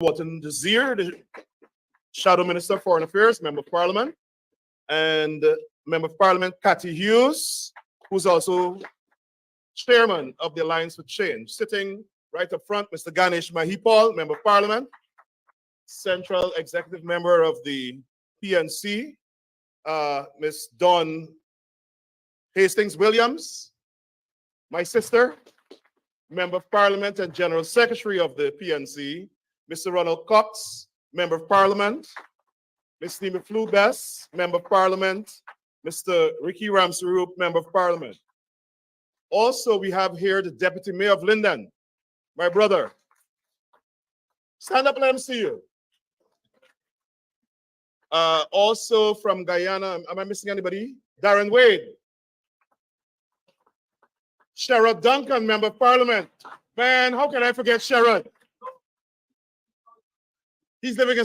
Walton Desir, the Shadow Minister of Foreign Affairs, Member of Parliament, and Member of Parliament Cathy Hughes, who's also Chairman of the Alliance for Change. Sitting right up front, Mr. Ganesh Mahipal, Member of Parliament, Central Executive Member of the PNC, Ms. Dawn Hastings Williams, my sister, Member of Parliament and General Secretary of the PNC, Mr. Ronald Cox, Member of Parliament, Ms. Nima Flubes, Member of Parliament, Mr. Ricky Ramsaroop, Member of Parliament. Also, we have here the Deputy Mayor of Linden, my brother. Stand up, let him see you. Also from Guyana, am I missing anybody? Darren Wade. Sherrod Duncan, Member of Parliament. Man, how can I forget Sherrod? He's living in,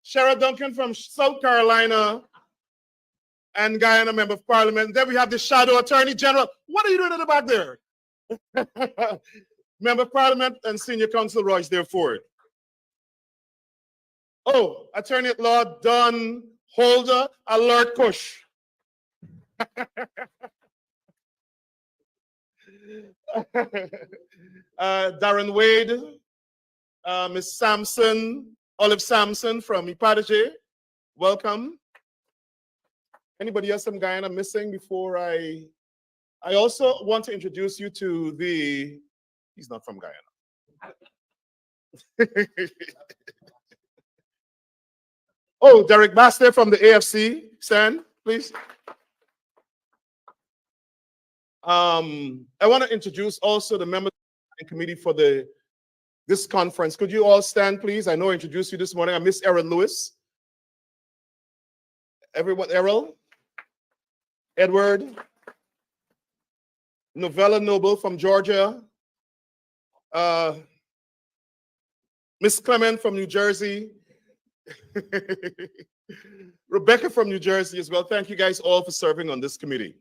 Sherrod Duncan from South Carolina and Guyana, Member of Parliament. Then we have the Shadow Attorney General. What are you doing in the back there? Member of Parliament and Senior Counsel Royce Ford. Oh, Attorney at Law Don Holder Alert Kush. Darren Wade, Ms. Sampson, Olive Sampson from Ipadije, welcome. Anybody else from Guyana missing before I also want to introduce you to the, he's not from Guyana. Oh, Derek Baster from the AFC, stand, please. I want to introduce also the members of the committee for this conference. Could you all stand, please? I know I introduced you this morning. I miss Errol Lewis. Everyone, Errol, Edward, Novella Noble from Georgia, Miss Clement from New Jersey, Rebecca from New Jersey as well. Thank you guys all for serving on this committee.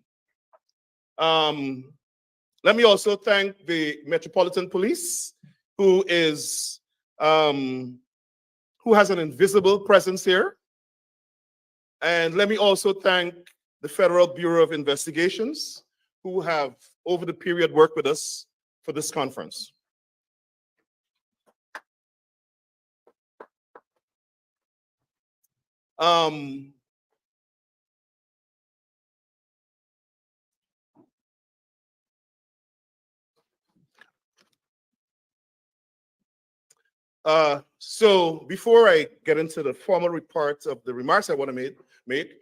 Let me also thank the Metropolitan Police, who has an invisible presence here. And let me also thank the Federal Bureau of Investigations, who have, over the period, worked with us for this conference. So before I get into the formal report of the remarks I want to make,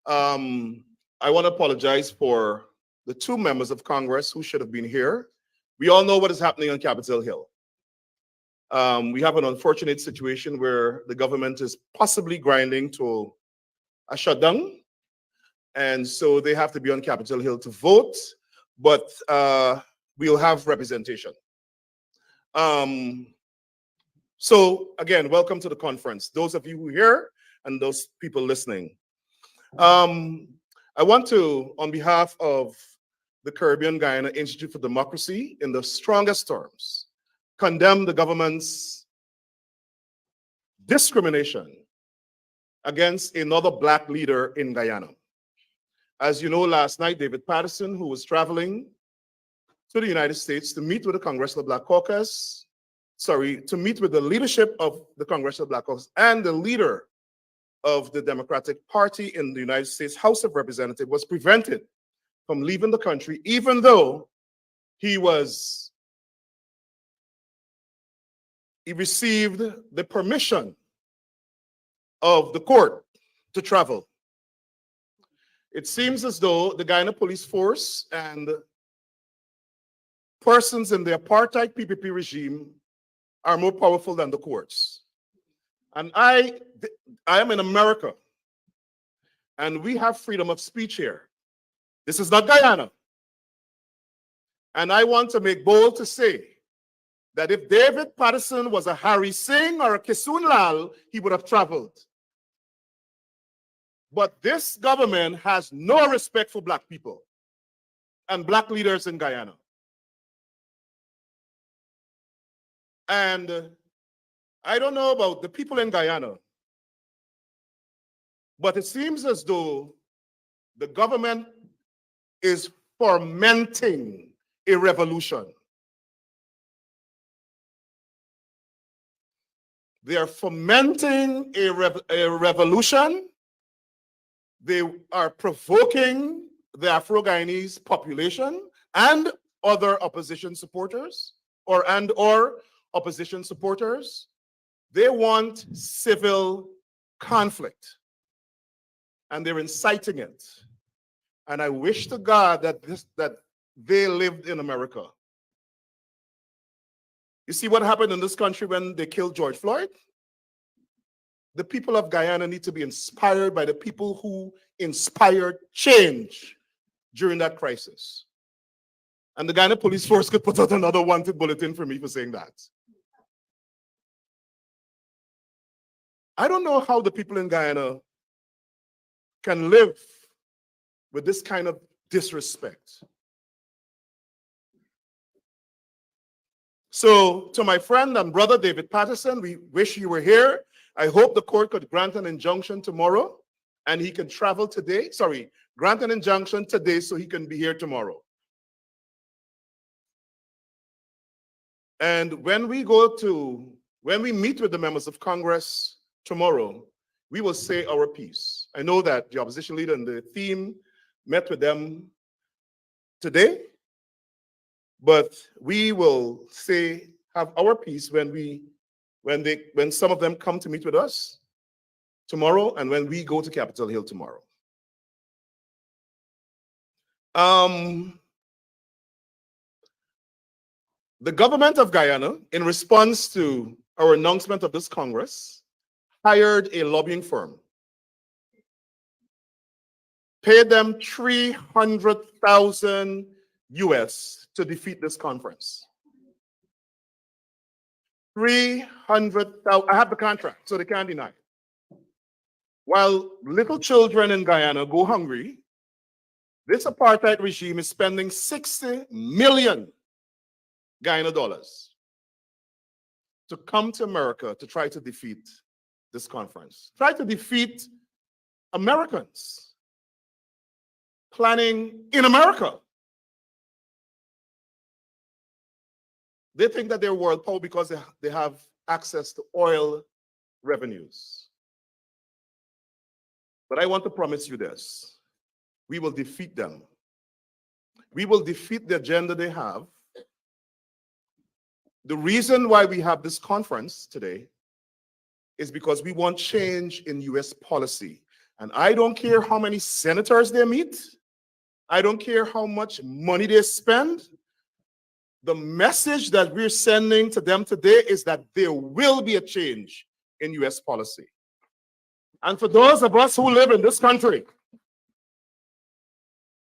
I want to apologize for the two members of Congress who should have been here. We all know what is happening on Capitol Hill. We have an unfortunate situation where the government is possibly grinding to a shutdown, and so they have to be on Capitol Hill to vote, but we'll have representation. So again, welcome to the conference, those of you who are here and those people listening. I want to, on behalf of the Caribbean Guyana Institute for Democracy, in the strongest terms, condemn the government's discrimination against another Black leader in Guyana. As you know, last night, David Patterson, who was traveling to the United States to meet with the Congressional Black Caucus, to meet with the leadership of the Congressional Black Caucus and the leader of the Democratic Party in the United States House of Representatives, was prevented from leaving the country, even though he received the permission of the court to travel. It seems as though the Guyana police force and persons in the apartheid PPP regime are more powerful than the courts. And I am in America, and we have freedom of speech here. This is not Guyana. And I want to make bold to say that if David Patterson was a Harry Singh or a Kisun Lal, he would have traveled. But this government has no respect for Black people and Black leaders in Guyana. And I don't know about the people in Guyana, but it seems as though the government is fomenting a revolution. They are fomenting a revolution. They are provoking the Afro-Guyanese population and other opposition supporters or opposition supporters. They want civil conflict and they're inciting it. And I wish to God that they lived in America. You see what happened in this country when they killed George Floyd? The people of Guyana need to be inspired by the people who inspired change during that crisis. And the Guyana police force could put out another wanted bulletin for me for saying that. I don't know how the people in Guyana can live with this kind of disrespect. So to my friend and brother David Patterson, we wish you were here. I hope the court could grant an injunction tomorrow and he can travel today. Sorry, grant an injunction today so he can be here tomorrow. And when we meet with the members of Congress tomorrow, we will say our piece. I know that the opposition leader and the theme met with them today, but we will have our piece when some of them come to meet with us tomorrow and when we go to Capitol Hill tomorrow. The government of Guyana, in response to our announcement of this Congress, hired a lobbying firm, paid them $300,000 US to defeat this conference. 300,000. I have the contract, so they can't deny it. While little children in Guyana go hungry, this apartheid regime is spending 60 million Guyana dollars to come to America to try to defeat this conference. Try to defeat Americans planning in America. They think that they're world power because they have access to oil revenues. But I want to promise you this. We will defeat them. We will defeat the agenda they have. The reason why we have this conference today is because we want change in US policy. And I don't care how many senators they meet. I don't care how much money they spend. The message that we're sending to them today is that there will be a change in US policy. And for those of us who live in this country,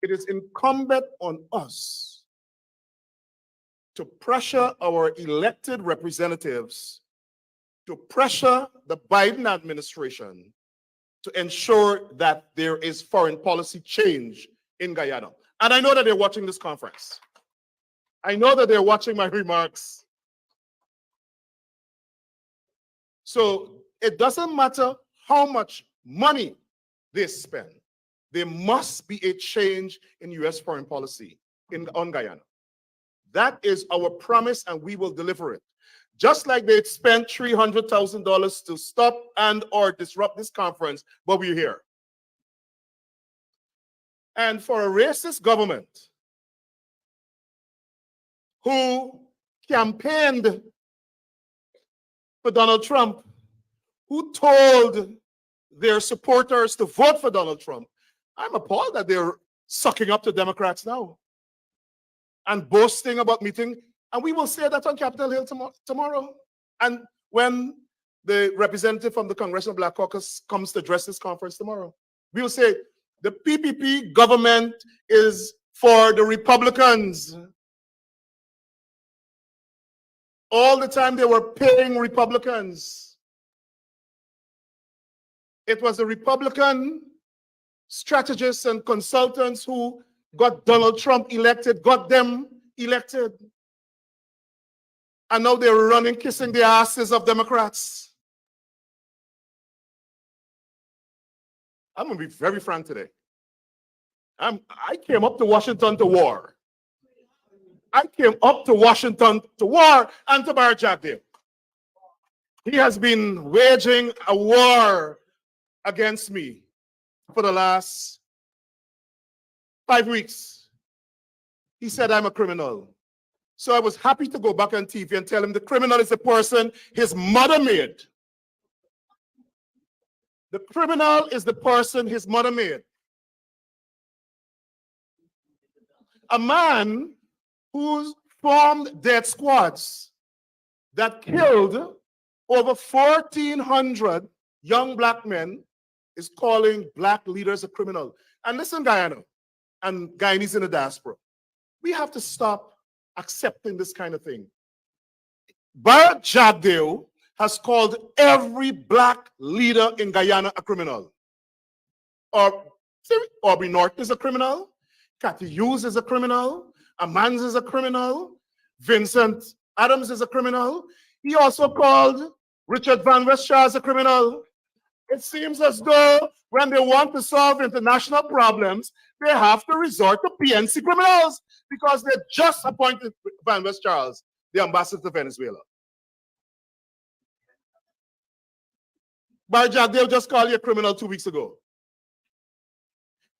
it is incumbent on us to pressure our elected representatives, to pressure the Biden administration to ensure that there is foreign policy change in Guyana. And I know that they're watching this conference. I know that they're watching my remarks. So it doesn't matter how much money they spend. There must be a change in US foreign policy on Guyana. That is our promise and we will deliver it. Just like they spent $300,000 to stop and or disrupt this conference, but we're here. And for a racist government who campaigned for Donald Trump, who told their supporters to vote for Donald Trump, I'm appalled that they're sucking up to Democrats now and boasting about meeting. And we will say that on Capitol Hill tomorrow. And when the representative from the Congressional Black Caucus comes to address this conference tomorrow, we will say the PPP government is for the Republicans. All the time they were paying Republicans. It was the Republican strategists and consultants who got Donald Trump elected, got them elected. And now they're running, kissing the asses of Democrats. I'm going to be very frank today. I came up to Washington to war. I came up to Washington to war and to Bar Jagdeo. He has been waging a war against me for the last 5 weeks. He said I'm a criminal. So I was happy to go back on TV and tell him the criminal is the person his mother made. The criminal is the person his mother made. A man who formed death squads that killed over 1,400 young black men is calling black leaders a criminal. And listen, Guyana and Guyanese in the diaspora, we have to stop accepting this kind of thing. Bar Jagdeo has called every black leader in Guyana a criminal. Aubrey Norton is a criminal. Cathy Hughes is a criminal. Amans is a criminal. Vincent Adams is a criminal. He also called Richard Van Westshire a criminal. It seems as though when they want to solve international problems, they have to resort to PNC criminals because they just appointed Van Westshire, the ambassador to Venezuela. Bar Jagdeo just called you a criminal 2 weeks ago.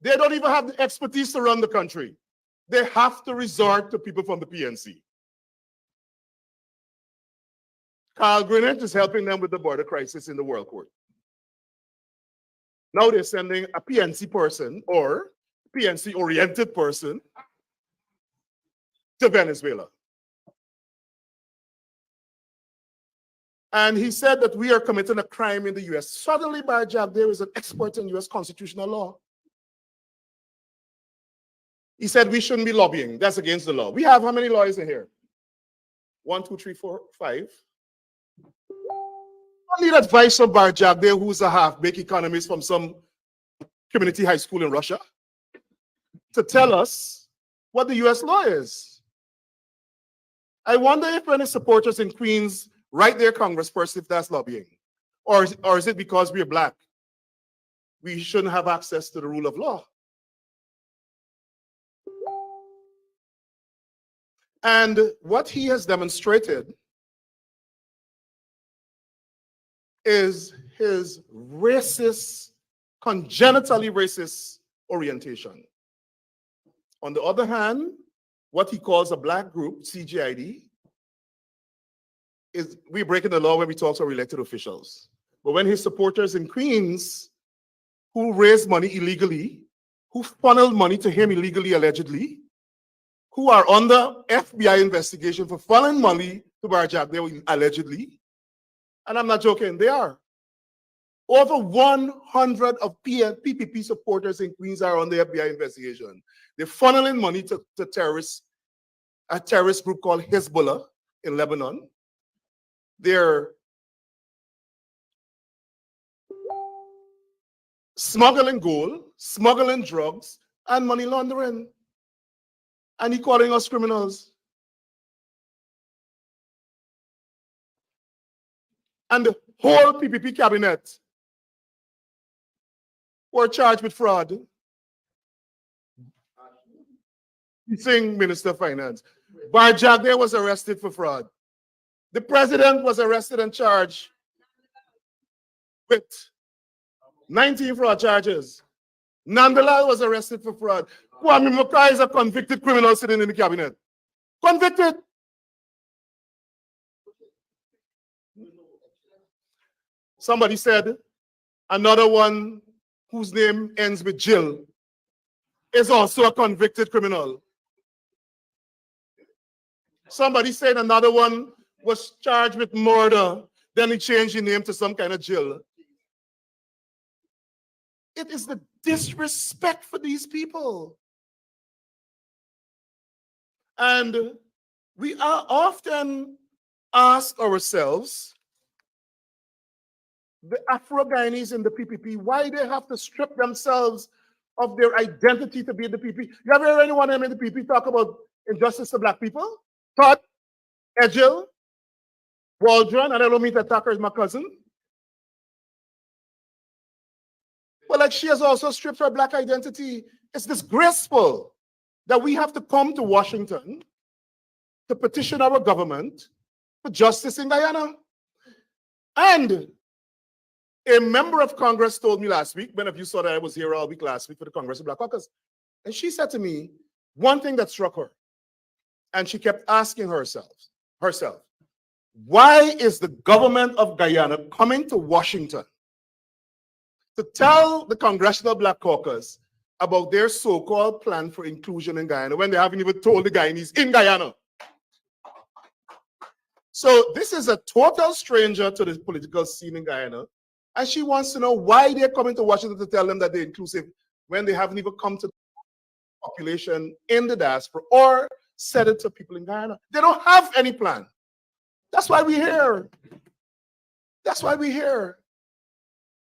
They don't even have the expertise to run the country. They have to resort to people from the PNC. Carl Greenwich is helping them with the border crisis in the World Court. Now they're sending a PNC person or PNC-oriented person to Venezuela. And he said that we are committing a crime in the US. Suddenly, Bar Jagdeo is an expert in US constitutional law. He said we shouldn't be lobbying. That's against the law. We have how many lawyers in here? 1, 2, 3, 4, 5. I need advice from Bar Jagdeo, who's a half-baked economist from some community high school in Russia, to tell us what the US law is. I wonder if any supporters in Queens write their congressperson if that's lobbying. Or is it because we're black? We shouldn't have access to the rule of law. And what he has demonstrated is his racist, congenitally racist orientation. On the other hand, what he calls a black group, CGID, is we're breaking the law when we talk to our elected officials. But when his supporters in Queens, who raised money illegally, who funneled money to him illegally, allegedly, who are under FBI investigation for funneling money to Bar Jagdeo, allegedly, and I'm not joking, they are. Over 100 of PPP supporters in Queens are under FBI investigation. They're funneling money to terrorists, a terrorist group called Hezbollah in Lebanon. They're smuggling gold, smuggling drugs, and money laundering. And he calling us criminals. And the whole PPP cabinet were charged with fraud. Singh, Minister of Finance. Bar Jagdeo was arrested for fraud. The president was arrested and charged with 19 fraud charges. Nandalal was arrested for fraud. Kwame Mukai is a convicted criminal sitting in the cabinet. Convicted. Somebody said another one whose name ends with Jill is also a convicted criminal. Somebody said another one was charged with murder, then he changed his name to some kind of Jill. It is the disrespect for these people. And we are often ask ourselves, the Afro-Guyanese in the PPP, why they have to strip themselves of their identity to be in the PPP. You ever heard anyone in the PPP talk about injustice to black people? Todd, Edgel, Waldron, and I don't mean to attack her as my cousin. But like she has also stripped her Black identity. It's disgraceful that we have to come to Washington to petition our government for justice in Guyana. And a member of Congress told me last week, many of you saw that I was here all week last week for the Congress of Black Caucus, and she said to me one thing that struck her, and she kept asking herself, why is the government of Guyana coming to Washington to tell the Congressional Black Caucus about their so-called plan for inclusion in Guyana when they haven't even told the Guyanese in Guyana? So this is a total stranger to the political scene in Guyana, and she wants to know why they're coming to Washington to tell them that they're inclusive when they haven't even come to the population in the diaspora or said it to people in Guyana. They don't have any plan. That's why we're here. That's why we're here.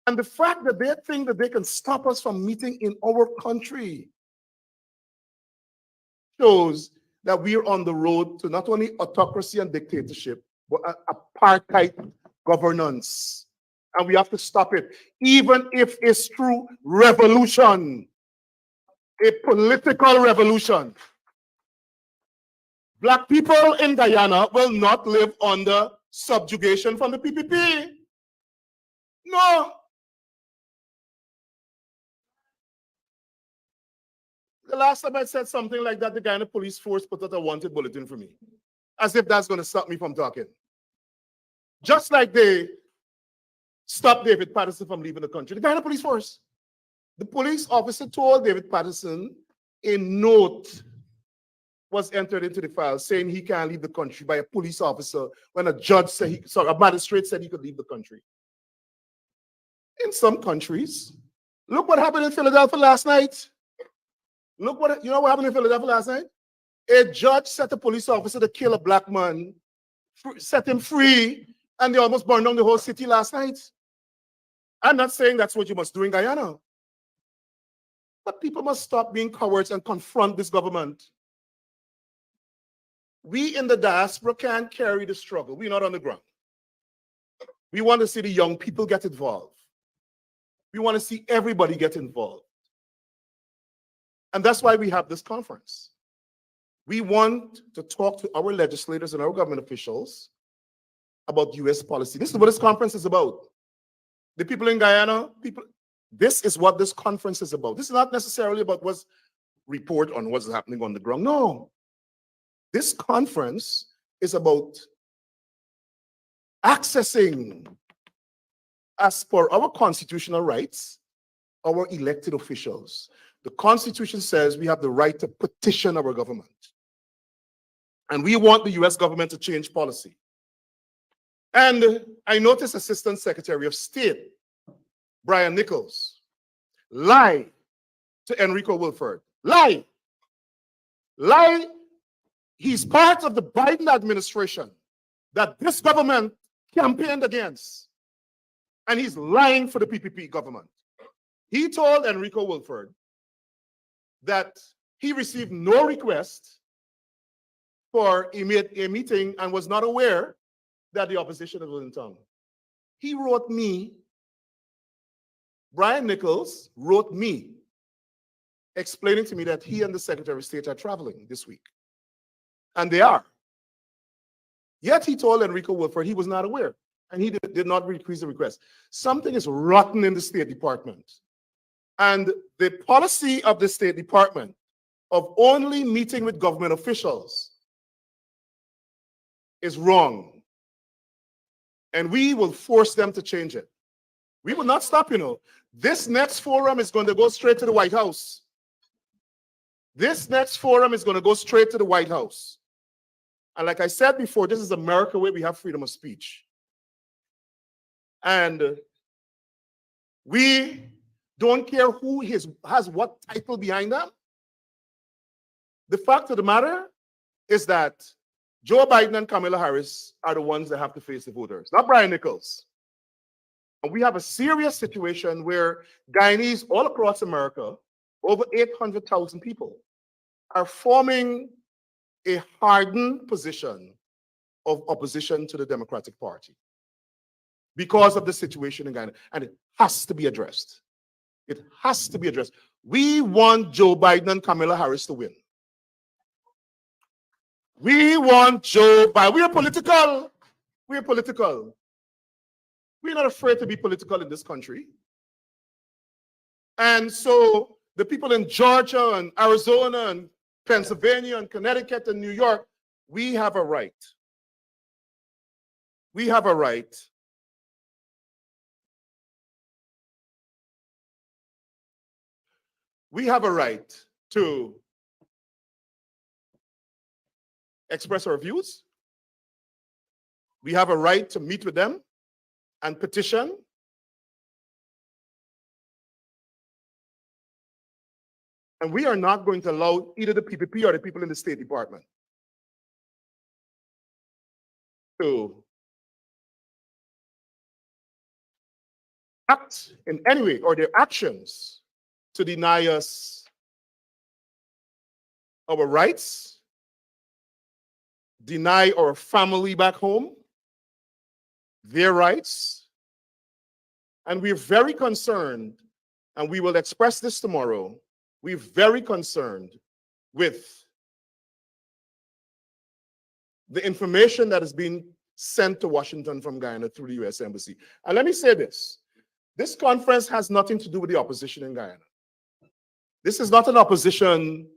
And the fact that they think that they can stop us from meeting in our country shows that we're on the road to not only autocracy and dictatorship, but apartheid governance. And we have to stop it, even if it's through revolution, a political revolution. Black people in Guyana will not live under subjugation from the PPP. No. The last time I said something like that, the Guyana police force put out a wanted bulletin for me, as if that's going to stop me from talking. Just like they stopped David Patterson from leaving the country. The Guyana police force. The police officer told David Patterson a note was entered into the file saying he can't leave the country by a police officer when a judge said a magistrate said he could leave the country. In some countries, look what happened in Philadelphia last night. Look what, you know what happened in Philadelphia last night? A judge set a police officer to kill a black man, set him free, and they almost burned down the whole city last night. I'm not saying that's what you must do in Guyana. But people must stop being cowards and confront this government. We in the diaspora can't carry the struggle. We're not on the ground. We want to see the young people get involved. We want to see everybody get involved. And that's why we have this conference. We want to talk to our legislators and our government officials about US policy. This is what this conference is about. The people in Guyana, this is what this conference is about. This is not necessarily about what's report on what's happening on the ground. No. This conference is about accessing, as per our constitutional rights, our elected officials. The Constitution says we have the right to petition our government. And we want the US government to change policy. And I noticed Assistant Secretary of State, Brian Nichols, lie to Enrico Wilford. Lie. He's part of the Biden administration that this government campaigned against. And he's lying for the PPP government. He told Enrico Wilford that he received no request for a meeting and was not aware that the opposition was in town. He wrote me, Brian Nichols wrote me, explaining to me that he and the Secretary of State are traveling this week. And they are. Yet he told Enrico Wilford he was not aware, and he did not increase the request. Something is rotten in the State Department. And the policy of the State Department of only meeting with government officials is wrong. And we will force them to change it. We will not stop, This next forum is going to go straight to the White House. This next forum is going to go straight to the White House. And like I said before, this is America where we have freedom of speech. And we don't care who has what title behind them. The fact of the matter is that Joe Biden and Kamala Harris are the ones that have to face the voters, not Brian Nichols. And we have a serious situation where Guyanese all across America, over 800,000 people, are forming a hardened position of opposition to the Democratic Party because of the situation in Guyana, and it has to be addressed. It has to be addressed. We want Joe Biden and Kamala Harris to win. We want Joe Biden. We are political. We are political. We're not afraid to be political in this country. And so the people in Georgia and Arizona and Pennsylvania and Connecticut and New York, we have a right. We have a right to express our views. We have a right to meet with them and petition. And we are not going to allow either the PPP or the people in the State Department to act in any way, or their actions to deny us our rights, deny our family back home their rights. And we're very concerned, and we will express this tomorrow, we're very concerned with the information that has been sent to Washington from Guyana through the U.S. Embassy. And let me say this. This conference has nothing to do with the opposition in Guyana. This is not an opposition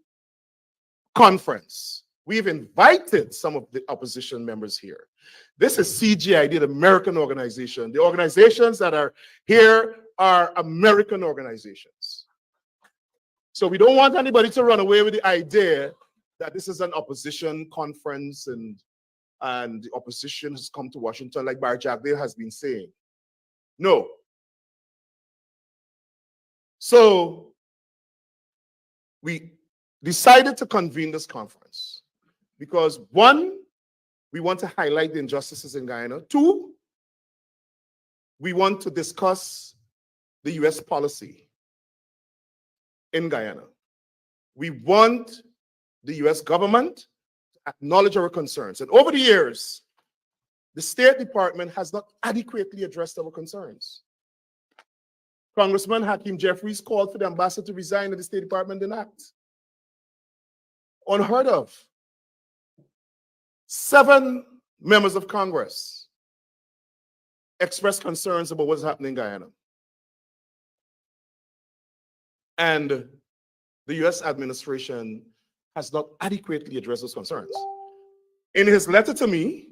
conference. We've invited some of the opposition members here. This is CGID, the American organization. The organizations that are here are American organizations. So we don't want anybody to run away with the idea that this is an opposition conference and the opposition has come to Washington like Barry Jagdale has been saying. No. So we decided to convene this conference because, one, we want to highlight the injustices in Guyana. Two, we want to discuss the U.S. policy in Guyana. We want the U.S. government to acknowledge our concerns. And over the years, the State Department has not adequately addressed our concerns. Congressman Hakeem Jeffries called for the ambassador to resign, and the State Department didn't act. Unheard of. 7 members of Congress expressed concerns about what's happening in Guyana. And the U.S. administration has not adequately addressed those concerns. In his letter to me,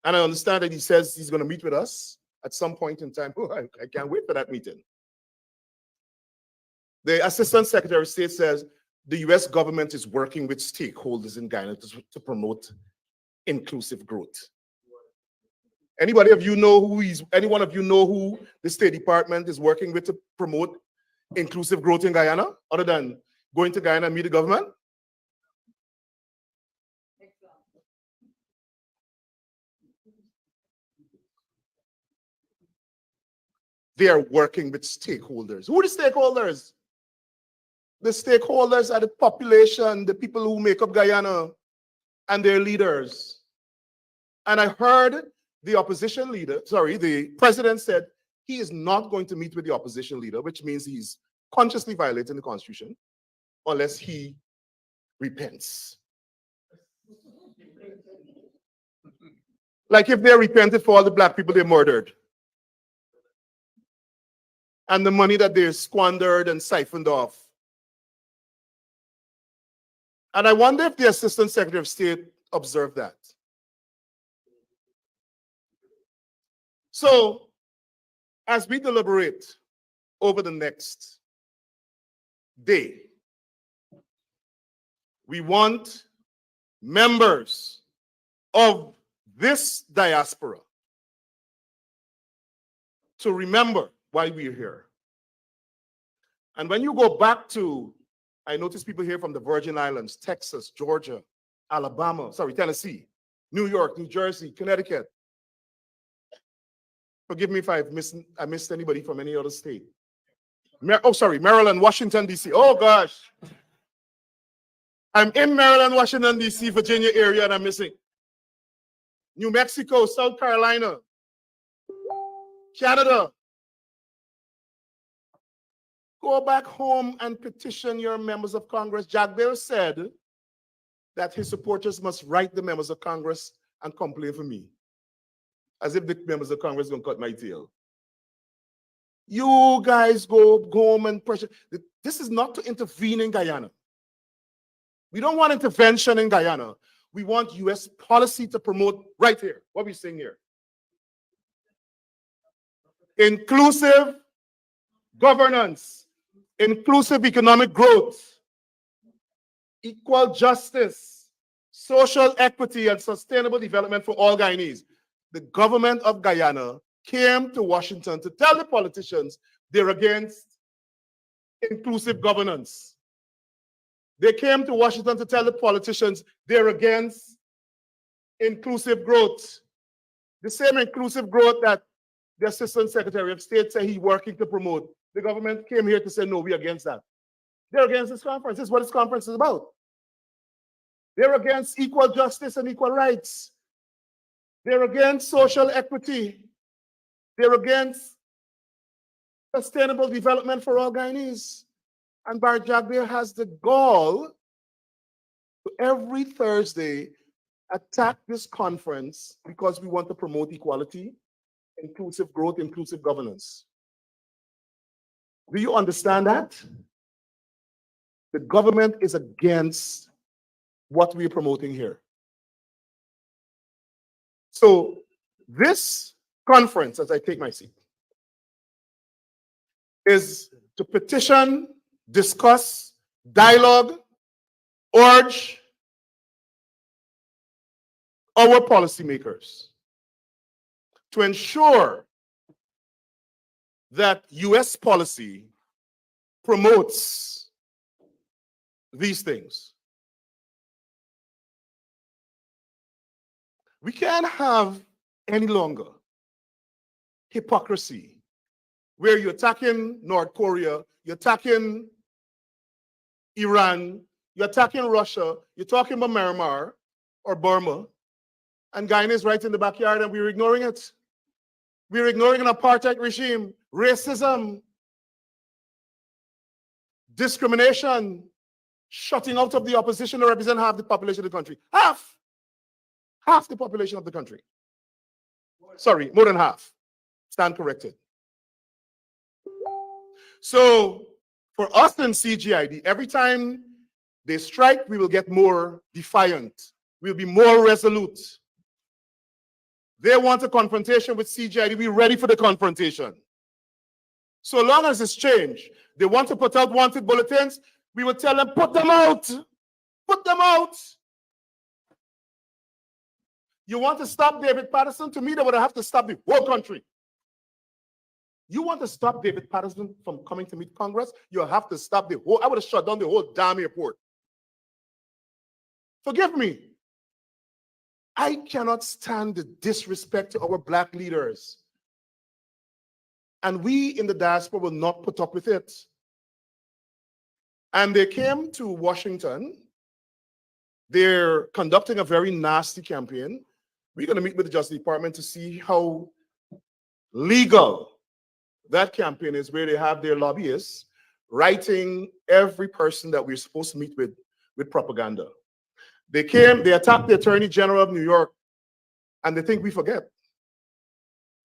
and I understand that he says he's going to meet with us at some point in time. Oh, I can't wait for that meeting. The Assistant Secretary of State says the U.S. government is working with stakeholders in Guyana to promote inclusive growth. Anybody of you know who anyone of you know who the State Department is working with to promote inclusive growth in Guyana, other than going to Guyana and meet the government? They are working with stakeholders. Who are the stakeholders? The stakeholders are the population, the people who make up Guyana, and their leaders. And I heard the opposition leader, the president said he is not going to meet with the opposition leader, which means he's consciously violating the Constitution unless he repents. Like if they repented for all the black people they murdered and the money that they squandered and siphoned off. And I wonder if the Assistant Secretary of State observed that. So, as we deliberate over the next day, we want members of this diaspora to remember why we're here. And when you go back to, I notice people here from the Virgin Islands, Texas, Georgia, Tennessee, New York, New Jersey, Connecticut. Forgive me if I missed anybody from any other state. Maryland, Washington, D.C. Oh, gosh. I'm in Maryland, Washington, D.C., Virginia area, and I'm missing. New Mexico, South Carolina, Canada. Go back home and petition your members of Congress. Jack Bell said that his supporters must write the members of Congress and complain for me. As if the members of Congress don't cut my tail. You guys go home and pressure. This is not to intervene in Guyana. We don't want intervention in Guyana. We want U.S. policy to promote right here. What we're saying here. Inclusive governance, inclusive economic growth, equal justice, social equity, and sustainable development for all Guyanese. The government of Guyana came to Washington to tell the politicians they're against inclusive governance. They came to Washington to tell the politicians they're against inclusive growth. The same inclusive growth that the Assistant Secretary of State said he's working to promote. The government came here to say, no, we're against that. They're against this conference. This is what this conference is about. They're against equal justice and equal rights. They're against social equity. They're against sustainable development for all Guyanese. And Barry Jagdale has the gall to every Thursday attack this conference because we want to promote equality, inclusive growth, inclusive governance. Do you understand that? The government is against what we're promoting here. So this conference, as I take my seat, is to petition, discuss, dialogue, urge our policymakers to ensure that U.S. policy promotes these things. We can't have any longer hypocrisy where you're attacking North Korea, you're attacking Iran, you're attacking Russia, you're talking about Myanmar or Burma, and Guyana is right in the backyard and we're ignoring it. We're ignoring an apartheid regime, racism, discrimination, shutting out of the opposition to represent half the population of the country. Half the population of the country. Sorry, more than half. Stand corrected. So for us in CGID, every time they strike, we will get more defiant. We'll be more resolute. They want a confrontation with CGID. We're ready for the confrontation. So long as it's changed, they want to put out wanted bulletins, we will tell them, put them out. Put them out. You want to stop David Patterson? To me, they would have to stop the whole country. You want to stop David Patterson from coming to meet Congress? You have to stop the whole, I would have shut down the whole damn airport. Forgive me. I cannot stand the disrespect to our black leaders. And we in the diaspora will not put up with it. And they came to Washington. They're conducting a very nasty campaign. We're going to meet with the Justice Department to see how legal that campaign is, where they have their lobbyists writing every person that we're supposed to meet with propaganda. They came, they attacked the Attorney General of New York, and they think we forget.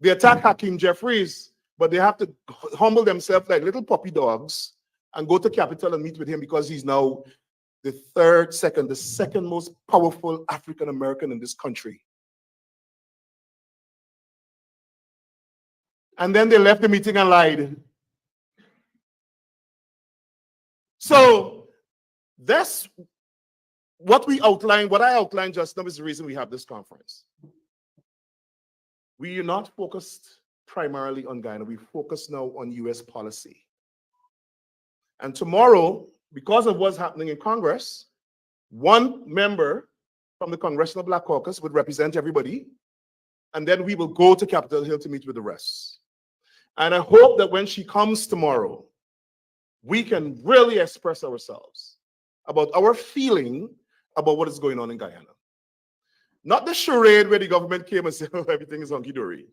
They attacked Hakeem Jeffries, but they have to humble themselves like little puppy dogs and go to Capitol and meet with him because he's now the second most powerful African American in this country. And then they left the meeting and lied. So that's what we outlined, what I outlined just now is the reason we have this conference. We are not focused primarily on Guyana. We focus now on US policy. And tomorrow, because of what's happening in Congress, one member from the Congressional Black Caucus would represent everybody, and then we will go to Capitol Hill to meet with the rest. And I hope that when she comes tomorrow, we can really express ourselves about our feeling about what is going on in Guyana. Not the charade where the government came and said, oh, everything is hunky-dory.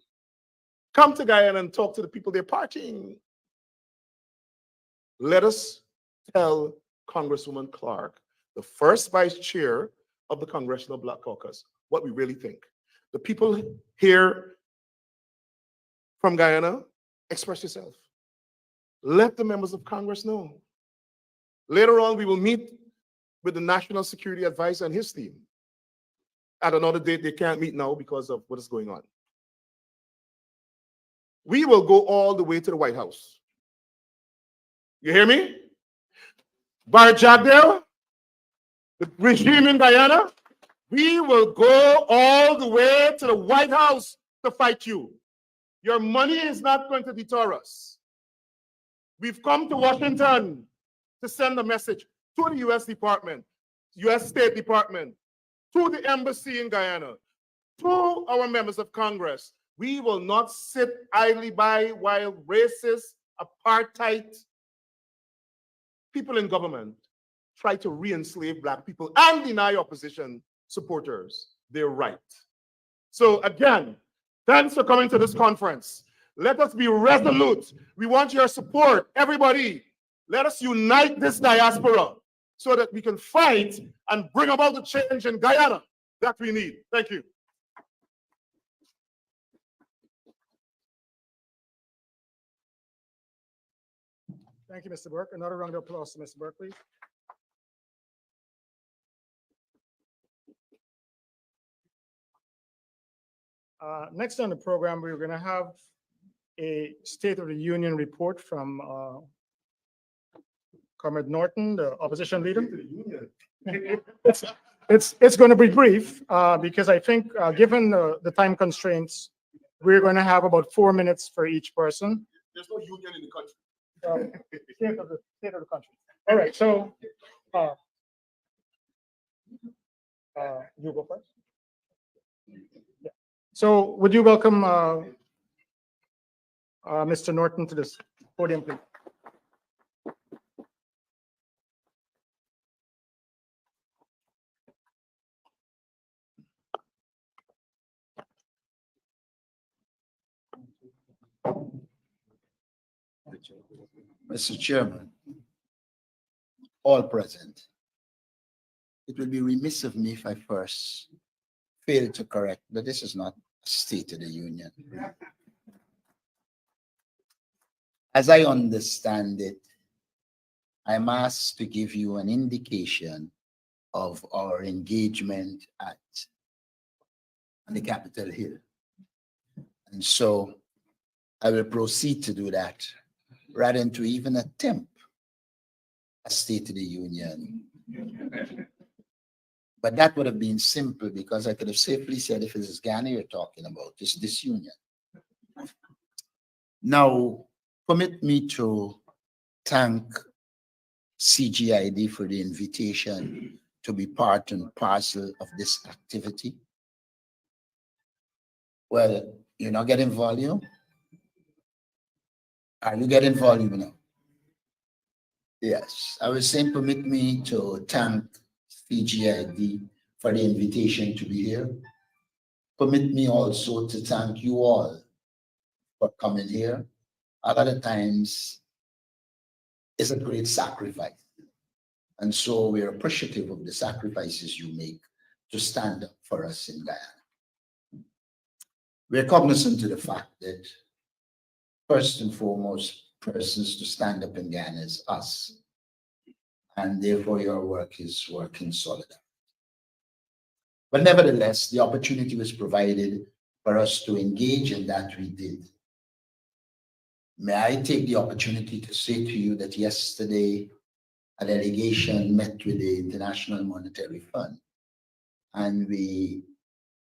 Come to Guyana and talk to the people they're partying. Let us tell Congresswoman Clark, the first vice chair of the Congressional Black Caucus, what we really think. The people here from Guyana, express yourself. Let the members of Congress know. Later on, we will meet with the National Security Advisor and his team. At another date, they can't meet now because of what is going on. We will go all the way to the White House. You hear me? Bar Jagdale, the regime in Guyana, we will go all the way to the White House to fight you. Your money is not going to deter us. We've come to Washington to send a message to the U.S. Department, U.S. State Department, to the embassy in Guyana, to our members of Congress. We will not sit idly by while racist, apartheid people in government try to re-enslave Black people and deny opposition supporters their right. So again, thanks for coming to this conference. Let us be resolute. We want your support, everybody. Let us unite this diaspora so that we can fight and bring about the change in Guyana that we need. Thank you. Thank you, Mr. Burke. Another round of applause to Mr. Burke, please. Next on the program, we're going to have a State of the Union report from Comrade Norton, the opposition leader. It's going to be brief because I think given the time constraints, we're going to have about 4 minutes for each person. There's no union in the country. State of the country. All right, so you go first. Yeah. So would you welcome Mr. Norton to this podium, please? Mr. Chairman, all present, it will be remiss of me if I first fail to correct that this is not a State of the Union. As I understand it, I'm asked to give you an indication of our engagement on the Capitol Hill. And so I will proceed to do that rather than to even attempt a State of the Union. But that would have been simple because I could have safely said, if it is Ghana you're talking about, it's this union. Now, permit me to thank CGID for the invitation to be part and parcel of this activity. Well, you're not getting volume? Are you getting volume now? Yes, I was saying permit me to thank CGID for the invitation to be here. Permit me also to thank you all for coming here. A lot of times it's a great sacrifice. And so we're appreciative of the sacrifices you make to stand up for us in Guyana. We're cognizant of the fact that first and foremost, persons to stand up in Guyana is us. And therefore your work is work in solidarity. But nevertheless, the opportunity was provided for us to engage in that we did. May I take the opportunity to say to you that yesterday a delegation met with the International Monetary Fund and we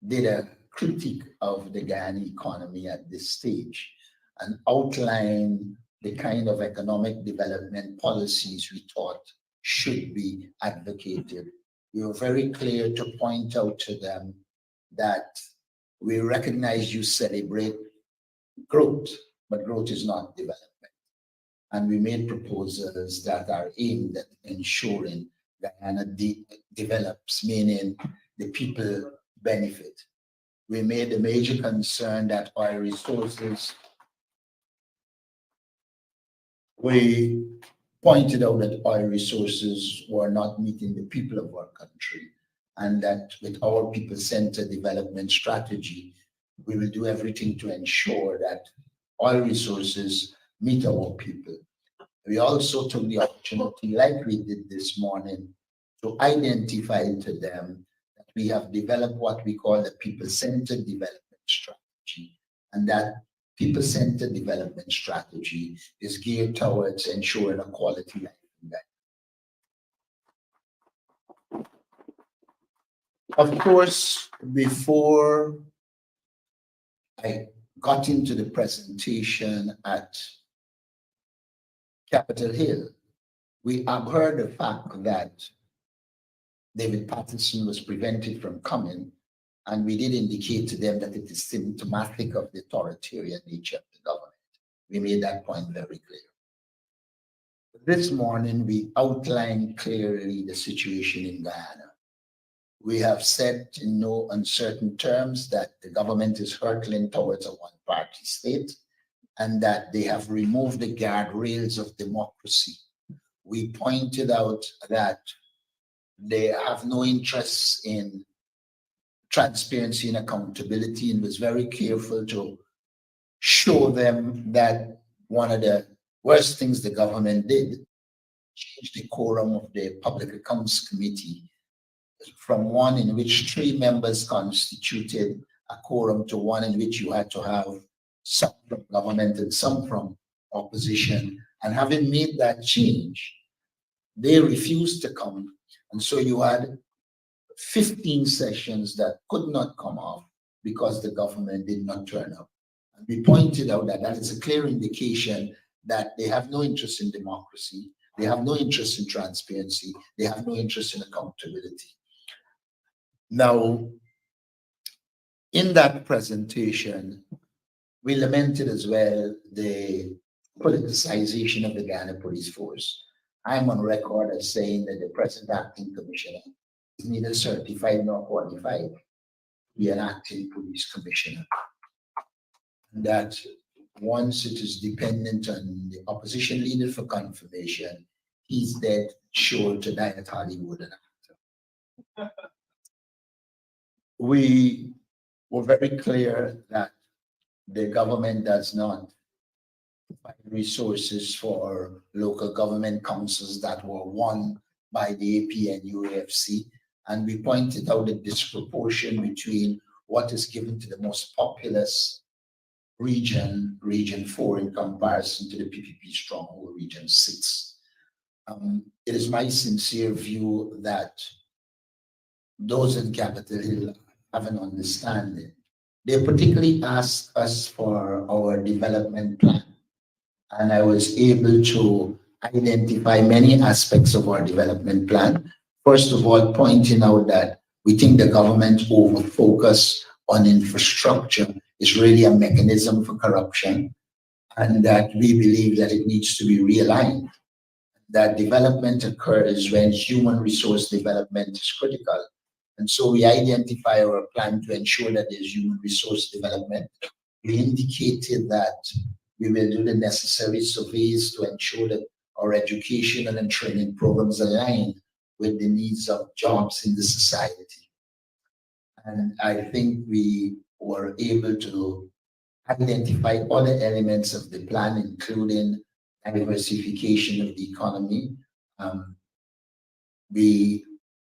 did a critique of the Guyana economy at this stage and outline the kind of economic development policies we thought should be advocated. We were very clear to point out to them that we recognize you celebrate growth, but growth is not development. And we made proposals that are aimed at ensuring Guyana develops, meaning the people benefit. We made a major concern that oil resources, we pointed out that oil resources were not meeting the people of our country, and that with our people-centered development strategy, we will do everything to ensure that oil resources meet our people. We also took the opportunity, like we did this morning, to identify to them that we have developed what we call the people-centered development strategy, and that people-centered development strategy is geared towards ensuring a quality life in Guyana. Of course, before I got into the presentation at Capitol Hill, we have heard the fact that David Patterson was prevented from coming, and we did indicate to them that it is symptomatic of the authoritarian nature of the government. We made that point very clear. This morning, we outlined clearly the situation in Guyana. We have said in no uncertain terms that the government is hurtling towards a one-party state, and that they have removed the guardrails of democracy. We pointed out that they have no interest in transparency and accountability, and was very careful to show them that one of the worst things the government did, change the quorum of the Public Accounts Committee from one in which 3 members constituted a quorum to one in which you had to have some from government and some from opposition. And having made that change, they refused to come. And so you had 15 sessions that could not come off because the government did not turn up. And we pointed out that that is a clear indication that they have no interest in democracy, they have no interest in transparency, they have no interest in accountability. Now, in that presentation, we lamented as well the politicization of the Guyana Police Force. I'm on record as saying that the present acting commissioner is neither certified nor qualified to be an acting police commissioner. And that once it is dependent on the opposition leader for confirmation, he's dead sure to die at Hollywood and actor. We were very clear that the government does not provide resources for local government councils that were won by the AP and UAFC. And we pointed out the disproportion between what is given to the most populous region, Region 4, in comparison to the PPP stronghold, Region 6. It is my sincere view that those in Capitol Hill have an understanding. They particularly asked us for our development plan, and I was able to identify many aspects of our development plan. First of all, pointing out that we think the government over-focus on infrastructure is really a mechanism for corruption, and that we believe that it needs to be realigned. That development occurs when human resource development is critical. And so we identify our plan to ensure that there's human resource development. We indicated that we will do the necessary surveys to ensure that our educational and training programs align with the needs of jobs in the society. And I think we were able to identify other elements of the plan, including diversification of the economy. We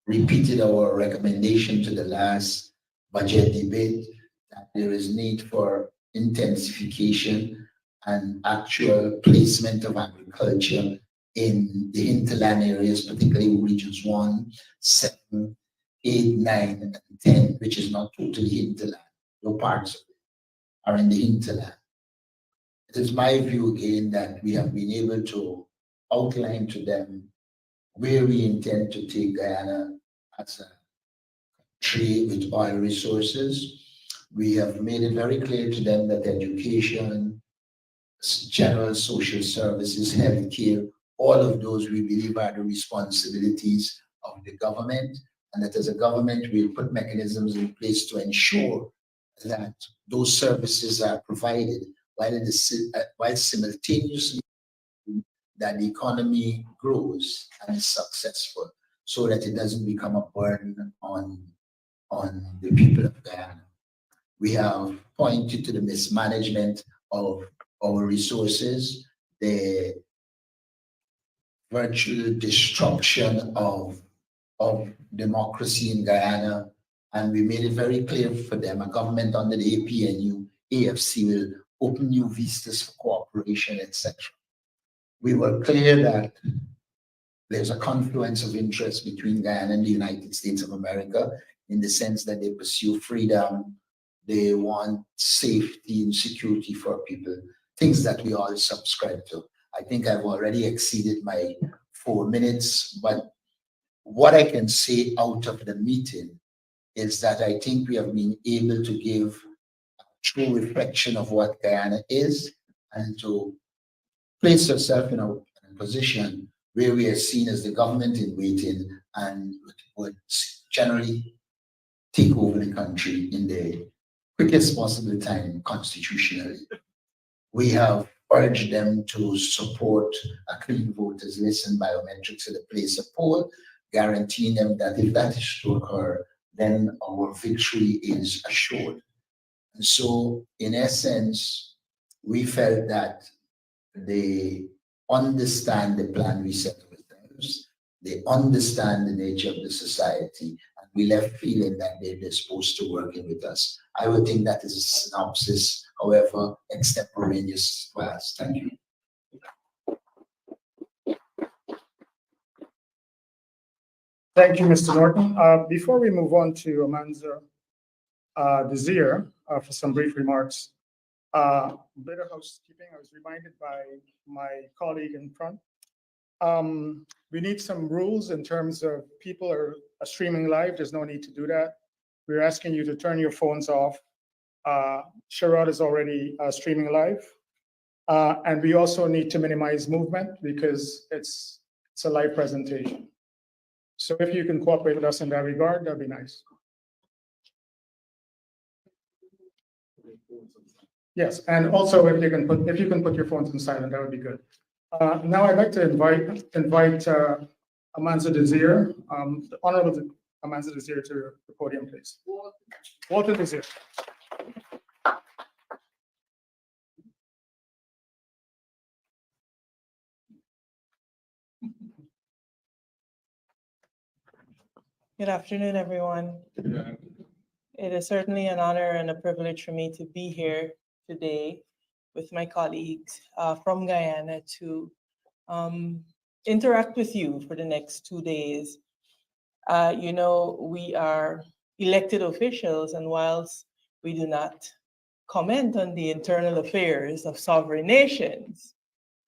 repeated our recommendation to the last budget debate that there is need for intensification and actual placement of agriculture in the hinterland areas, particularly regions 1, 7, 8, 9, and 10, which is not totally hinterland. No parts of it are in the hinterland. It is my view again that we have been able to outline to them where we intend to take Guyana as a country with oil resources. We have made it very clear to them that education, general social services, healthcare, all of those we believe are the responsibilities of the government, and that as a government, we put mechanisms in place to ensure that those services are provided while simultaneously that the economy grows and is successful, so that it doesn't become a burden on the people of Guyana. We have pointed to the mismanagement of our resources, the virtual destruction of democracy in Guyana, and we made it very clear for them, a government under the APNU, AFC will open new vistas for cooperation, etc. We were clear that there's a confluence of interest between Guyana and the United States of America in the sense that they pursue freedom, they want safety and security for people, things that we all subscribe to. I think I've already exceeded my 4 minutes, but what I can say out of the meeting is that I think we have been able to give a true reflection of what Guyana is and to place yourself in a position where we are seen as the government in waiting and would generally take over the country in the quickest possible time constitutionally. We have urged them to support a clean voters list and biometrics at the place of poll, guaranteeing them that if that is to occur, then our victory is assured. And so, in essence, we felt that they understand the plan we set ourselves, they understand the nature of the society, and we left feeling that they're disposed to working with us. I would think that is a synopsis, however extemporaneous to us. Thank you. Thank you, Mr. Norton. Before we move on to Amanza Desir for some brief remarks, bit of housekeeping. I was reminded by my colleague in front. We need some rules in terms of people are streaming live. There's no need to do that. We're asking you to turn your phones off. Sherrod is already streaming live. And we also need to minimize movement because it's a live presentation. So if you can cooperate with us in that regard, that'd be nice. Yes, and also if you can put your phones in silent, that would be good. Now I'd like to invite Amanza Desir, the Honorable Amanza Desir, to the podium, please. Walter Desir. Good afternoon, everyone. It is certainly an honor and a privilege for me to be here today with my colleagues from Guyana to interact with you for the next 2 days. You know, we are elected officials, and whilst we do not comment on the internal affairs of sovereign nations,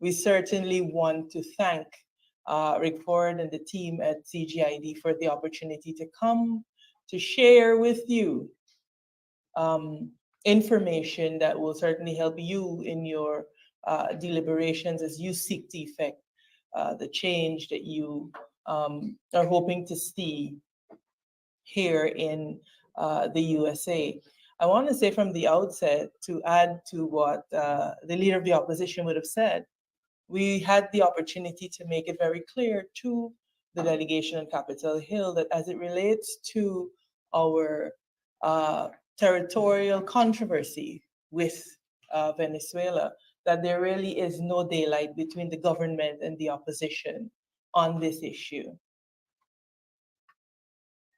we certainly want to thank Rick Ford and the team at CGID for the opportunity to come to share with you information that will certainly help you in your deliberations as you seek to effect the change that you are hoping to see here in the USA. I want to say from the outset, to add to what the leader of the opposition would have said, we had the opportunity to make it very clear to the delegation on Capitol Hill that as it relates to our territorial controversy with Venezuela, that there really is no daylight between the government and the opposition on this issue.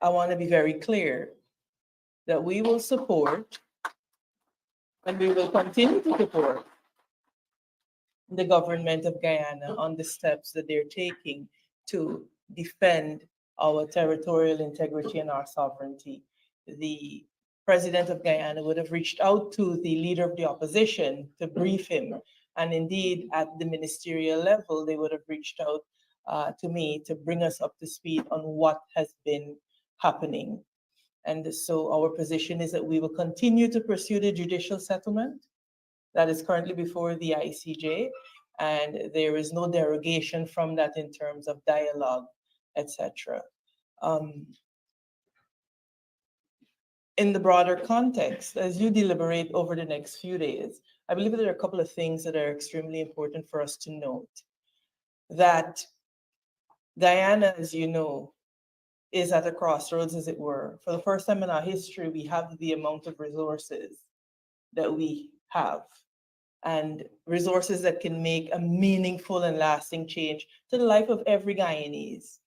I want to be very clear that we will support and we will continue to support the government of Guyana on the steps that they're taking to defend our territorial integrity and our sovereignty. The president of Guyana would have reached out to the leader of the opposition to brief him. And indeed, at the ministerial level, they would have reached out to me to bring us up to speed on what has been happening. And so our position is that we will continue to pursue the judicial settlement that is currently before the ICJ, and there is no derogation from that in terms of dialogue, etc. in the broader context, as you deliberate over the next few days, I believe that there are a couple of things that are extremely important for us to note. That Guyana, as you know, is at a crossroads, as it were. For the first time in our history, we have the amount of resources that we have, and resources that can make a meaningful and lasting change to the life of every Guyanese.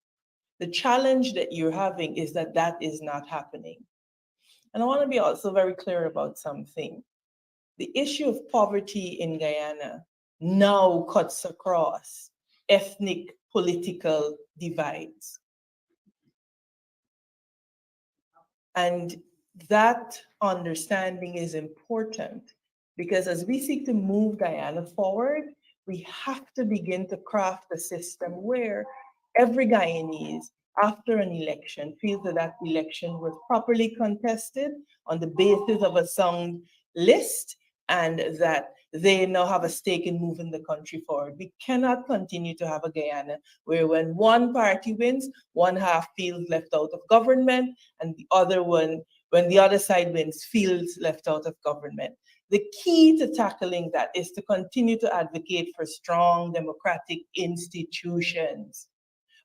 The challenge that you're having is that that is not happening. And I want to be also very clear about something. The issue of poverty in Guyana now cuts across ethnic political divides. And that understanding is important because as we seek to move Guyana forward, we have to begin to craft a system where every Guyanese, after an election, feels that that election was properly contested on the basis of a sound list and that they now have a stake in moving the country forward. We cannot continue to have a Guyana where when one party wins, one half feels left out of government, and the other one, when the other side wins, feels left out of government. The key to tackling that is to continue to advocate for strong democratic institutions.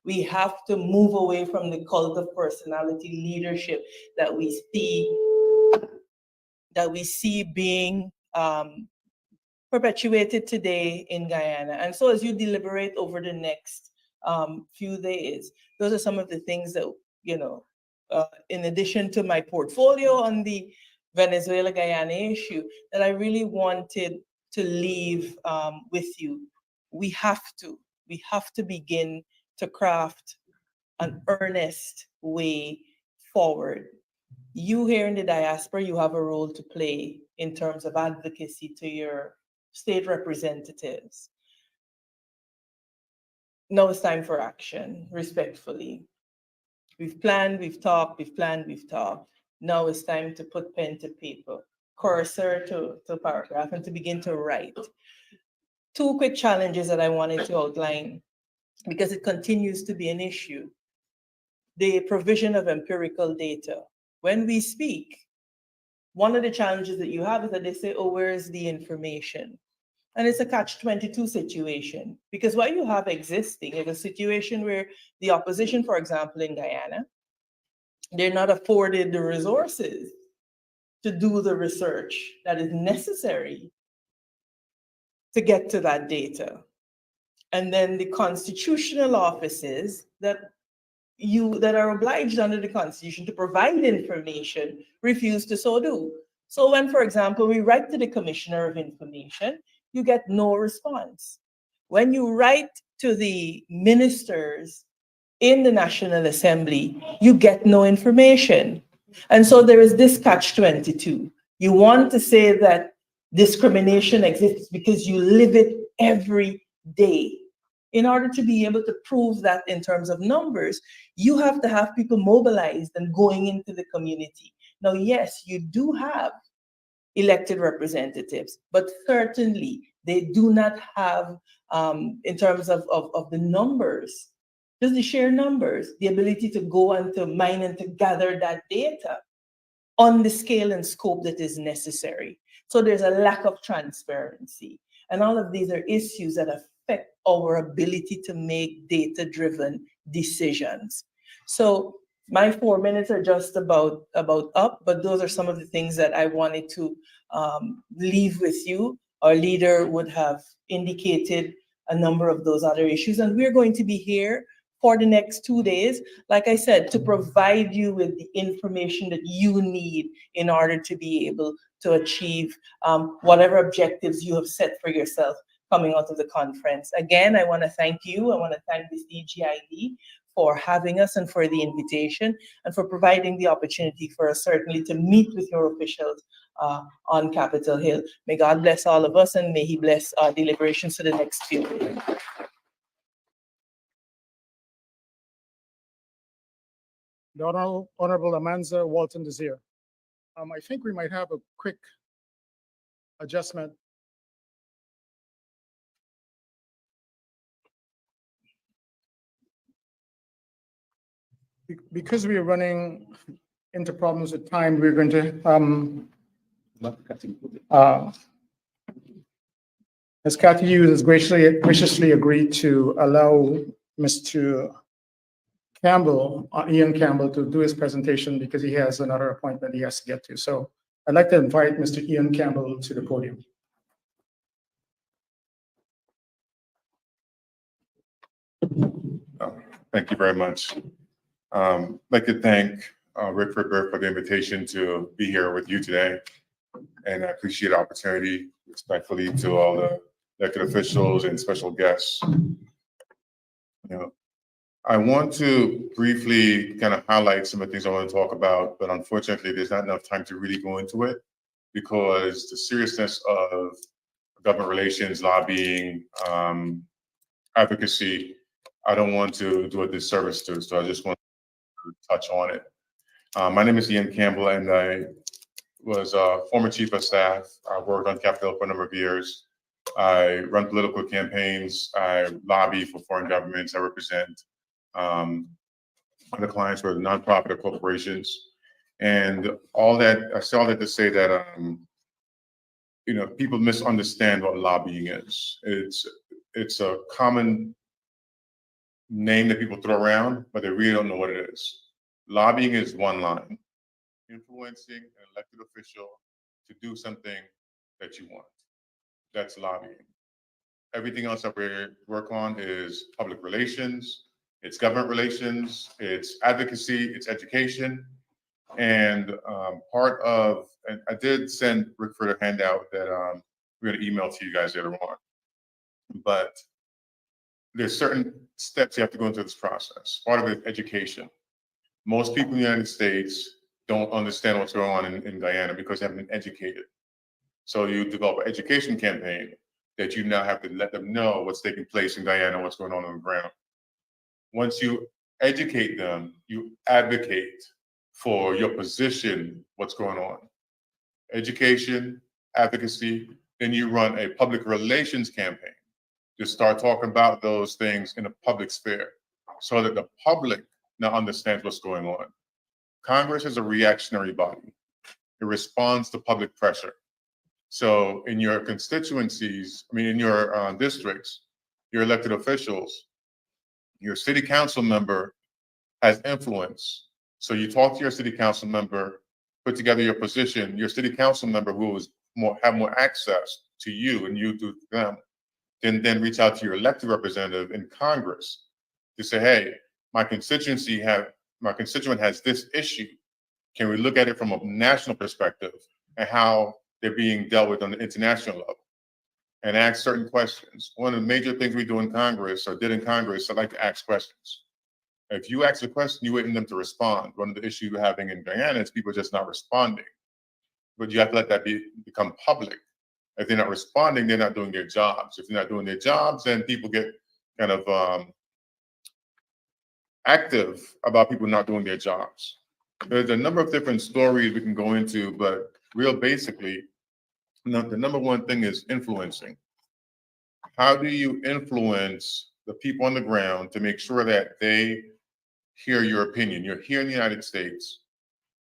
We have to move away from the cult of personality leadership that we see being perpetuated today in Guyana. And so as you deliberate over the next few days, those are some of the things that, in addition to my portfolio on the Venezuela-Guyana issue, that I really wanted to leave with you. We have to begin to craft an earnest way forward. You here in the diaspora, you have a role to play in terms of advocacy to your state representatives. Now it's time for action, respectfully. We've planned, we've talked, we've planned, we've talked. Now it's time to put pen to paper, cursor to paragraph, and to begin to write. Two quick challenges that I wanted to outline because it continues to be an issue. The provision of empirical data. When we speak, one of the challenges that you have is that they say, oh, where is the information? And it's a catch-22 situation because what you have existing is a situation where the opposition, for example, in Guyana, they're not afforded the resources to do the research that is necessary to get to that data. And then the constitutional offices that are obliged under the Constitution to provide information refuse to so do. So when, for example, we write to the Commissioner of Information, you get no response. When you write to the ministers in the National Assembly, you get no information. And so there is this catch-22. You want to say that discrimination exists because you live it every day. In order to be able to prove that in terms of numbers, you have to have people mobilized and going into the community. Now, yes, you do have elected representatives, but certainly they do not have, in terms of the numbers, just the sheer numbers, the ability to go and to mine and to gather that data on the scale and scope that is necessary. So there's a lack of transparency. And all of these are issues that affect our ability to make data-driven decisions. So my 4 minutes are just about up, but those are some of the things that I wanted to leave with you. Our leader would have indicated a number of those other issues, and we're going to be here for the next 2 days, like I said, to provide you with the information that you need in order to be able to achieve whatever objectives you have set for yourself coming out of the conference. Again, I want to thank you. I want to thank the CGID for having us and for the invitation and for providing the opportunity for us certainly to meet with your officials on Capitol Hill. May God bless all of us and may He bless our deliberations for the next few days. The Honorable Amanza Walton Desir. I think we might have a quick adjustment. Because we are running into problems with time, we're going to, Ms. Cathy Hughes has graciously agreed to allow Mr. Campbell, Ian Campbell, to do his presentation because he has another appointment he has to get to. So I'd like to invite Mr. Ian Campbell to the podium. Thank you very much. I'd like to thank Rick for the invitation to be here with you today. And I appreciate the opportunity, respectfully, to all the elected officials and special guests. I want to briefly kind of highlight some of the things I want to talk about, but unfortunately, there's not enough time to really go into it because the seriousness of government relations, lobbying, advocacy, I don't want to do a disservice to, so I just want to touch on it. My name is Ian Campbell, and I was a former chief of staff. I worked on Capitol Hill for a number of years. I run political campaigns. I lobby for foreign governments. I represent other clients who are nonprofit or corporations. And all that, I say all that to say that, people misunderstand what lobbying is. It's a common name that people throw around, but they really don't know what it is. Lobbying is one line, influencing an elected official to do something that you want. That's lobbying. Everything else that we work on is public relations, it's government relations, it's advocacy, it's education. And and I did send Rick for the handout that we're going to email to you guys later on. But there's certain steps you have to go into this process. Part of it is education. Most people in the United States don't understand what's going on in Guyana because they haven't been educated. So you develop an education campaign that you now have to let them know what's taking place in Guyana, what's going on the ground. Once you educate them, you advocate for your position, what's going on. Education, advocacy, then you run a public relations campaign to start talking about those things in a public sphere so that the public now understands what's going on. Congress is a reactionary body. It responds to public pressure. So in your constituencies, in your districts, your elected officials, your city council member has influence. So you talk to your city council member, put together your position, your city council member who is have more access to you and you to them, then reach out to your elected representative in Congress to say, hey, my constituent has this issue. Can we look at it from a national perspective and how they're being dealt with on the international level? And ask certain questions. One of the major things we do in Congress, or did in Congress, I like to ask questions. If you ask a question, you're waiting them to respond. One of the issues we're having in Guyana is people just not responding. But you have to let that become public. If they're not responding, they're not doing their jobs. If they're not doing their jobs, then people get kind of active about people not doing their jobs. There's a number of different stories we can go into, but real basically, the number one thing is influencing. How do you influence the people on the ground to make sure that they hear your opinion? You're here in the United States.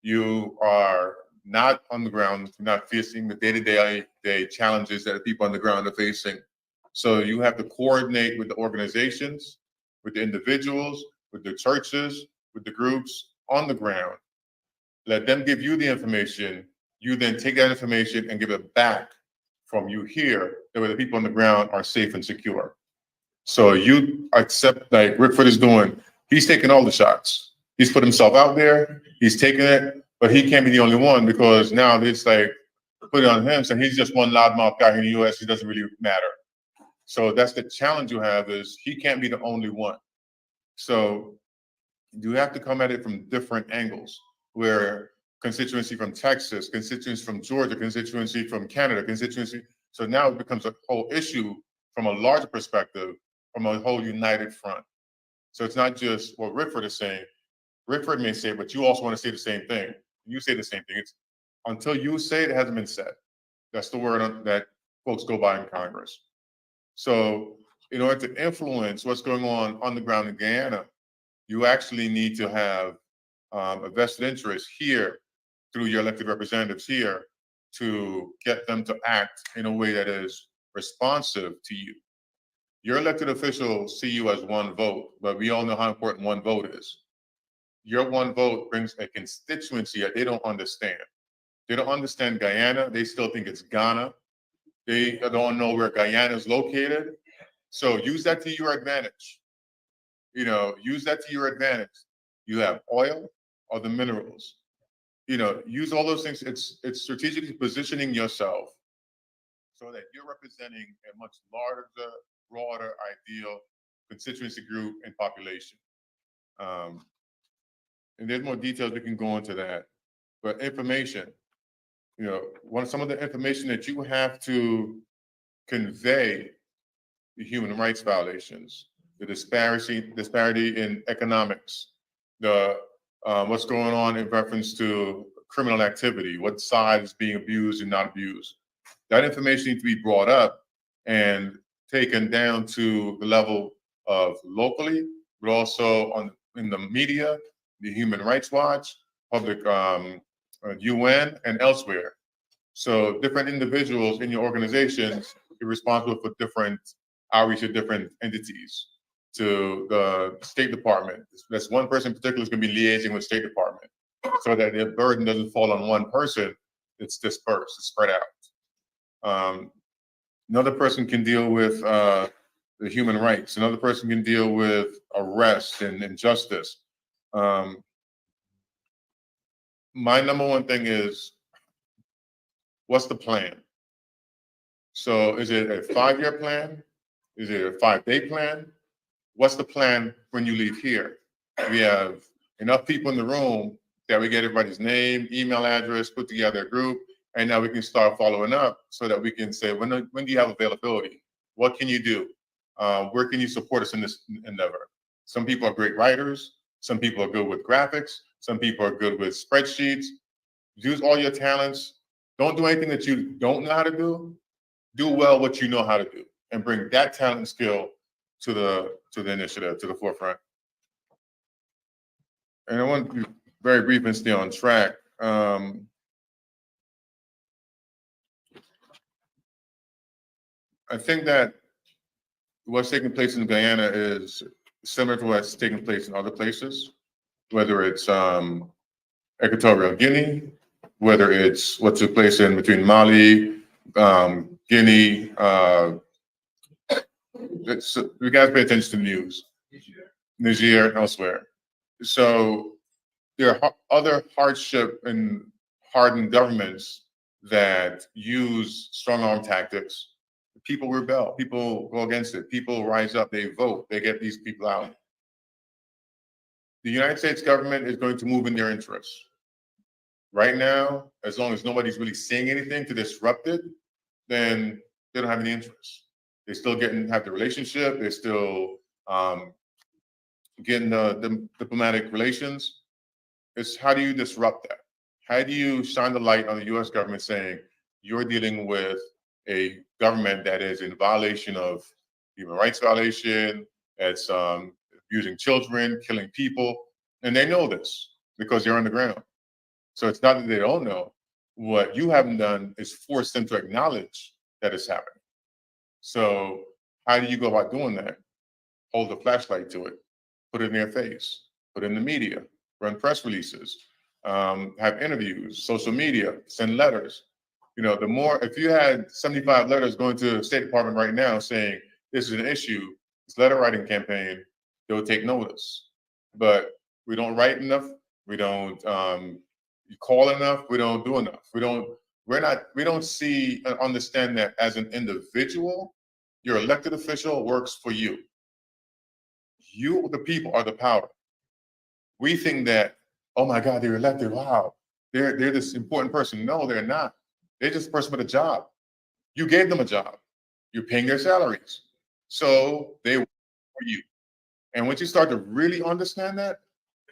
You are not on the ground, not facing the day-to-day challenges that the people on the ground are facing. So you have to coordinate with the organizations, with the individuals, with the churches, with the groups on the ground. Let them give you the information. You then take that information and give it back from you here, that way the people on the ground are safe and secure. So you accept, like Rickford is doing, he's taking all the shots. He's put himself out there, he's taking it, but he can't be the only one because now it's like, put it on him, so he's just one loudmouth guy in the US, it doesn't really matter. So that's the challenge you have, is he can't be the only one. So you have to come at it from different angles, where constituency from Texas, constituency from Georgia, constituency from Canada, constituency. So now it becomes a whole issue from a larger perspective, from a whole united front. So it's not just what Rickford is saying. Rickford may say, but you also want to say the same thing. You say the same thing. It's until you say it, it hasn't been said. That's the word that folks go by in Congress. So in order to influence what's going on the ground in Guyana, you actually need to have a vested interest here through your elected representatives here to get them to act in a way that is responsive to you. Your elected officials see you as one vote, but we all know how important one vote is. Your one vote brings a constituency that they don't understand. They don't understand Guyana. They still think it's Ghana. They don't know where Guyana is located. So use that to your advantage. Use that to your advantage. You have oil or the minerals. Use all those things. It's strategically positioning yourself so that you're representing a much larger, broader, ideal constituency group and population. And there's more details we can go into that. But information, some of the information that you have to convey the human rights violations, the disparity in economics, the what's going on in reference to criminal activity, what side is being abused and not abused. That information needs to be brought up and taken down to the level of locally, but also in the media, the Human Rights Watch, public UN, and elsewhere. So different individuals in your organizations are responsible for different outreach to different entities. To the State Department, that's one person in particular is going to be liaising with State Department, so that the burden doesn't fall on one person. It's dispersed, it's spread out. Another person can deal with the human rights. Another person can deal with arrest and injustice. My number one thing is, what's the plan? So is it a 5-year plan? Is it a 5-day plan? What's the plan when you leave here? We have enough people in the room that we get everybody's name, email address, put together a group, and now we can start following up so that we can say, when do you have availability? What can you do? Where can you support us in this endeavor? Some people are great writers. Some people are good with graphics. Some people are good with spreadsheets. Use all your talents. Don't do anything that you don't know how to do. Do well what you know how to do, and bring that talent and skill to the initiative, to the forefront. And I want to be very brief and stay on track. I think that what's taking place in Guyana is similar to what's taking place in other places, whether it's Equatorial Guinea, whether it's what took place in between Mali, Guinea. We got to pay attention to the news, Niger, and elsewhere. So there are other hardship and hardened governments that use strong arm tactics. People rebel, people go against it, people rise up, they vote, they get these people out. The United States government is going to move in their interests. Right now, as long as nobody's really saying anything to disrupt it, then they don't have any interest. They still have the relationship. They're still getting the diplomatic relations. It's how do you disrupt that? How do you shine the light on the U.S. government saying you're dealing with a government that is in violation of human rights violation, that's abusing children, killing people, and they know this because they're on the ground. So it's not that they don't know. What you haven't done is force them to acknowledge that it's happening. So how do you go about doing that? Hold a flashlight to it, put it in their face, put it in the media, run press releases, have interviews, social media, send letters. If you had 75 letters going to the State Department right now saying this is an issue, this letter writing campaign, they will take notice. But we don't write enough. We don't call enough. We don't do enough. We don't see and understand that as an individual, your elected official works for you. You, the people, are the power. We think that, oh my God, they're elected. Wow, they're this important person. No, they're not. They're just a person with a job. You gave them a job. You're paying their salaries. So they work for you. And once you start to really understand that,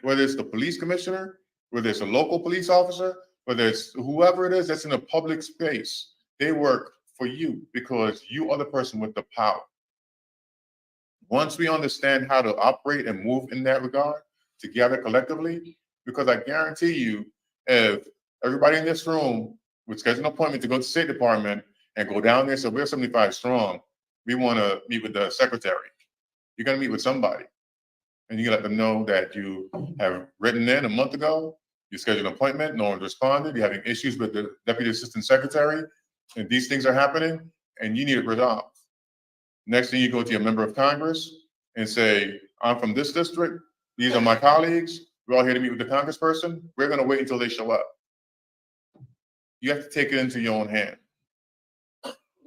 whether it's the police commissioner, whether it's a local police officer, whether it's whoever it is that's in a public space, they work for you because you are the person with the power. Once we understand how to operate and move in that regard together collectively, Because I guarantee you, if everybody in this room would schedule an appointment to go to the State Department and go down there, so we're 75 strong, we want to meet with the secretary. You're going to meet with somebody. And you let them know that you have written in a month ago, you scheduled an appointment, no one responded, you're having issues with the Deputy Assistant Secretary, and these things are happening, and you need it resolved. Next thing, you go to your member of Congress and say, I'm from this district, these are my colleagues, we're all here to meet with the congressperson, we're gonna wait until they show up. You have to take it into your own hand.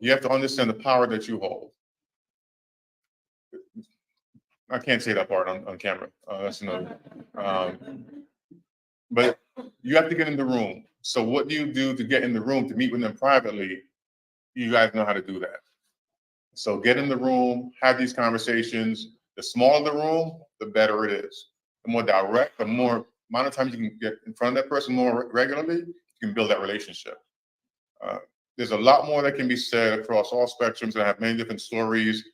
You have to understand the power that you hold. I can't say that part on camera, that's another. But you have to get in the room. So what do you do to get in the room to meet with them privately? You guys know how to do that. So get in the room, have these conversations. The smaller the room, the better it is. The more direct, the more amount of times you can get in front of that person more regularly, you can build that relationship. There's a lot more that can be said across all spectrums, and I have many different stories.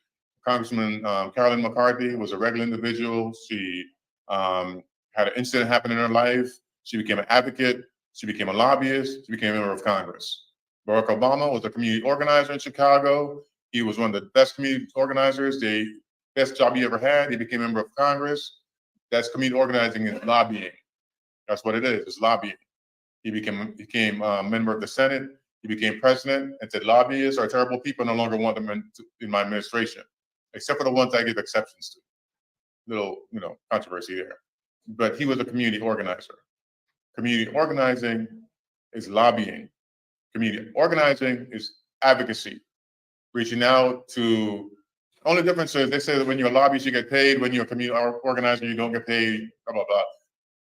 Congressman Carolyn McCarthy was a regular individual. She had an incident happen in her life. She became an advocate. She became a lobbyist. She became a member of Congress. Barack Obama was a community organizer in Chicago. He was one of the best community organizers, the best job he ever had. He became a member of Congress. That's community organizing and lobbying. That's what it is, it's lobbying. He became a member of the Senate. He became president and said, lobbyists are terrible people, no longer want them in my administration, except for the ones I give exceptions to. Little, controversy there. But he was a community organizer. Community organizing is lobbying. Community organizing is advocacy. Reaching out to, only difference is they say that when you're a lobbyist, you get paid. When you're a community organizer, you don't get paid, blah, blah, blah.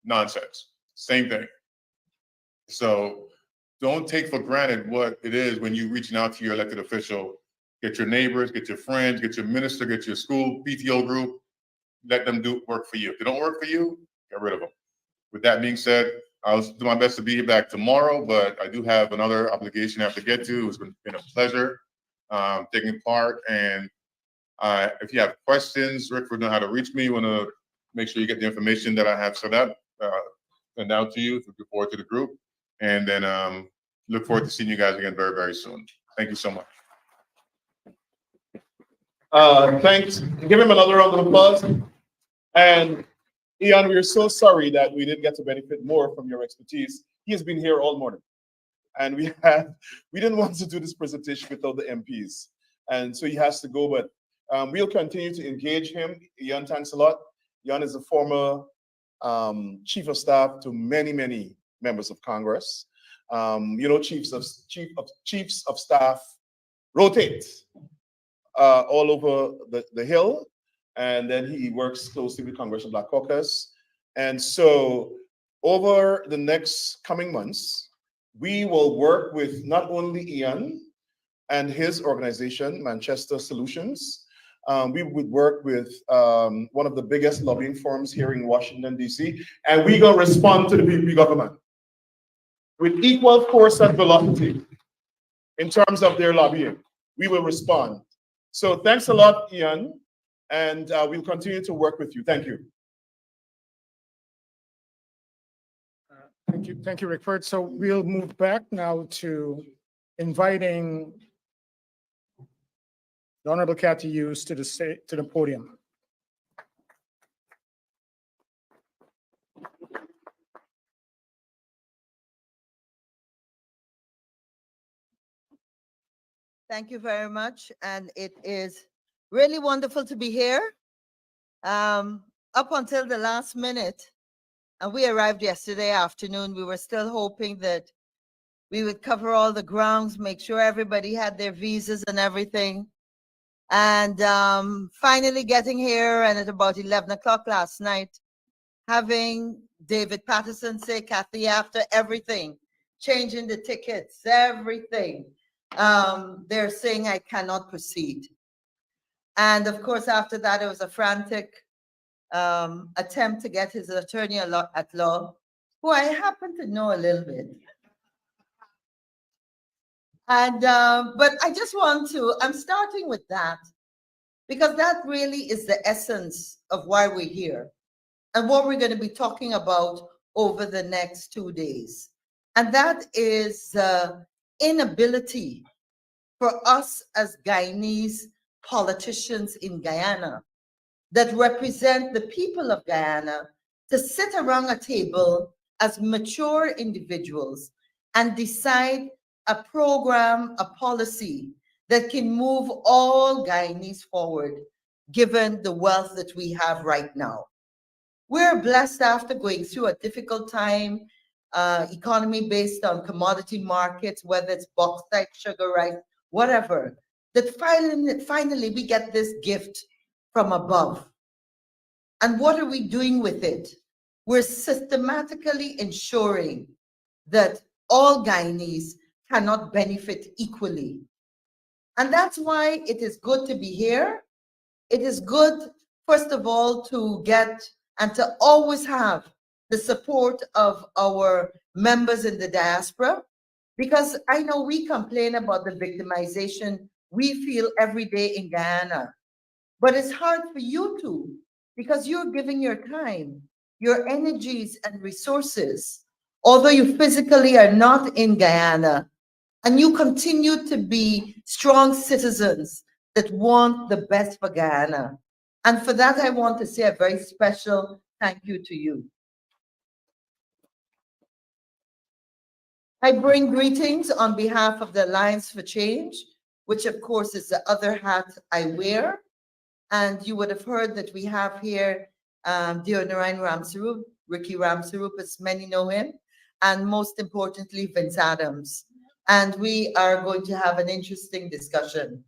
Nonsense. Same thing. So don't take for granted what it is when you're reaching out to your elected official. Get your neighbors, get your friends, get your minister, get your school PTO group. Let them do work for you. If they don't work for you, get rid of them. With that being said, I'll do my best to be back tomorrow, but I do have another obligation I have to get to. It's been a pleasure taking part. And if you have questions, Rick would know how to reach me. Want to make sure you get the information that I have set up, send out to you, look forward to the group. And then look forward to seeing you guys again very, very soon. Thank you so much. Thanks. Give him another round of applause. And Ian, we're so sorry that we didn't get to benefit more from your expertise. He has been here all morning. And we didn't want to do this presentation without the MPs. And so he has to go, but we'll continue to engage him. Ian, thanks a lot. Ian is a former chief of staff to many, many members of Congress. Chiefs of staff rotate all over the Hill. And then he works closely with Congressional Black Caucus. And so over the next coming months, we will work with not only Ian and his organization, Manchester Solutions. We would work with one of the biggest lobbying firms here in Washington, D.C., and we're going to respond to the PPP government with equal force and velocity in terms of their lobbying. We will respond. So thanks a lot, Ian. And we'll continue to work with you. Thank you. Thank you, Rickford. So we'll move back now to inviting the Honorable Cathy Hughes to the podium. Thank you very much. And it is really wonderful to be here. Up until the last minute, and we arrived yesterday afternoon, we were still hoping that we would cover all the grounds, make sure everybody had their visas and everything. And finally getting here, and at about 11 o'clock last night, having David Patterson say, Cathy, after everything, changing the tickets, everything, they're saying I cannot proceed. And of course, after that, it was a frantic attempt to get his attorney at law, who I happen to know a little bit. And, but I just want to, I'm starting with that, because that really is the essence of why we're here and what we're going to be talking about over the next 2 days. And that is the inability for us as Guyanese politicians in Guyana that represent the people of Guyana to sit around a table as mature individuals and decide a program, a policy that can move all Guyanese forward, given the wealth that we have right now. We're blessed after going through a difficult time, economy based on commodity markets, whether it's bauxite, sugar, rice, whatever, that finally we get this gift from above. And what are we doing with it? We're systematically ensuring that all Guyanese cannot benefit equally. And that's why it is good to be here. It is good, first of all, to get and to always have the support of our members in the diaspora, because I know we complain about the victimization we feel every day in Guyana, but it's hard for you to, because you're giving your time, your energies and resources, although you physically are not in Guyana, and you continue to be strong citizens that want the best for Guyana. And for that, I want to say a very special thank you to you. I bring greetings on behalf of the Alliance for Change, which of course is the other hat I wear. And you would have heard that we have here Deonarayan Ramsarup, Ricky Ramsarup, as many know him, and most importantly, Vince Adams. And we are going to have an interesting discussion.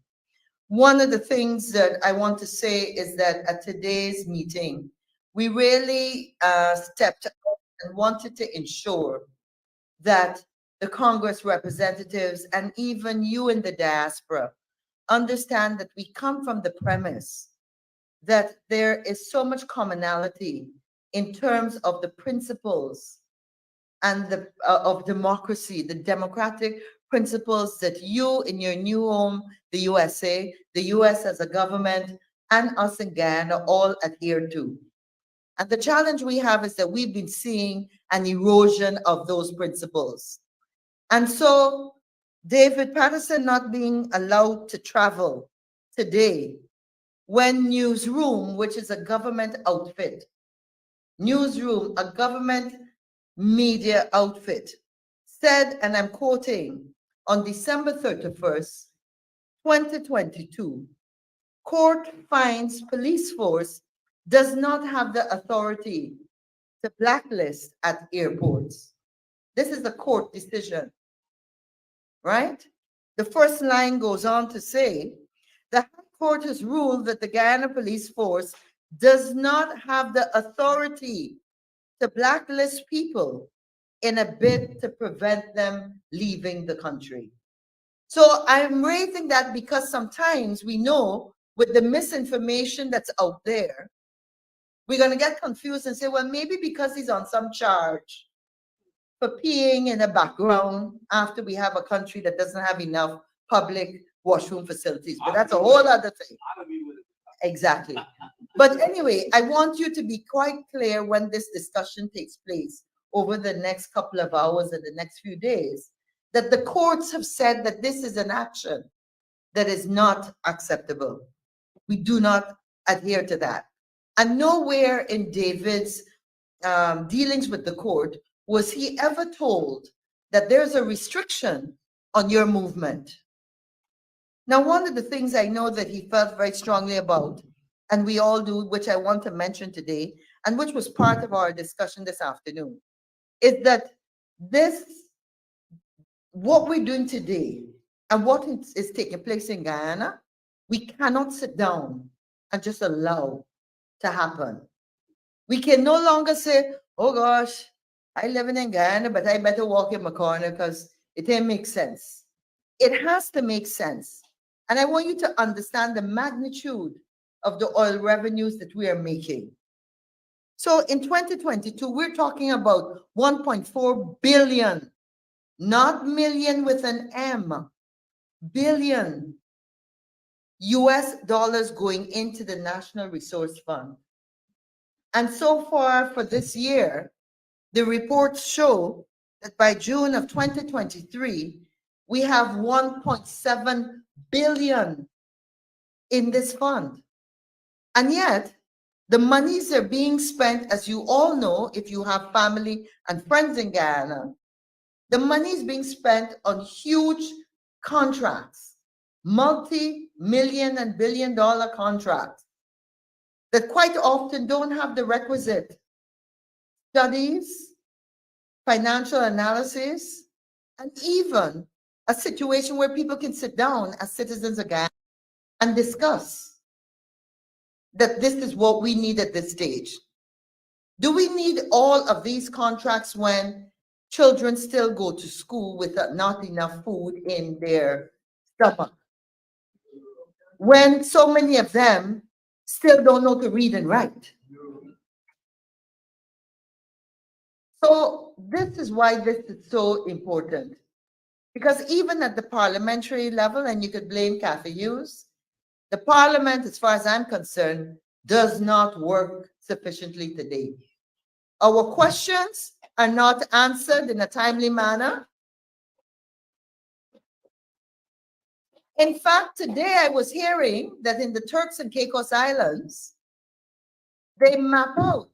One of the things that I want to say is that at today's meeting, we really stepped up and wanted to ensure that the Congress representatives and even you in the diaspora understand that we come from the premise that there is so much commonality in terms of the principles and the of democracy, the democratic principles that you in your new home, the USA, the US as a government, and us in Guyana all adhere to. And the challenge we have is that we've been seeing an erosion of those principles. And so David Patterson not being allowed to travel today, when Newsroom, which is a government outfit, Newsroom, a government media outfit, said, and I'm quoting, on December 31st, 2022, court finds police force does not have the authority to blacklist at airports. This is a court decision, right? The first line goes on to say, the High Court has ruled that the Guyana Police Force does not have the authority to blacklist people in a bid to prevent them leaving the country. So I'm raising that because sometimes we know with the misinformation that's out there, we're going to get confused and say, well, maybe because he's on some charge for peeing in the background after we have a country that doesn't have enough public washroom facilities. But that's a whole other thing. Exactly. But anyway, I want you to be quite clear when this discussion takes place over the next couple of hours and the next few days, that the courts have said that this is an action that is not acceptable. We do not adhere to that. And nowhere in David's dealings with the court was he ever told that there's a restriction on your movement. Now, one of the things I know that he felt very strongly about, and we all do, which I want to mention today, and which was part of our discussion this afternoon, is that what we're doing today and what is taking place in Guyana, we cannot sit down and just allow to happen. We can no longer say, oh gosh, I live in Guyana, but I better walk in my corner because it didn't make sense. It has to make sense. And I want you to understand the magnitude of the oil revenues that we are making. So in 2022, we're talking about 1.4 billion, not million with an M, billion US dollars going into the National Resource Fund. And so far for this year, the reports show that by June of 2023, we have 1.7 billion in this fund. And yet, the monies are being spent, as you all know, if you have family and friends in Guyana, the money is being spent on huge contracts, multi-million and billion-dollar contracts that quite often don't have the requisite studies, financial analysis, and even a situation where people can sit down as citizens of Guyana and discuss that this is what we need at this stage. Do we need all of these contracts when children still go to school with not enough food in their stomach? When so many of them still don't know to read and write? So this is why this is so important. Because even at the parliamentary level, and you could blame Cathy Hughes, the parliament, as far as I'm concerned, does not work sufficiently today. Our questions are not answered in a timely manner. In fact, today I was hearing that in the Turks and Caicos Islands, they map out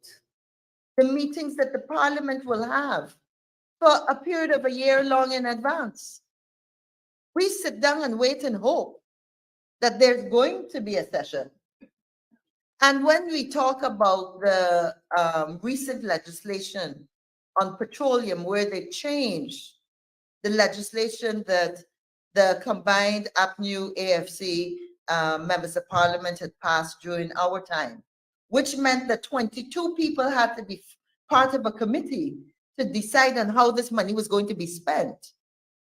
the meetings that the parliament will have for a period of a year long in advance. We sit down and wait and hope that there's going to be a session. And when we talk about the recent legislation on petroleum, where they changed the legislation that the combined APNU AFC members of parliament had passed during our time, which meant that 22 people had to be part of a committee to decide on how this money was going to be spent.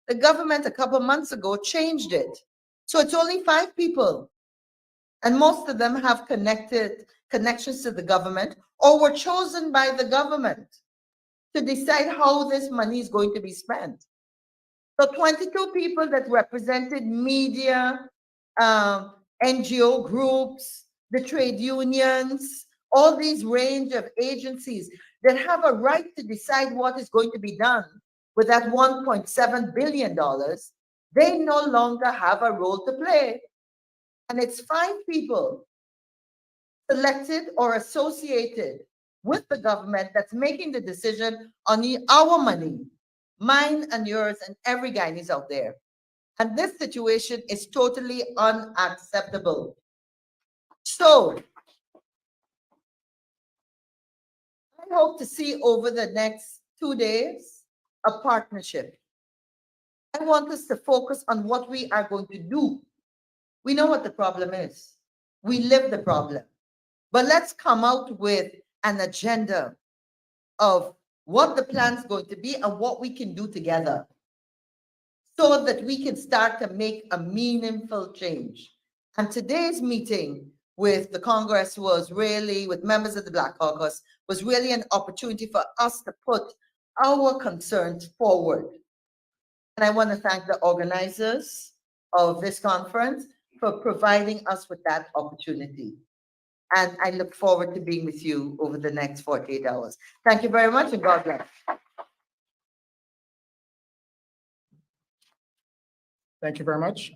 The government a couple months ago changed it. So it's only 5 people. And most of them have connections to the government or were chosen by the government to decide how this money is going to be spent. So 22 people that represented media, NGO groups, the trade unions, all these range of agencies that have a right to decide what is going to be done with that $1.7 billion, they no longer have a role to play. And it's 5 people selected or associated with the government that's making the decision on our money, mine and yours and every Guyanese out there. And this situation is totally unacceptable. So I hope to see over the next 2 days a partnership. I want us to focus on what we are going to do. We know what the problem is. We live the problem. But let's come out with an agenda of what the plan's going to be and what we can do together so that we can start to make a meaningful change. And today's meeting with the Congress was really, with members of the Black Caucus, was really an opportunity for us to put our concerns forward. And I want to thank the organizers of this conference for providing us with that opportunity. And I look forward to being with you over the next 48 hours. Thank you very much and God bless. Thank you very much.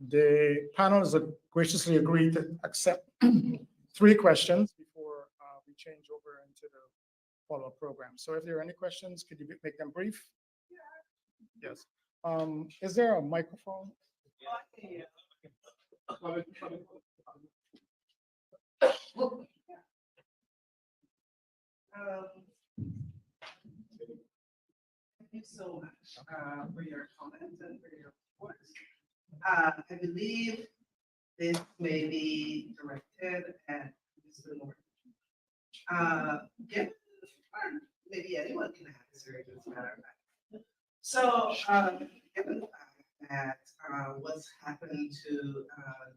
The panel has graciously agreed to accept 3 questions before we change over into the follow-up program. So if there are any questions, could you make them brief? Yes. Is there a microphone? Thank you so much for your comments and for your reports. I believe this may be directed at Mr. Norton. Given, or maybe anyone can answer it, as a matter of fact. So, given the fact that what's happened to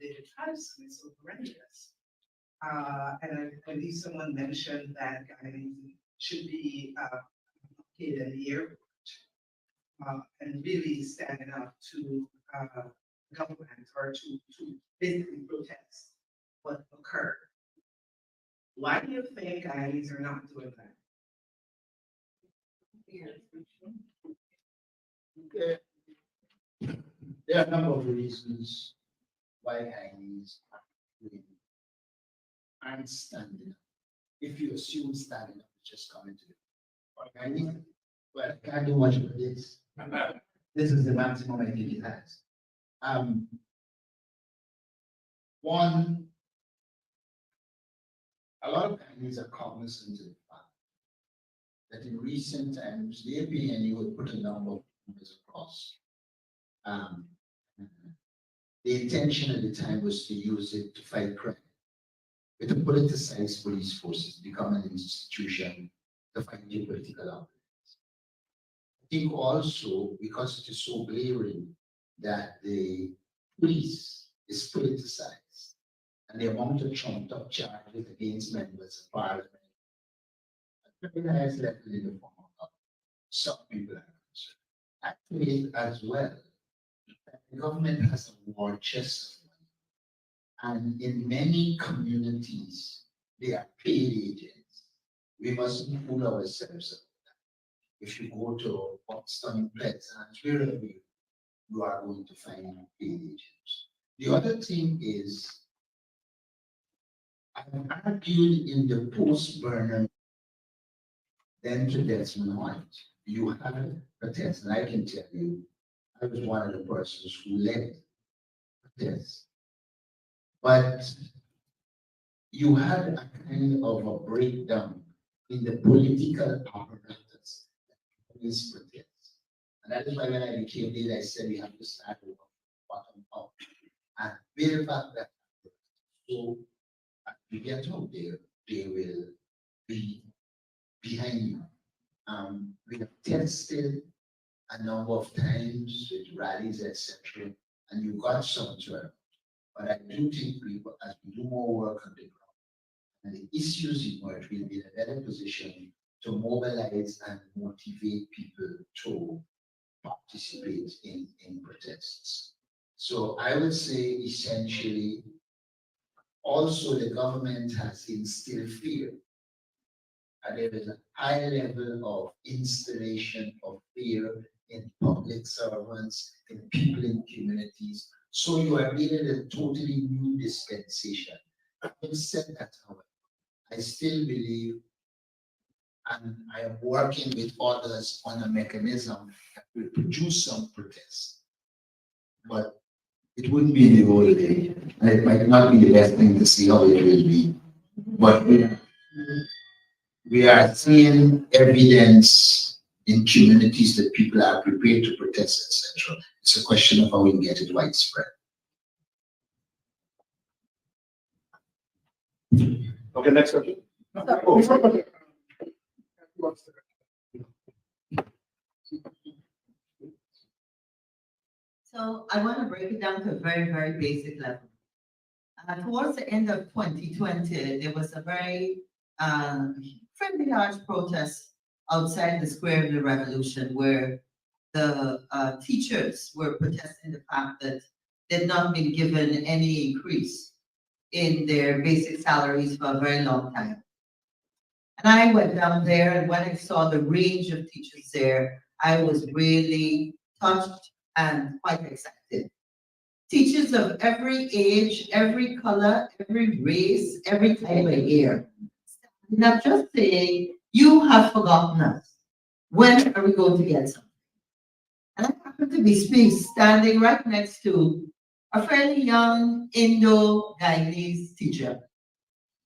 David Tribes is so horrendous, and I believe someone mentioned that Guyanese should be in the airport and really standing up to government or to basically protest what occurred. Why do you think Guyanese are not doing that? Okay. There are a number of reasons why Guyanese aren't standing up. If you assume standing up is just coming to the Guyanese, well, I can't do much with this. This is the maximum I think it has. One, a lot of Guyanese are cognizant of the fact that in recent times, the APNU would put a number of numbers across. The intention at the time was to use it to fight crime. With a politicized police forces become an institution to fight geopolitical opponents. I think also because it is so glaring that the police is politicized and the amount of trumped up charges against members of parliament at the highest level in the form of some people are concerned. Actually, as well, the government has a war chest of money. And in many communities, they are paid agents. We mustn't fool ourselves about that. If you go to Boston, Pleasant, wherever you are going to find paid agents. The other thing is, I've argued in the post-Burnham, then to Desmond White, you had a test, and I can tell you, I was one of the persons who led this. But you had a kind of a breakdown in the political apparatus that is protest. And that is why when I became leader, I said we have to start with bottom up and build back that. So as you get out there, they will be behind you. We have tested a number of times with rallies, etc., and you got some turnout. But I do think people, as we do more work on the ground, and the issues emerge, we'll be in a better position to mobilize and motivate people to participate in protests. So I would say essentially, also the government has instilled fear. And there is a high level of installation of fear in public servants, in people in communities. So you are dealing with a totally new dispensation. Having said that, however, I still believe, and I am working with others on a mechanism that will produce some protest. But it wouldn't be the whole day, and it might not be the best thing to see how it will be. But we are seeing evidence in communities that people are prepared to protest, etc. It's a question of how we get it widespread. Okay, next question. So I want to break it down to a very, very basic level. Towards the end of 2020, there was a very fairly large protest outside the Square of the Revolution where the teachers were protesting the fact that they'd not been given any increase in their basic salaries for a very long time. And I went down there, and when I saw the range of teachers there, I was really touched and quite excited. Teachers of every age, every color, every race, every type of hair. Not just saying, you have forgotten us. When are we going to get something? And I happen to be standing right next to a fairly young Indo-Guyanese teacher.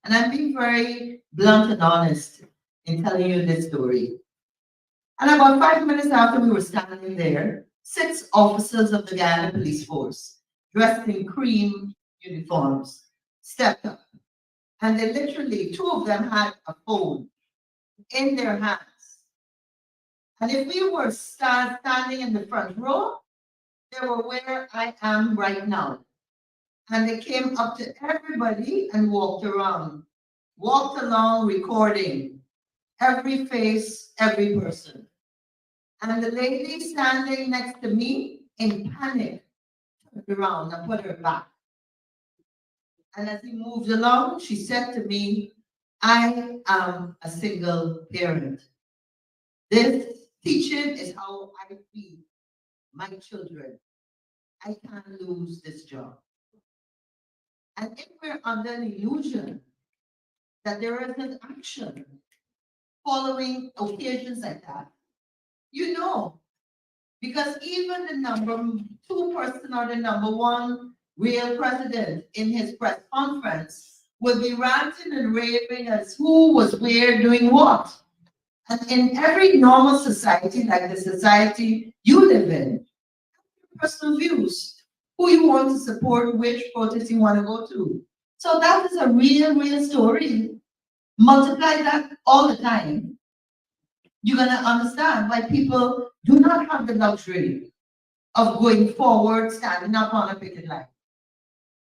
And I'm being very blunt and honest in telling you this story. And about 5 minutes after we were standing there, 6 officers of the Guyana police force, dressed in cream uniforms, stepped up. And they literally, 2 of them had a phone in their hands. And if we were standing in the front row, they were where I am right now. And they came up to everybody and walked along recording every face, every person. And the lady standing next to me in panic turned around and put her back. And as he moved along, she said to me, I am a single parent. This Teaching is how I feed my children. I can't lose this job. And if we're under an illusion that there is an action following occasions like that, you know, because even the number two person or the number one real president in his press conference will be ranting and raving as who was where doing what. And in every normal society, like the society you live in, personal views, who you want to support, which protest you want to go to. So that is a real story. Multiply that all the time. You're gonna understand why people do not have the luxury of going forward, standing up on a picket line.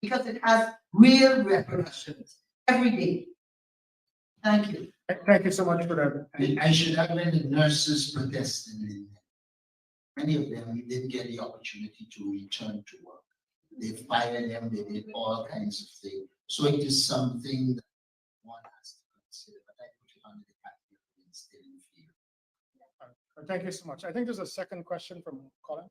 Because it has real repercussions every day. Thank you. Thank you so much for that. I should have been the nurses protesting. Many of them didn't get the opportunity to return to work. They fired them, they did all kinds of things. So it is something that one has to consider, but I put it under the category of instilling fear. Thank you so much. I think there's a second question from Colin.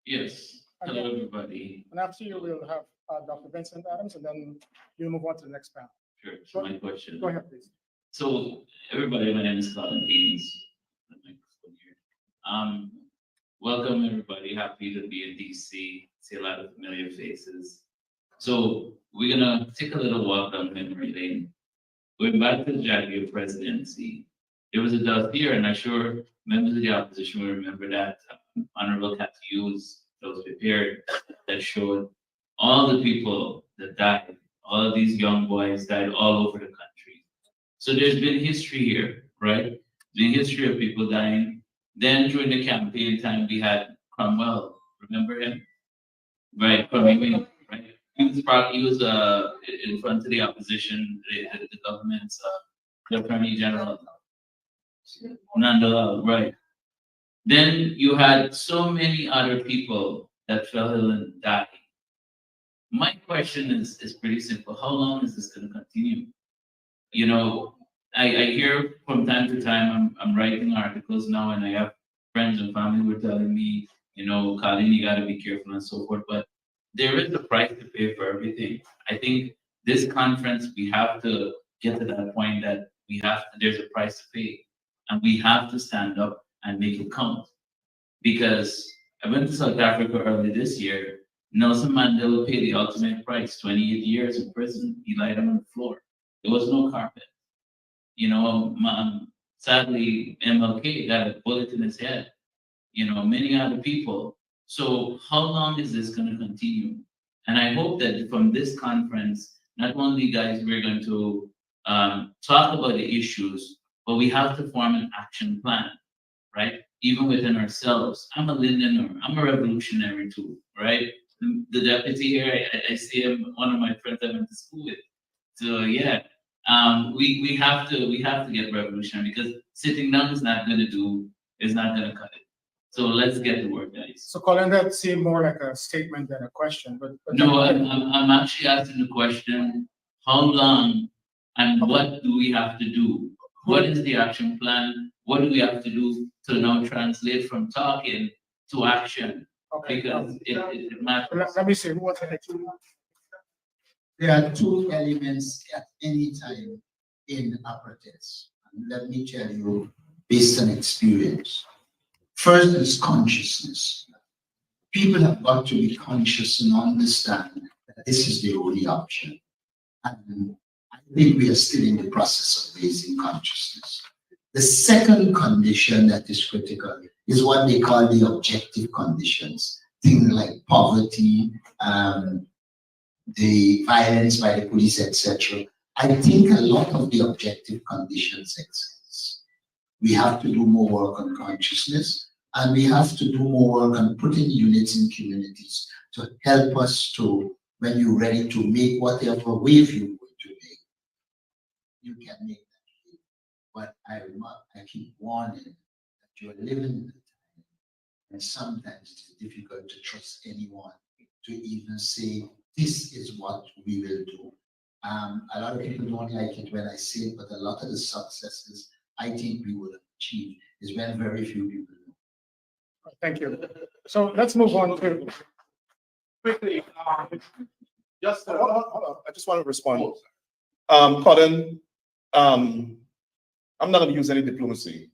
Yes, hello, everybody. And after you, we'll have Dr. Vincent Adams, and then you'll move on to the next panel. Sure, so my question. Go ahead, please. So, everybody, my name is Colin Haynes. The microphone here. Welcome, everybody. Happy to be in DC. See a lot of familiar faces. So, we're gonna take a little walk down memory lane. Going back to the Jaguar presidency, there was a dossier, and I'm sure members of the opposition will remember that Honorable Cathy Hughes that was prepared that showed all the people that died, all of these young boys died all over the country. So there's been history here, right? The history of people dying. Then during the campaign time, we had Cromwell. Remember him? Right, Cromwell, right? He was in front of the opposition, the government's the Attorney General. Nonetheless, right. Then you had so many other people that fell ill and died. My question is pretty simple. How long is this going to continue? You know, I hear from time to time, I'm writing articles now, and I have friends and family who are telling me, you know, Colin, you got to be careful and so forth. But there is a price to pay for everything. I think this conference, we have to get to that point that there's a price to pay. And we have to stand up and make it count. Because I went to South Africa early this year. Nelson Mandela paid the ultimate price, 28 years in prison. He lied on the floor. There was no carpet. You know, sadly, MLK got a bullet in his head. You know, many other people. So how long is this going to continue? And I hope that from this conference, not only, guys, we're going to talk about the issues, but we have to form an action plan, right? Even within ourselves. I'm a Lindoner, I'm a revolutionary too, right? The deputy here, I see him, one of my friends I went to school with. So yeah, we have to get revolutionary, because sitting down is not gonna cut it. So let's get to work, guys. So Colin, that seemed more like a statement than a question, but No, I'm actually asking the question, how long and what do we have to do? What is the action plan? What do we have to do to now translate from talking to action? Okay. Because it matters. Let me see, who wants to take two? There are two elements at any time in a protest. And let me tell you, based on experience. First is consciousness. People have got to be conscious and understand that this is the only option. And I think we are still in the process of raising consciousness. The second condition that is critical is what they call the objective conditions. Things like poverty, the violence by the police, etc. I think a lot of the objective conditions exist. We have to do more work on consciousness, and we have to do more work on putting units in communities to help us to, when you're ready to make whatever wave you're going to make, you can make that wave. But I keep warning that you're living in the time, and sometimes it's difficult to trust anyone to even say, this is what we will do. A lot of people don't like it when I say it, but a lot of the successes I think we will achieve It's when very few people know. Thank you. So let's move on to, Quickly, just, hold on. I just want to respond. Colin, I'm not going to use any diplomacy.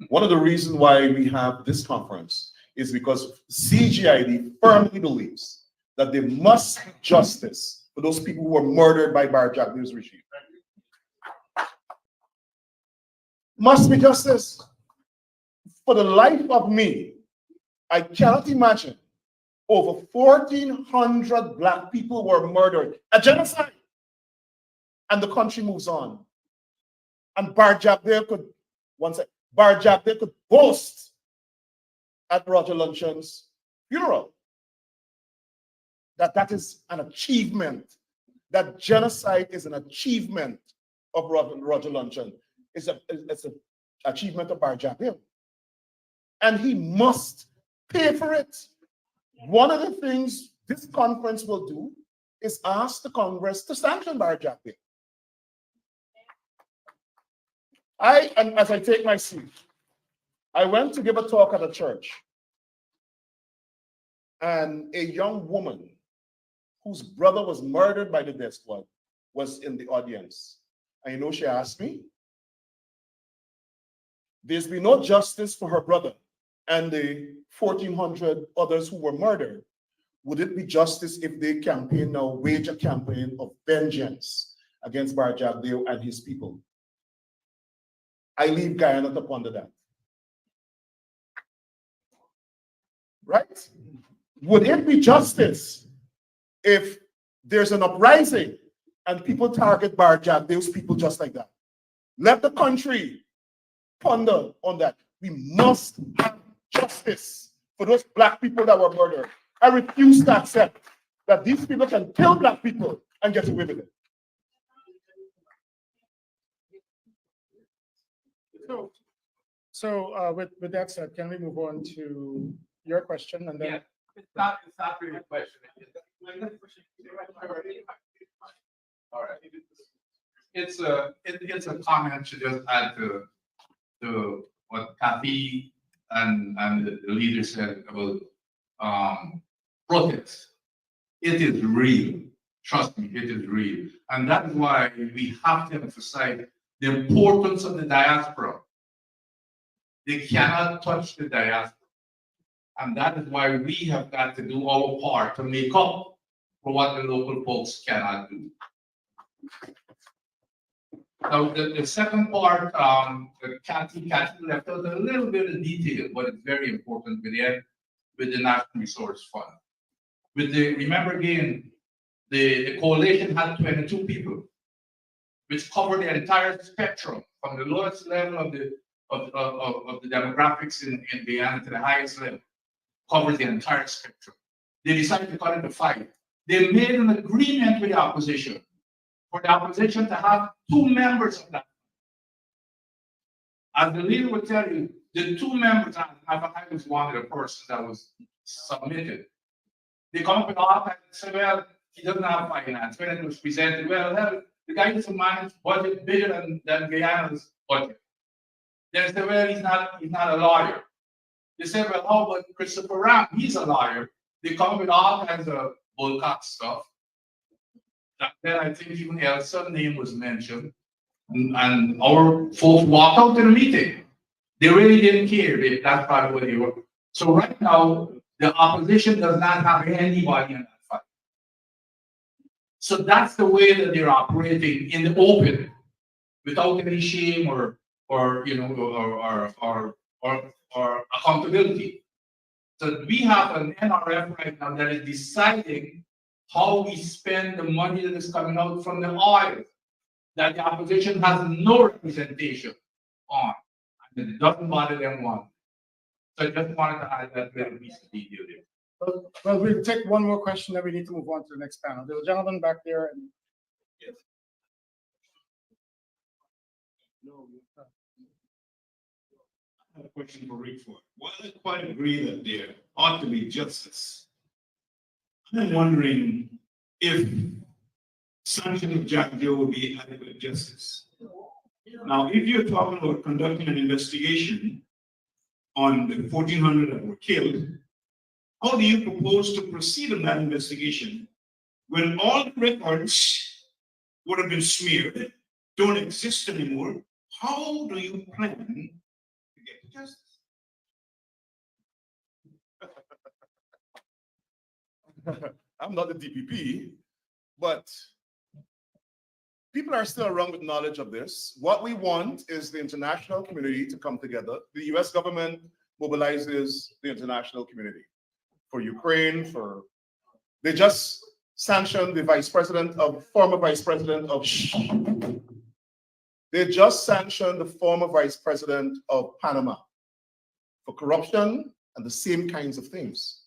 One of the reasons why we have this conference is because CGID firmly believes that there must be justice for those people who were murdered by Barjack's regime. Must be justice. For the life of me, I cannot imagine over 1,400 Black people were murdered, a genocide, and the country moves on. And Barjack there could boast at Roger Lunchan's funeral that is an achievement. That genocide is an achievement of Roger Lunchan. It's an achievement of Barjack Hill. And he must pay for it. One of the things this conference will do is ask the Congress to sanction Barjack Hill. And as I take my seat, I went to give a talk at a church, and a young woman whose brother was murdered by the death squad was in the audience. And you know, she asked me, there's been no justice for her brother and the 1,400 others who were murdered. Would it be justice if they campaign now, wage a campaign of vengeance against Barjack Hill and his people? I leave Guyana to ponder that. Right? Would it be justice if there's an uprising and people target Barjack, those people just like that? Let the country ponder on that. We must have justice for those Black people that were murdered. I refuse to accept that these people can kill Black people and get away with it. So with that said, can we move on to your question and then? Yeah, it's not really a question. All right. It's a comment to just add to what Kathy and the leader said about protests. It is real. Trust me, it is real. And that is why we have to emphasize the importance of the diaspora. They cannot touch the diaspora. And that is why we have got to do our part to make up for what the local folks cannot do. Now, the second part, Kathy left out a little bit of detail, but it's very important with the National Resource Fund. Remember again, the coalition had 22 people, which covered the entire spectrum from the lowest level of the demographics in Guyana to the highest level, covered the entire spectrum. They decided to cut it to 5. They made an agreement with the opposition for the opposition to have 2 members of that. As the leader would tell you, the 2 members, I was one of the persons that was submitted. They come up with all kinds and say, well, he doesn't have finance. When it was presented, well, the guy used to manage budget bigger than Guyana's budget. They say, well, he's not a lawyer. They say, well, how about Christopher Ram? He's a lawyer. They come up with all kinds of bullcock stuff. Then I think even Elson's name was mentioned. And our folks walked out to the meeting. They really didn't care. That's probably what they were. So right now, the opposition does not have anybody in that fight. So that's the way that they're operating in the open, without any shame or accountability. So we have an NRF right now that is deciding how we spend the money that is coming out from the oil that the opposition has no representation on, and it doesn't bother them one. So I just wanted to add that little piece of detail there. Well, we'll take one more question, then we need to move on to the next panel. There's a gentleman back there. And... Yes. I have a question for Rick Ford. While I quite agree that there ought to be justice, I'm wondering if sanction of Jack Joe would be adequate justice. Now, if you're talking about conducting an investigation on the 1,400 that were killed, how do you propose to proceed in that investigation when all the records would have been smeared, don't exist anymore? How do you plan to get to justice? I'm not the DPP, but people are still around with knowledge of this. What we want is the international community to come together. The US government mobilizes the international community for Ukraine, they just sanctioned the former vice president of, they just sanctioned the former vice president of Panama for corruption and the same kinds of things.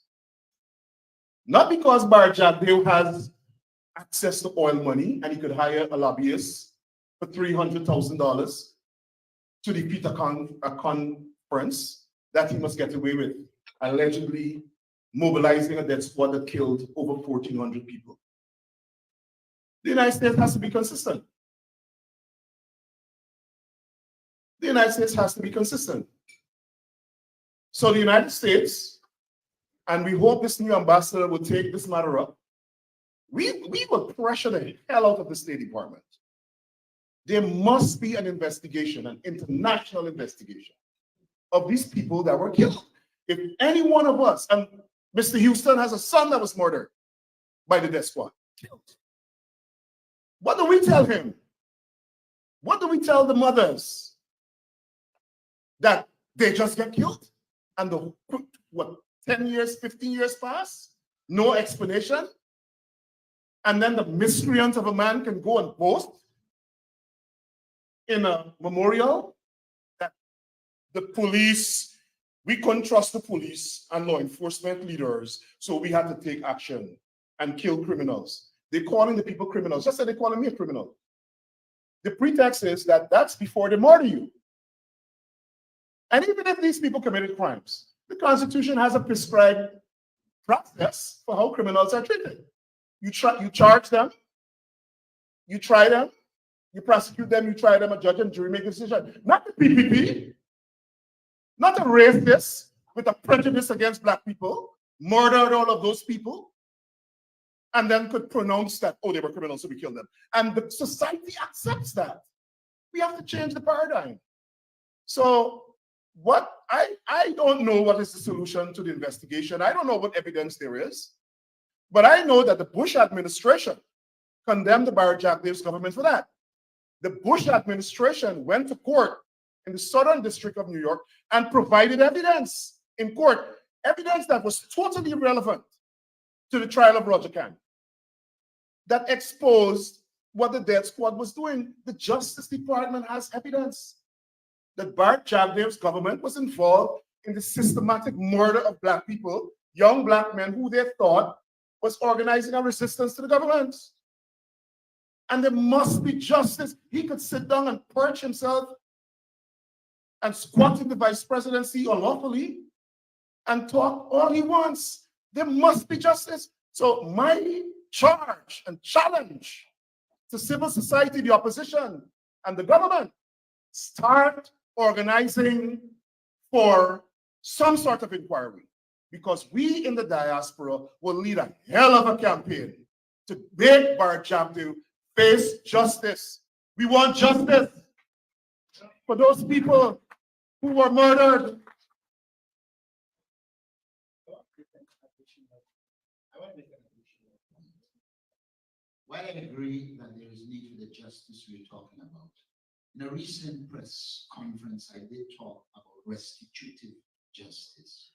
Not because Bar Jagdeo has access to oil money and he could hire a lobbyist for $300,000 to defeat a conference that he must get away with, allegedly mobilizing a death squad that killed over 1,400 people. The United States has to be consistent. The United States has to be consistent. So the United States, and we hope this new ambassador will take this matter up, we will pressure the hell out of the State Department. There must be an investigation, an international investigation of these people that were killed. If any one of us, and Mr. Houston has a son that was murdered by the death squad, killed. What do we tell him? What do we tell the mothers? That they just get killed? And the, what, 10 years, 15 years pass? No explanation? And then the miscreant of a man can go and boast in a memorial that the police, we couldn't trust the police and law enforcement leaders, so we had to take action and kill criminals. They're calling the people criminals, just like they're calling me a criminal. The pretext is that that's before they murder you. And even if these people committed crimes, the Constitution has a prescribed process for how criminals are treated. You charge them, you try them, you prosecute them, you try them, a judge and jury make a decision. Not the PPP, not a racist with a prejudice against Black people, murdered all of those people, and then could pronounce that, oh, they were criminals, so we killed them. And the society accepts that. We have to change the paradigm. So what I don't know what is the solution to the investigation. I don't know what evidence there is. But I know that the Bush administration condemned the Bar Jagdeo's government for that. The Bush administration went to court in the Southern District of New York and provided evidence in court, evidence that was totally irrelevant to the trial of Roger Khan, that exposed what the death squad was doing. The Justice Department has evidence that Bar Jagdeo's government was involved in the systematic murder of Black people, young Black men who they thought was organizing a resistance to the government. And there must be justice. He could sit down and perch himself and squat in the vice presidency unlawfully and talk all he wants. There must be justice. So my charge and challenge to civil society, the opposition, and the government, start organizing for some sort of inquiry. Because we in the diaspora will lead a hell of a campaign to make Bar Jagdeo face justice. We want justice for those people who were murdered. While I agree that there is need for the justice we're talking about, in a recent press conference, I did talk about restitutive justice.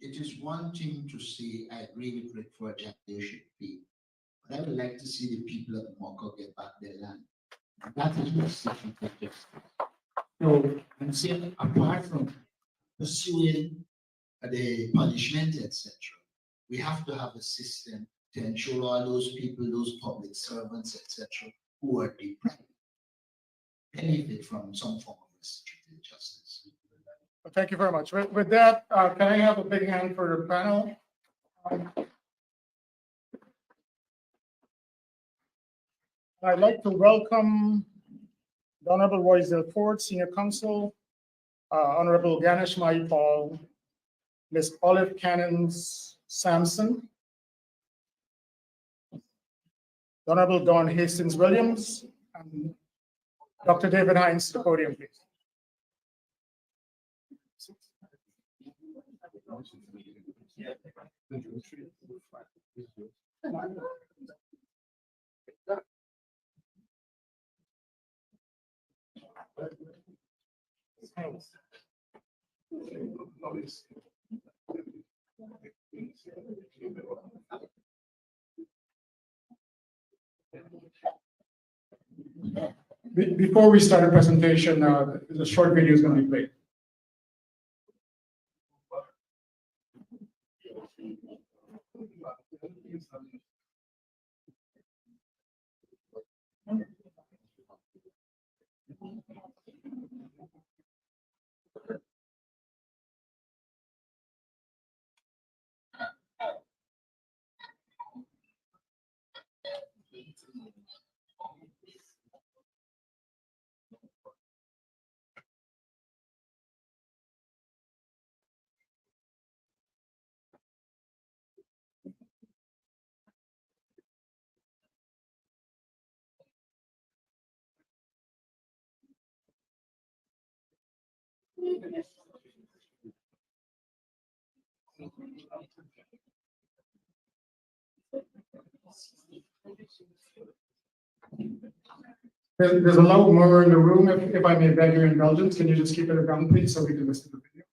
It is one thing to say, I agree with Rick for Jagdeo should pay, but I would like to see the people of Moko get back their land. And that is restitutive justice. So I'm saying, apart from pursuing the punishment, etc., we have to have a system to ensure all those people, those public servants, etc., who are deprived, benefit from some form of restitutive justice. Well, thank you very much. With that, can I have a big hand for the panel? I'd like to welcome the Honorable Roy Ford, Senior Counsel Honorable Ganesh Mai Paul, Ms. Olive Cannons Sampson, the Honorable Don Hastings Williams, and Dr. David Hines to the podium, please. Before we start the presentation, the short video is going to be played. There's a loud murmur in the room. If I may beg your indulgence, can you just keep it down, please, so we can listen to the video?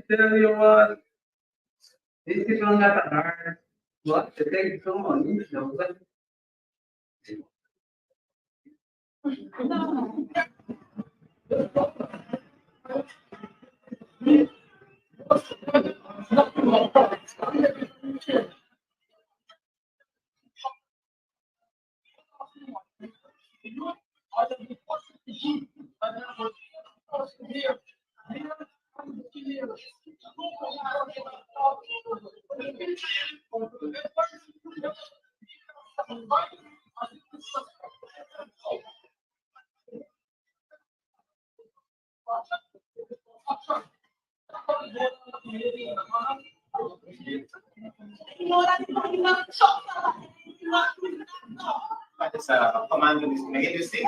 Tell you what, this is not that hard. What, to take someone, you know, but Commander is making this thing.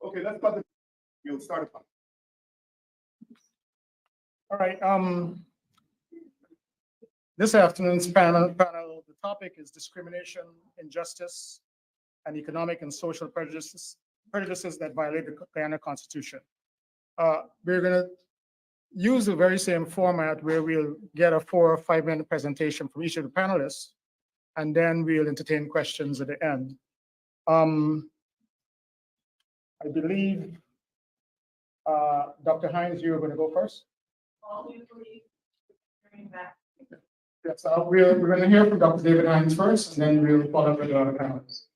Okay, let's start. We'll start. All right, this afternoon's panel, the topic is discrimination, injustice, and economic and social prejudices that violate the Guyana Constitution. We're gonna use the very same format where we'll get a 4 or 5 minute presentation from each of the panelists, and then we'll entertain questions at the end. I believe, Dr. Hines, you're gonna go first? Yes, we're going to hear from Dr. David Hines first, and then we'll follow up with the other panelists.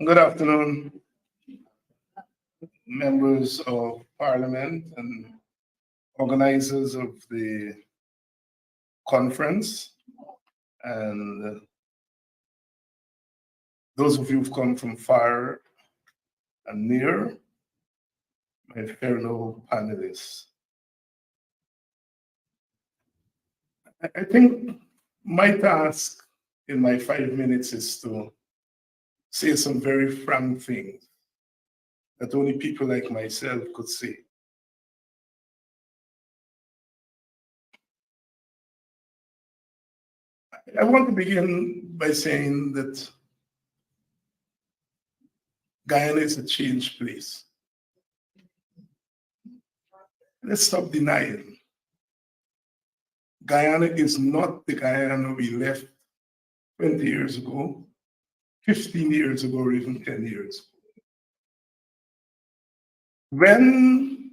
Good afternoon, members of Parliament and organizers of the conference, and those of you who've come from far and near, my fellow panelists. I think my task in my 5 minutes is to say some very frank things that only people like myself could say. I want to begin by saying that Guyana is a changed place. Let's stop denying. Guyana is not the Guyana we left 20 years ago, 15 years ago, or even 10 years ago. When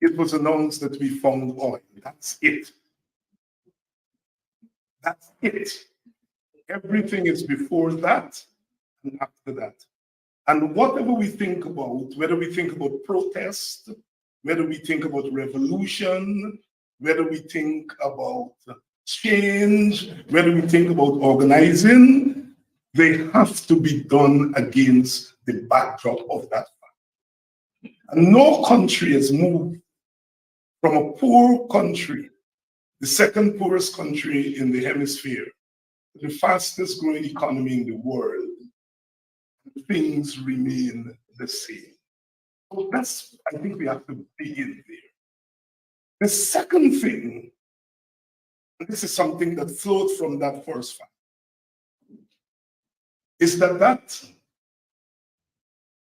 it was announced that we found oil, that's it. That's it. Everything is before that and after that. And whatever we think about, whether we think about protest, whether we think about revolution, whether we think about change, whether we think about organizing, they have to be done against the backdrop of that fact. And no country has moved from a poor country, the second poorest country in the hemisphere, the fastest growing economy in the world. Things remain the same. So that's, I think we have to begin there. The second thing, and this is something that flowed from that first fact, is that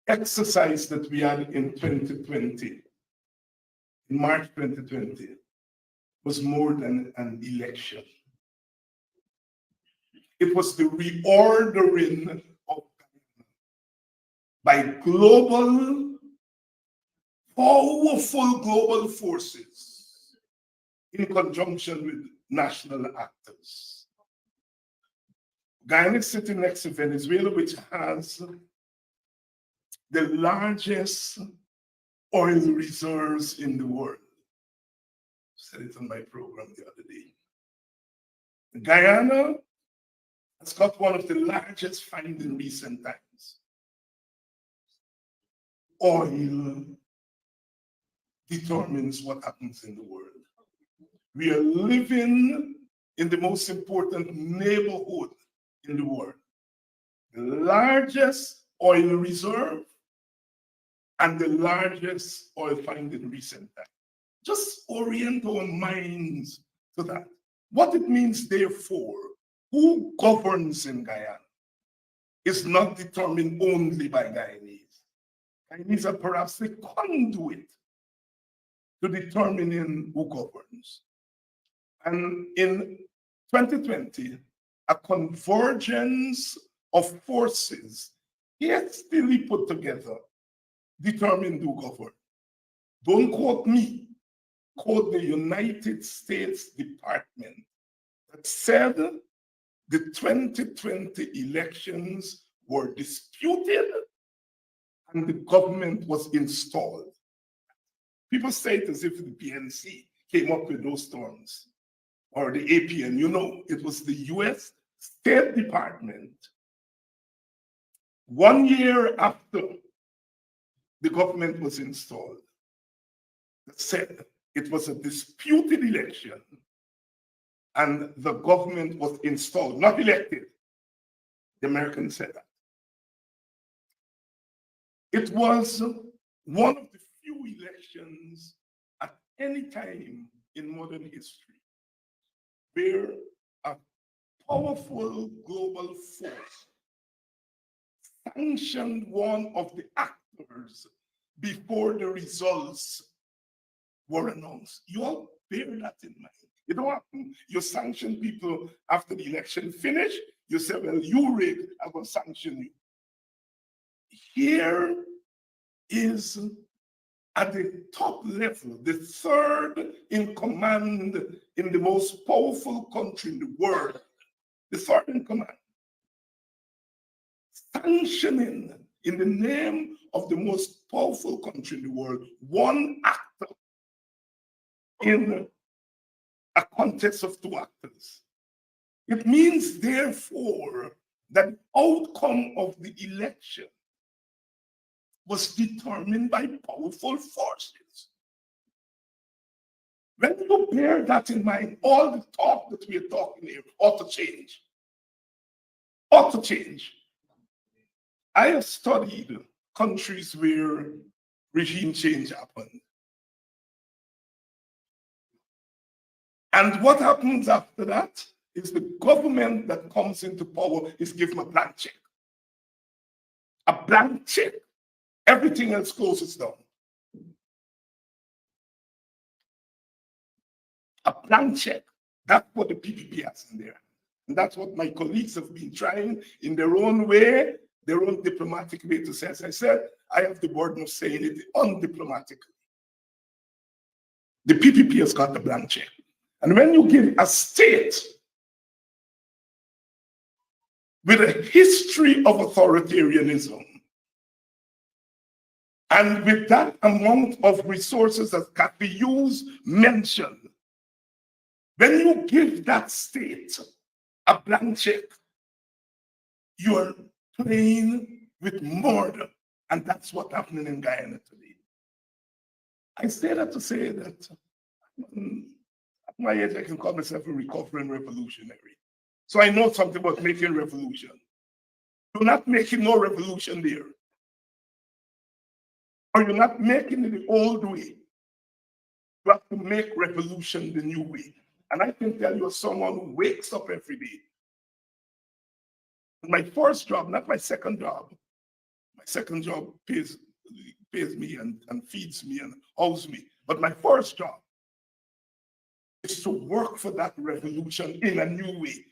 exercise that we had in 2020, in March 2020, was more than an election. It was the reordering of by powerful global forces in conjunction with national actors. Guyana is sitting next to Venezuela, which has the largest oil reserves in the world. I said it on my program the other day. Guyana has got one of the largest finds in recent times. Oil determines what happens in the world. We are living in the most important neighborhood in the world. The largest oil reserve and the largest oil find in recent times. Just orient our minds to that. What it means, therefore, who governs in Guyana is not determined only by Guyanese. Guyanese are perhaps the conduit to determining who governs. And in 2020, a convergence of forces hastily put together determined who governs. Don't quote me, quote the United States Department that said the 2020 elections were disputed and the government was installed. People say it as if the PNC came up with those terms, or the APN. You know, it was the US State Department, 1 year after the government was installed, that said it was a disputed election and the government was installed, not elected. The Americans said that. It was one of the few elections at any time in modern history where a powerful global force sanctioned one of the actors before the results were announced. You all bear that in mind. You don't happen, you sanction people after the election finished, you say, well, you rigged, I'm going to sanction you. Here is at the top level, the third in command in the most powerful country in the world, the third in command, sanctioning in the name of the most powerful country in the world, one actor in a contest of two actors. It means, therefore, that the outcome of the election was determined by powerful forces. When you bear that in mind, all the talk that we are talking here ought to change. Ought to change. I have studied countries where regime change happened. And what happens after that is the government that comes into power is given a blank check. A blank check. Everything else closes down. A blank check. That's what the PPP has in there. And that's what my colleagues have been trying in their own way, their own diplomatic way to say. As I said, I have the burden of saying it undiplomatically. The PPP has got a blank check. And when you give a state with a history of authoritarianism, and with that amount of resources that Kathy Hughes mentioned, When you give that state a blank check, you are playing with murder. And that's what's happening in Guyana today. I say that to say that at my age, I can call myself a recovering revolutionary. So I know something about making revolution. You're not making no revolution there. Or you're not making it the old way. You have to make revolution the new way. And I can tell you, as someone who wakes up every day, my first job, not my second job. My second job pays me and feeds me and houses me. But my first job is to work for that revolution in a new way.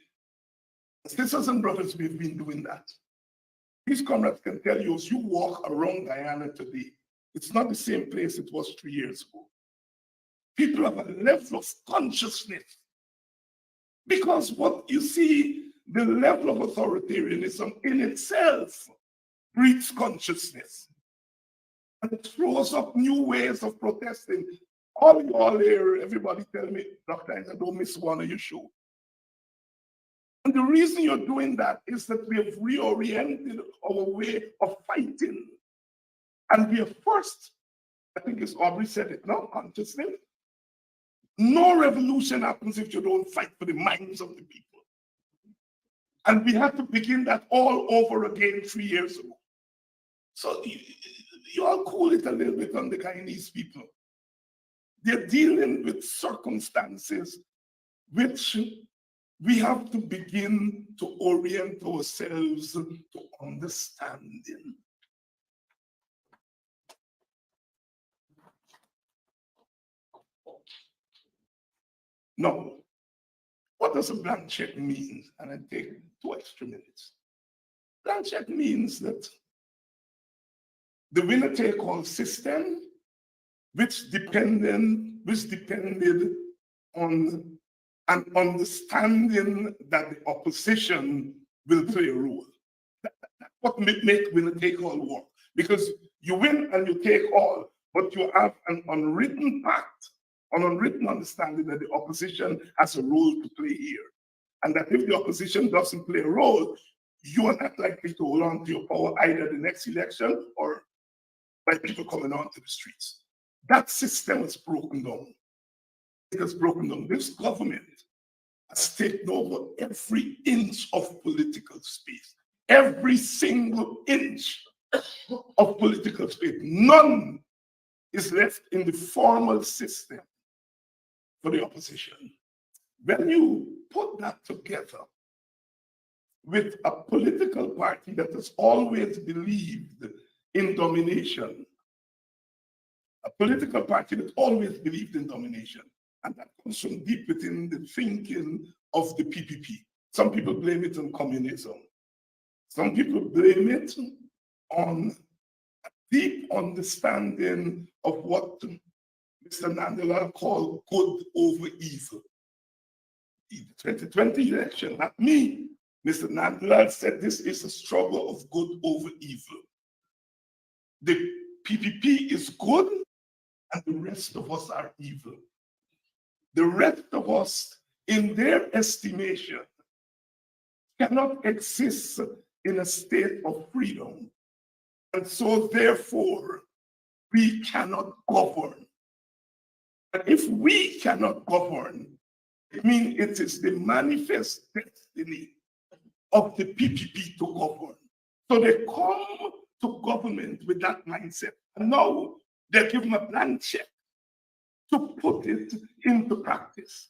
Sisters and brothers, we've been doing that. These comrades can tell you, as you walk around Guyana today, it's not the same place it was 3 years ago. People have a level of consciousness. Because what you see, the level of authoritarianism in itself breeds consciousness. And it throws up new ways of protesting. All you all here, everybody tell me, Dr. I don't miss one of your shows. And the reason you're doing that is that we have reoriented our way of fighting. And we have first, I think it's Aubrey said it, no, consciousness. No revolution happens if you don't fight for the minds of the people. And we had to begin that all over again 3 years ago. So you all cool it a little bit on the Guyanese people. They're dealing with circumstances which we have to begin to orient ourselves to understanding. Now, what does a blank check mean? And I take 2 extra minutes. Blank check means that the winner-take-all system, which depended on an understanding that the opposition will play a role. That's what make winner-take-all work. Because you win and you take all, but you have an unwritten pact, an unwritten understanding that the opposition has a role to play here. And that if the opposition doesn't play a role, you are not likely to hold on to your power either the next election or by people coming onto the streets. That system is broken down. It has broken down. This government has taken over every inch of political space. Every single inch of political space. None is left in the formal system for the opposition. When you put that together with a political party that has always believed in domination, a political party that always believed in domination, and that comes from deep within the thinking of the PPP. Some people blame it on communism. Some people blame it on a deep understanding of what Mr. Nandela called good over evil. In the 2020 election, not me, Mr. Nandela said this is a struggle of good over evil. The PPP is good and the rest of us are evil. The rest of us, in their estimation, cannot exist in a state of freedom. And so therefore, we cannot govern. And if we cannot govern, it means it is the manifest destiny of the PPP to govern. So they come to government with that mindset. And now they're given a blank check to put it into practice.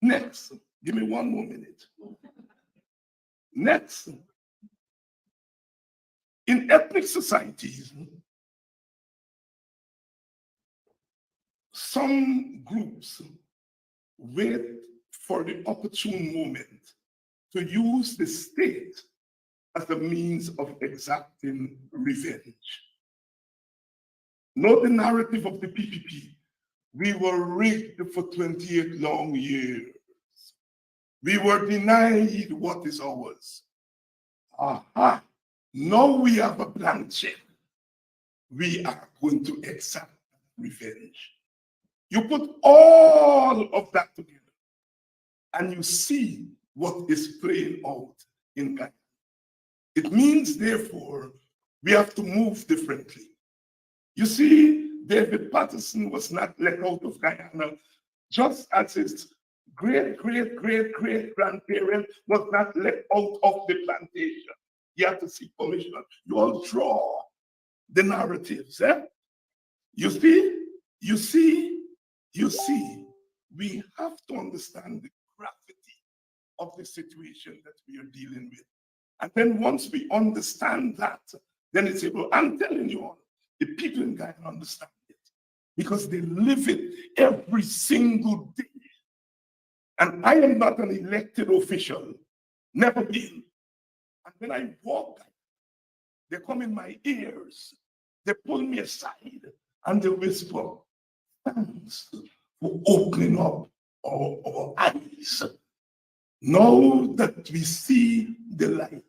Next, give me 1 more minute. Next, in ethnic societies, some groups wait for the opportune moment to use the state as a means of exacting revenge. Note the narrative of the PPP. We were rigged for 28 long years. We were denied what is ours. Aha, now we have a blank check. We are going to exact revenge. You put all of that together. and you see what is playing out in Guyana. It means, therefore, we have to move differently. You see, David Patterson was not let out of Guyana, just as his great-great-great-great-grandparent was not let out of the plantation. You have to seek permission. You all draw the narratives. You see, we have to understand the gravity of the situation that we are dealing with. And then once we understand that, then it's able, I'm telling you all, the people in Guyana understand it because they live it every single day. And I am not an elected official, never been. And when I walk, they come in my ears, they pull me aside, and they whisper, thanks for opening up our eyes. Now that we see the light,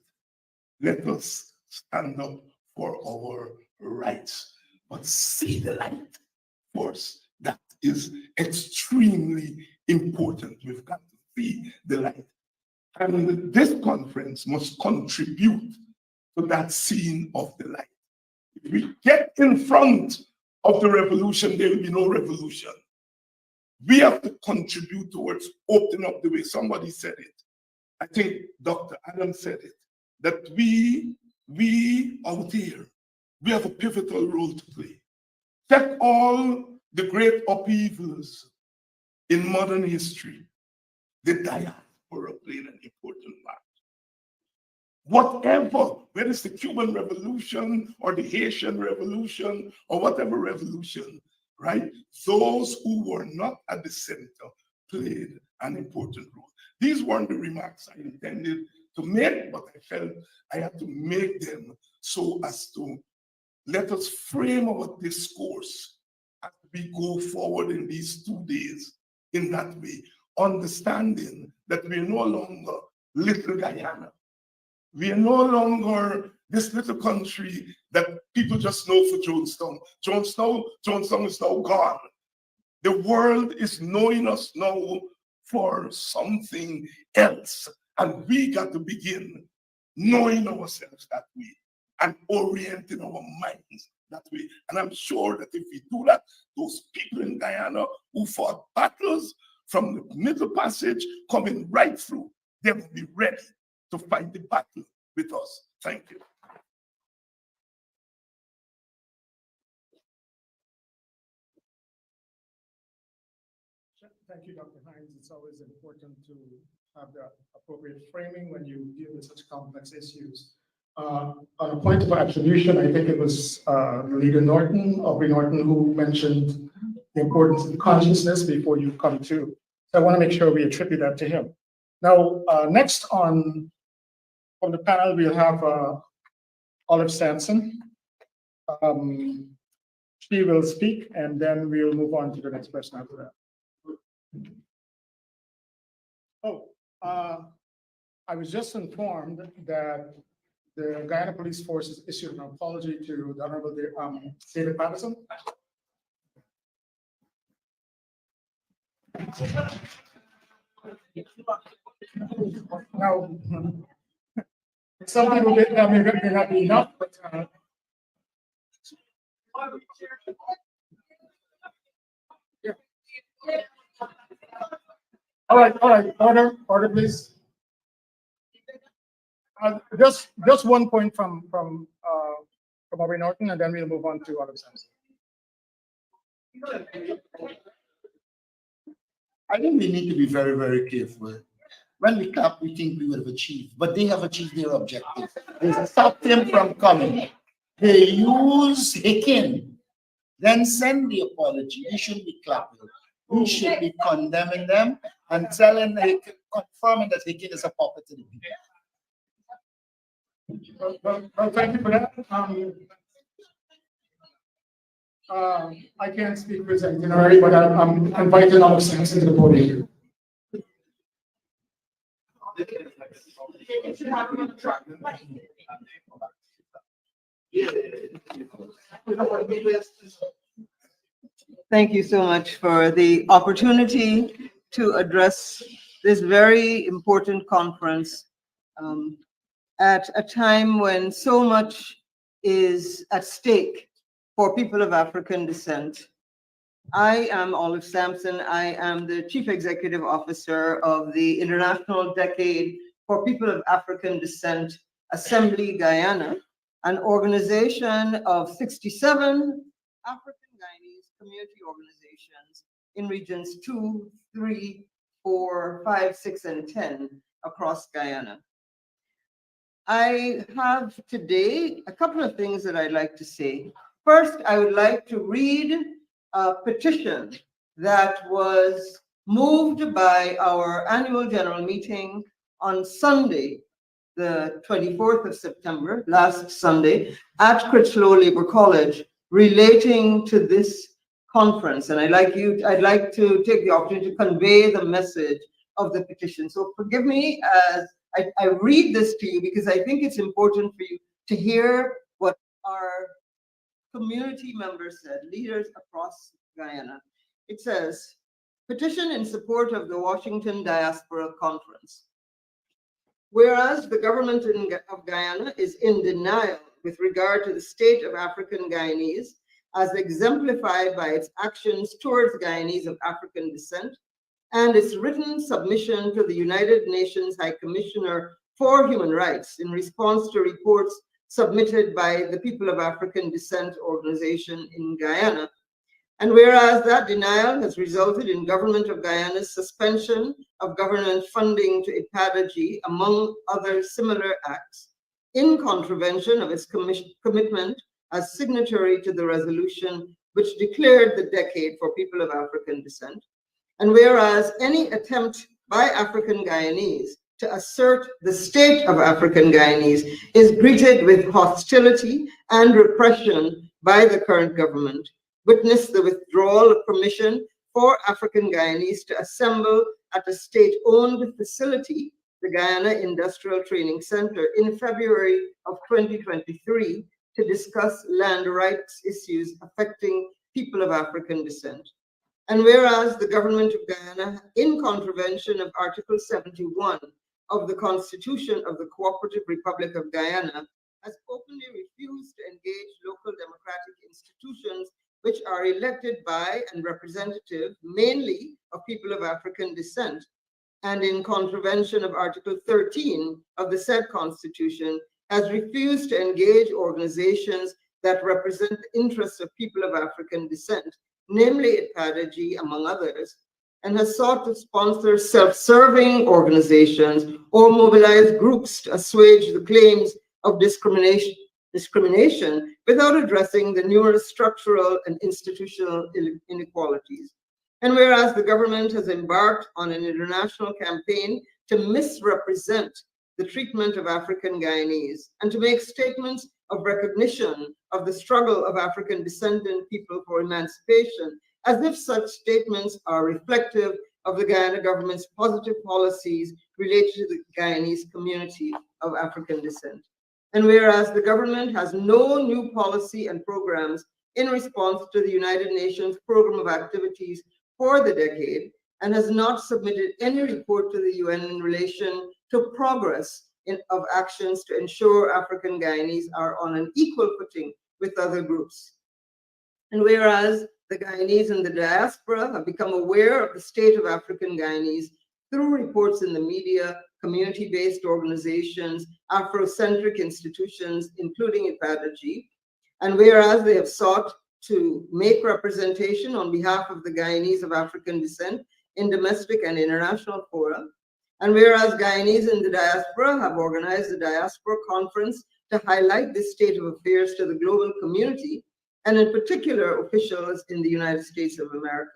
let us stand up for our rights. But see the light first. That is extremely important. We've got to see the light. And this conference must contribute to that seeing of the light. If we get in front of the revolution, there will be no revolution. We have to contribute towards opening up the way. Somebody said it. I think Dr. Adams said it, that we out here, we have a pivotal role to play. Check all the great upheavals in modern history. The diaspora played an important part. Whatever, whether it's the Cuban Revolution or the Haitian Revolution or whatever revolution, right? Those who were not at the center played an important role. These weren't the remarks I intended to make, but I felt I had to make them so as to let us frame our discourse as we go forward in these 2 days in that way, understanding that we're no longer little Guyana. We are no longer this little country that people just know for Jonestown. Jonestown is now gone. The world is knowing us now for something else. And we got to begin knowing ourselves that way and orienting our minds that way. And I'm sure that if we do that, those people in Guyana who fought battles from the Middle Passage coming right through, they will be ready to fight the battle with us. Thank you. Thank you, Dr. Hines. It's always important to have the appropriate framing when you deal with such complex issues. On a point of attribution, I think it was Leader Norton, Aubrey Norton, who mentioned the importance of consciousness before you come to. So I want to make sure we attribute that to him. Now, next on from the panel, we'll have Olive Sampson. She will speak, and then we'll move on to the next person after that. Oh, I was just informed that the Guyana Police Force has issued an apology to the Honorable David Patterson. Now, some people may not be enough, but yeah. All right, order, please. Just 1 point from Aubrey Norton, and then we'll move on to other Sampson. I think we need to be very, very careful. When we clap, we think we would have achieved, but they have achieved their objective. They stopped him from coming. They use Hicken, then send the apology. We shouldn't be clapping. We should be condemning them and telling Hicken, confirming that Hicken is a puppet to the people. Well, thank you for that. I can't speak for his itinerary, but I'm inviting Olive Sampson to the podium. Thank you so much for the opportunity to address this very important conference at a time when so much is at stake for people of African descent. I am Olive Sampson. I am the Chief Executive Officer of the International Decade for People of African Descent Assembly Guyana, an organization of 67 African Guyanese community organizations in regions 2, 3, 4, 5, 6, and 10 across Guyana. I have today a couple of things that I'd like to say. First, I would like to read a petition that was moved by our annual general meeting on Sunday, the 24th of September, last Sunday, at Critchlow Labor College, relating to this conference. And I'd like to take the opportunity to convey the message of the petition. So forgive me as I read this to you, because I think it's important for you to hear what our community members said, leaders across Guyana. It says, petition in support of the Washington Diaspora Conference. Whereas the government of Guyana is in denial with regard to the state of African Guyanese, as exemplified by its actions towards Guyanese of African descent, and its written submission to the United Nations High Commissioner for Human Rights in response to reports submitted by the People of African Descent organization in Guyana. And whereas that denial has resulted in Government of Guyana's suspension of government funding to IPADG, among other similar acts, in contravention of its commitment as signatory to the resolution which declared the decade for people of African descent. And whereas any attempt by African Guyanese to assert the state of African Guyanese is greeted with hostility and repression by the current government, witness the withdrawal of permission for African Guyanese to assemble at a state-owned facility, the Guyana Industrial Training Center, in February of 2023 to discuss land rights issues affecting people of African descent. And whereas the government of Guyana, in contravention of Article 71 of the Constitution of the Cooperative Republic of Guyana, has openly refused to engage local democratic institutions which are elected by and representative mainly of people of African descent, and in contravention of Article 13 of the said Constitution, has refused to engage organizations that represent the interests of people of African descent, namely IPADG, among others, and has sought to sponsor self-serving organizations or mobilize groups to assuage the claims of discrimination without addressing the numerous structural and institutional inequalities. And whereas the government has embarked on an international campaign to misrepresent the treatment of African Guyanese and to make statements of recognition of the struggle of African descendant people for emancipation, as if such statements are reflective of the Guyana government's positive policies related to the Guyanese community of African descent. And whereas the government has no new policy and programs in response to the United Nations Program of Activities for the decade, and has not submitted any report to the UN in relation to progress of actions to ensure African Guyanese are on an equal footing with other groups. And whereas the Guyanese in the diaspora have become aware of the state of African Guyanese through reports in the media, community-based organizations, Afrocentric institutions, including IPADG, and whereas they have sought to make representation on behalf of the Guyanese of African descent in domestic and international fora, and whereas Guyanese in the diaspora have organized a diaspora conference to highlight this state of affairs to the global community, and in particular officials in the United States of America,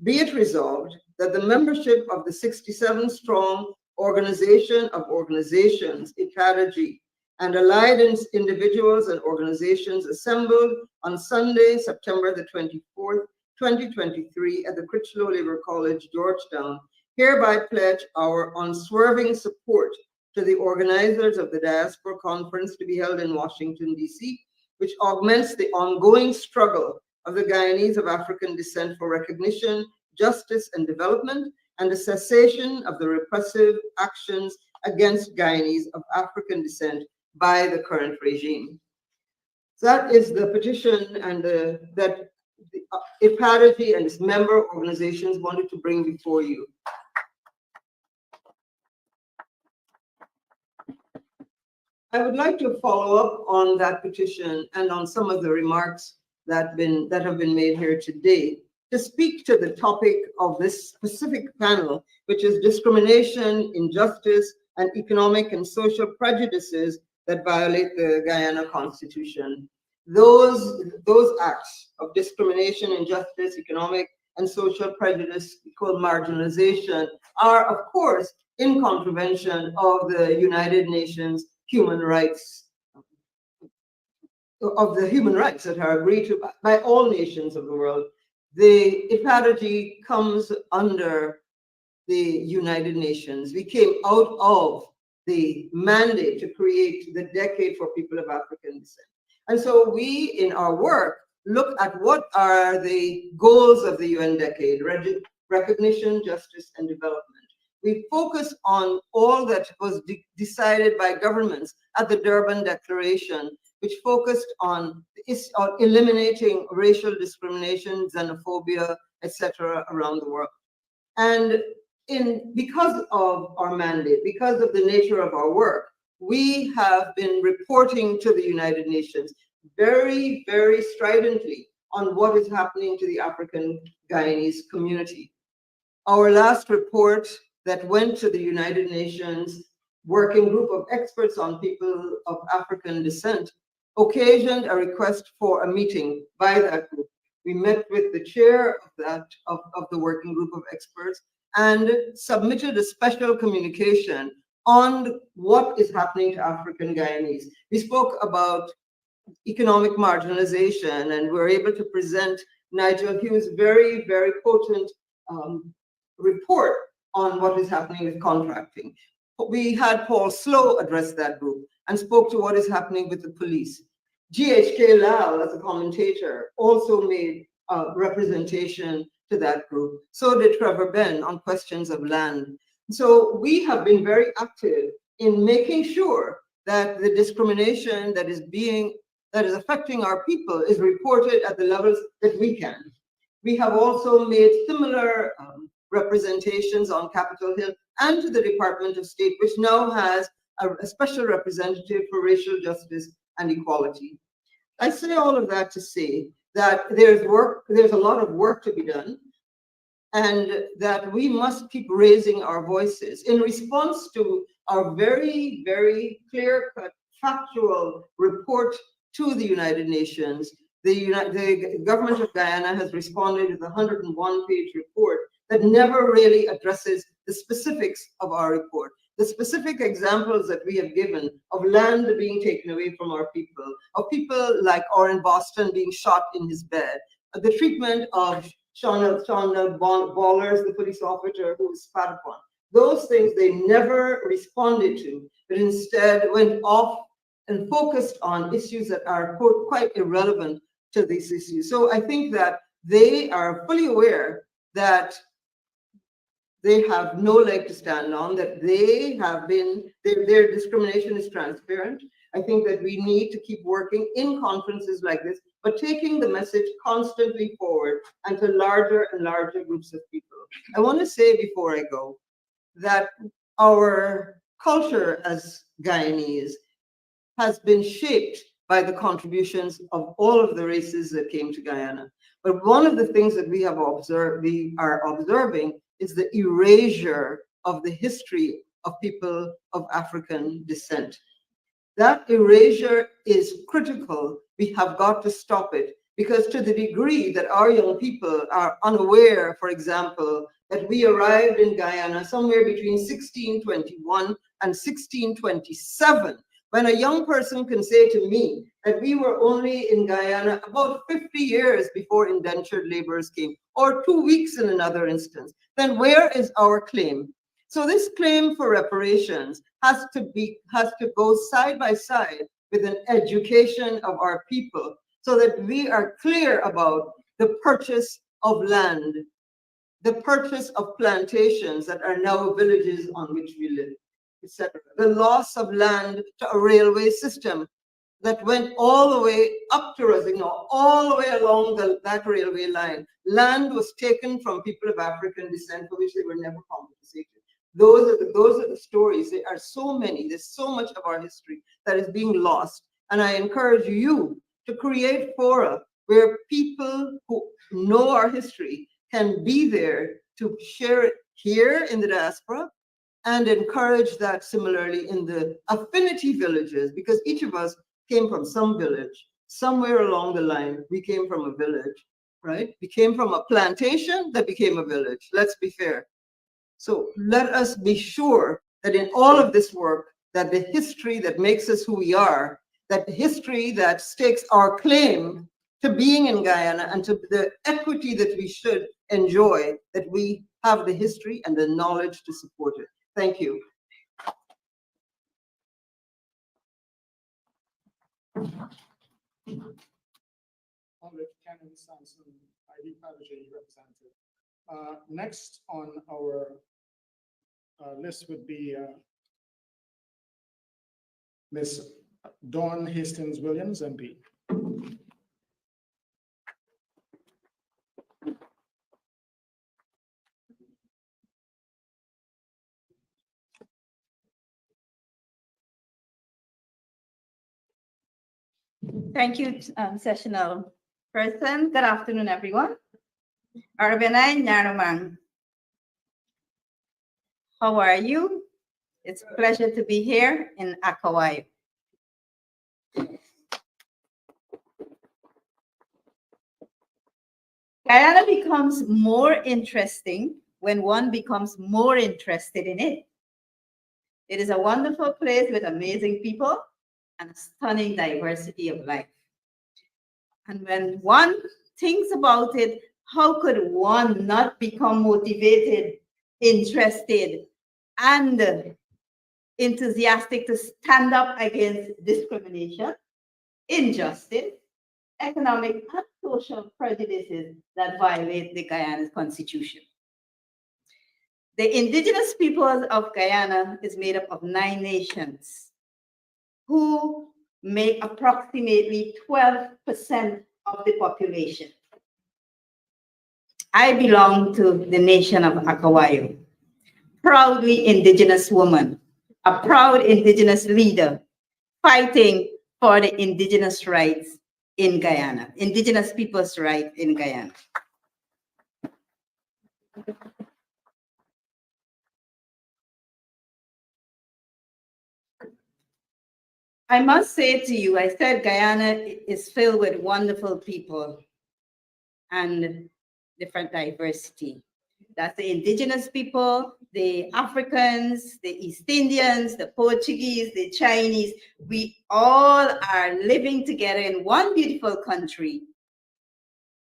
be it resolved that the membership of the 67-strong Organization of Organizations, IPADG, and allied individuals and organizations assembled on Sunday, September the 24th, 2023 at the Critchlow Labor College, Georgetown, hereby pledge our unswerving support to the organizers of the Diaspora Conference to be held in Washington, D.C., which augments the ongoing struggle of the Guyanese of African descent for recognition, justice, and development, and the cessation of the repressive actions against Guyanese of African descent by the current regime. So that is the petition and that IPADITY and its member organizations wanted to bring before you. I would like to follow up on that petition and on some of the remarks that have been made here today to speak to the topic of this specific panel, which is discrimination, injustice, and economic and social prejudices that violate the Guyana Constitution. Those acts of discrimination, injustice, economic and social prejudice, called marginalization, are of course in contravention of the United Nations human rights, of the human rights that are agreed to by all nations of the world. The IPADITY comes under the United Nations. We came out of the mandate to create the Decade for People of African Descent. And so we, in our work, look at what are the goals of the UN Decade: recognition, justice, and development. We focus on all that was decided by governments at the Durban Declaration, which focused on eliminating racial discrimination, xenophobia, etc. around the world. And because of our mandate, because of the nature of our work, we have been reporting to the United Nations very, very stridently on what is happening to the African Guyanese community. Our last report that went to the United Nations working group of experts on people of African descent occasioned a request for a meeting by that group. We met with the chair of the working group of experts and submitted a special communication on what is happening to African Guyanese. We spoke about economic marginalization, and we were able to present Nigel Hughes' very, very potent report on what is happening with contracting. We had Paul Slow address that group and spoke to what is happening with the police. GHK Lal, as a commentator, also made representation to that group. So did Trevor Ben on questions of land. So we have been very active in making sure that the discrimination that is affecting our people is reported at the levels that we can. We have also made similar representations on Capitol Hill and to the Department of State, which now has a special representative for racial justice and equality. I say all of that to say that there's a lot of work to be done, and that we must keep raising our voices in response to our very, very clear-cut factual report to the United Nations. The government of Guyana has responded with a 101-page report that never really addresses the specifics of our report. The specific examples that we have given of land being taken away from our people, of people like Orrin Boston being shot in his bed, the treatment of Shauna Ballers, the police officer who was spat upon. Those things they never responded to, but instead went off and focused on issues that are quite irrelevant to these issues. So I think that they are fully aware that they have no leg to stand on, that their discrimination is transparent. I think that we need to keep working in conferences like this, but taking the message constantly forward and to larger and larger groups of people. I want to say before I go that our culture as Guyanese has been shaped by the contributions of all of the races that came to Guyana. But one of the things that we are observing is the erasure of the history of people of African descent. That erasure is critical. We have got to stop it, because to the degree that our young people are unaware, for example, that we arrived in Guyana somewhere between 1621 and 1627, when a young person can say to me that we were only in Guyana about 50 years before indentured laborers came, or 2 weeks in another instance, then where is our claim? So this claim for reparations has to go side by side with an education of our people, so that we are clear about the purchase of land, the purchase of plantations that are now villages on which we live, etc. The loss of land to a railway system that went all the way up to us, all the way along that railway line. Land was taken from people of African descent for which they were never compensated. Those are the stories. There are so many. There's so much of our history that is being lost. And I encourage you to create fora where people who know our history can be there to share it here in the diaspora and encourage that similarly in the affinity villages, because each of us came from some village. Somewhere along the line, we came from a village, right? We came from a plantation that became a village. Let's be fair. So let us be sure that in all of this work, that the history that makes us who we are, that the history that stakes our claim to being in Guyana and to the equity that we should enjoy, that we have the history and the knowledge to support it. Thank you. Honorable Canon Samson, ID Protege representative. Next on our list would be Ms. Dawn Hastings Williams, MP. Thank you, sessional person. Good afternoon, everyone. Arbenai Nyarumang. How are you? It's a pleasure to be here in Akawayo. Guyana becomes more interesting when one becomes more interested in it. It is a wonderful place with amazing people and a stunning diversity of life. And when one thinks about it, how could one not become motivated, interested, and enthusiastic to stand up against discrimination, injustice, economic and social prejudices that violate the Guyana's constitution? The indigenous peoples of Guyana is made up of 9 nations who make approximately 12% of the population. I belong to the nation of Akawayo, proudly indigenous woman, a proud indigenous leader, fighting for the indigenous rights in Guyana, indigenous people's rights in Guyana. I must say to you, I said Guyana is filled with wonderful people and different diversity. That's the indigenous people, the Africans, the East Indians, the Portuguese, the Chinese. We all are living together in one beautiful country.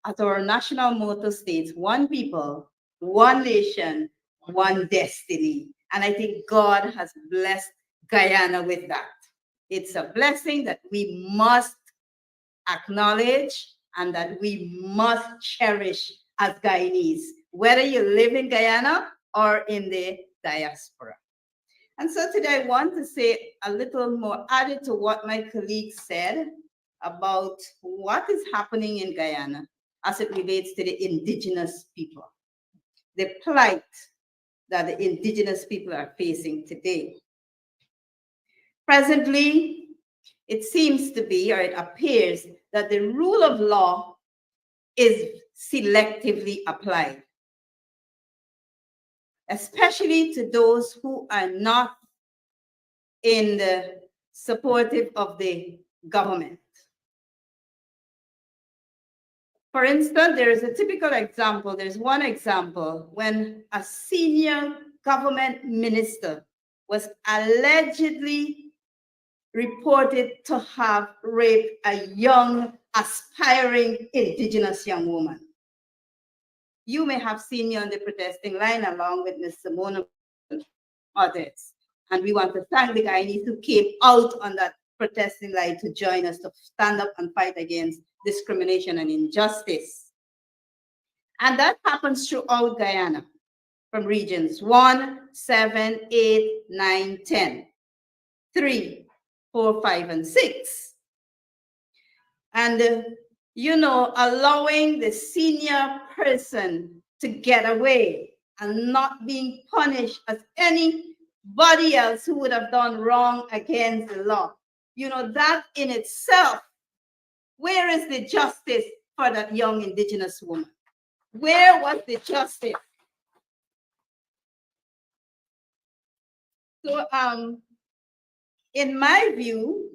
As our national motto states, one people, one nation, one destiny. And I think God has blessed Guyana with that. It's a blessing that we must acknowledge and that we must cherish as Guyanese, whether you live in Guyana or in the diaspora. And so today I want to say a little more added to what my colleague said about what is happening in Guyana as it relates to the indigenous people, the plight that the indigenous people are facing today. Presently, it seems to be, or it appears, that the rule of law is selectively applied, especially to those who are not in the supportive of the government. For instance, there is a typical example. There's one example when a senior government minister was allegedly reported to have raped a young, aspiring indigenous young woman. You may have seen me on the protesting line along with Ms. Simona and others. And we want to thank the Guyanese who came out on that protesting line to join us to stand up and fight against discrimination and injustice. And that happens throughout Guyana, from regions 1, 7, 8, 9, 10, 3, 4, 5, and 6. And, you know, allowing the senior person to get away and not being punished as anybody else who would have done wrong against the law. You know, that in itself, where is the justice for that young indigenous woman? Where was the justice? So, in my view,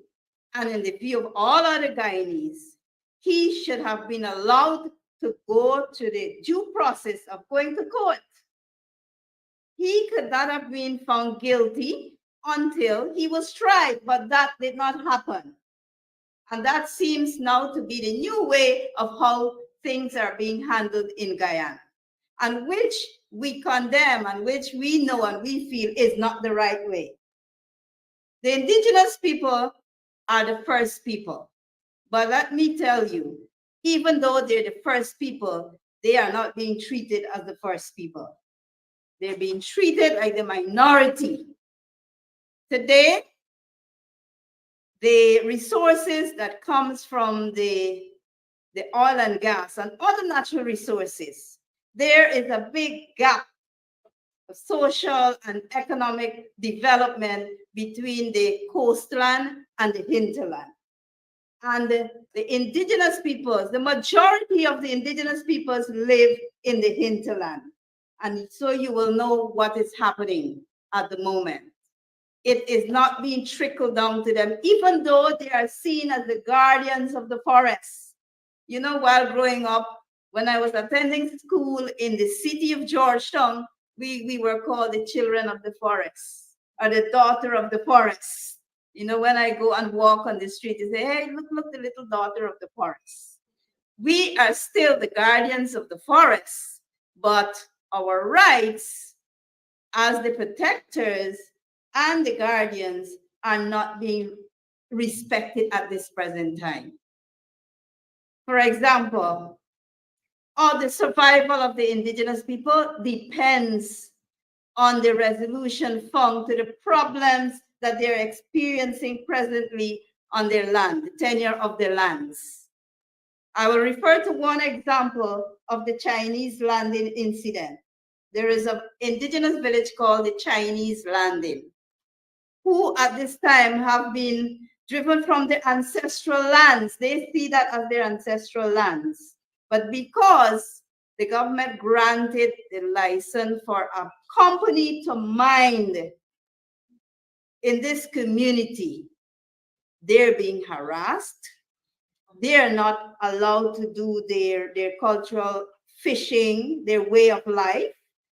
and in the view of all other Guyanese, he should have been allowed to go to the due process of going to court. He could not have been found guilty until he was tried, but that did not happen. And that seems now to be the new way of how things are being handled in Guyana, and which we condemn and which we know and we feel is not the right way. The indigenous people are the first people. But let me tell you, even though they're the first people, they are not being treated as the first people. They're being treated like the minority. Today, the resources that comes from the oil and gas and other natural resources, there is a big gap of social and economic development between the coastland and the hinterland. And the indigenous peoples, the majority of the indigenous peoples live in the hinterland. And so you will know what is happening at the moment. It is not being trickled down to them, even though they are seen as the guardians of the forests. You know, while growing up, when I was attending school in the city of Georgetown, we were called the children of the forest, or the daughter of the forest. You know, when I go and walk on the street, they say, hey, look, the little daughter of the forest. We are still the guardians of the forest, but our rights as the protectors and the guardians are not being respected at this present time. For example, all the survival of the indigenous people depends on the resolution found to the problems that they're experiencing presently on their land, the tenure of their lands. I will refer to one example of the Chinese landing incident. There is an indigenous village called the Chinese landing, who at this time have been driven from their ancestral lands. They see that as their ancestral lands. But because the government granted the license for a company to mine in this community, they're being harassed. They're not allowed to do their cultural fishing, their way of life,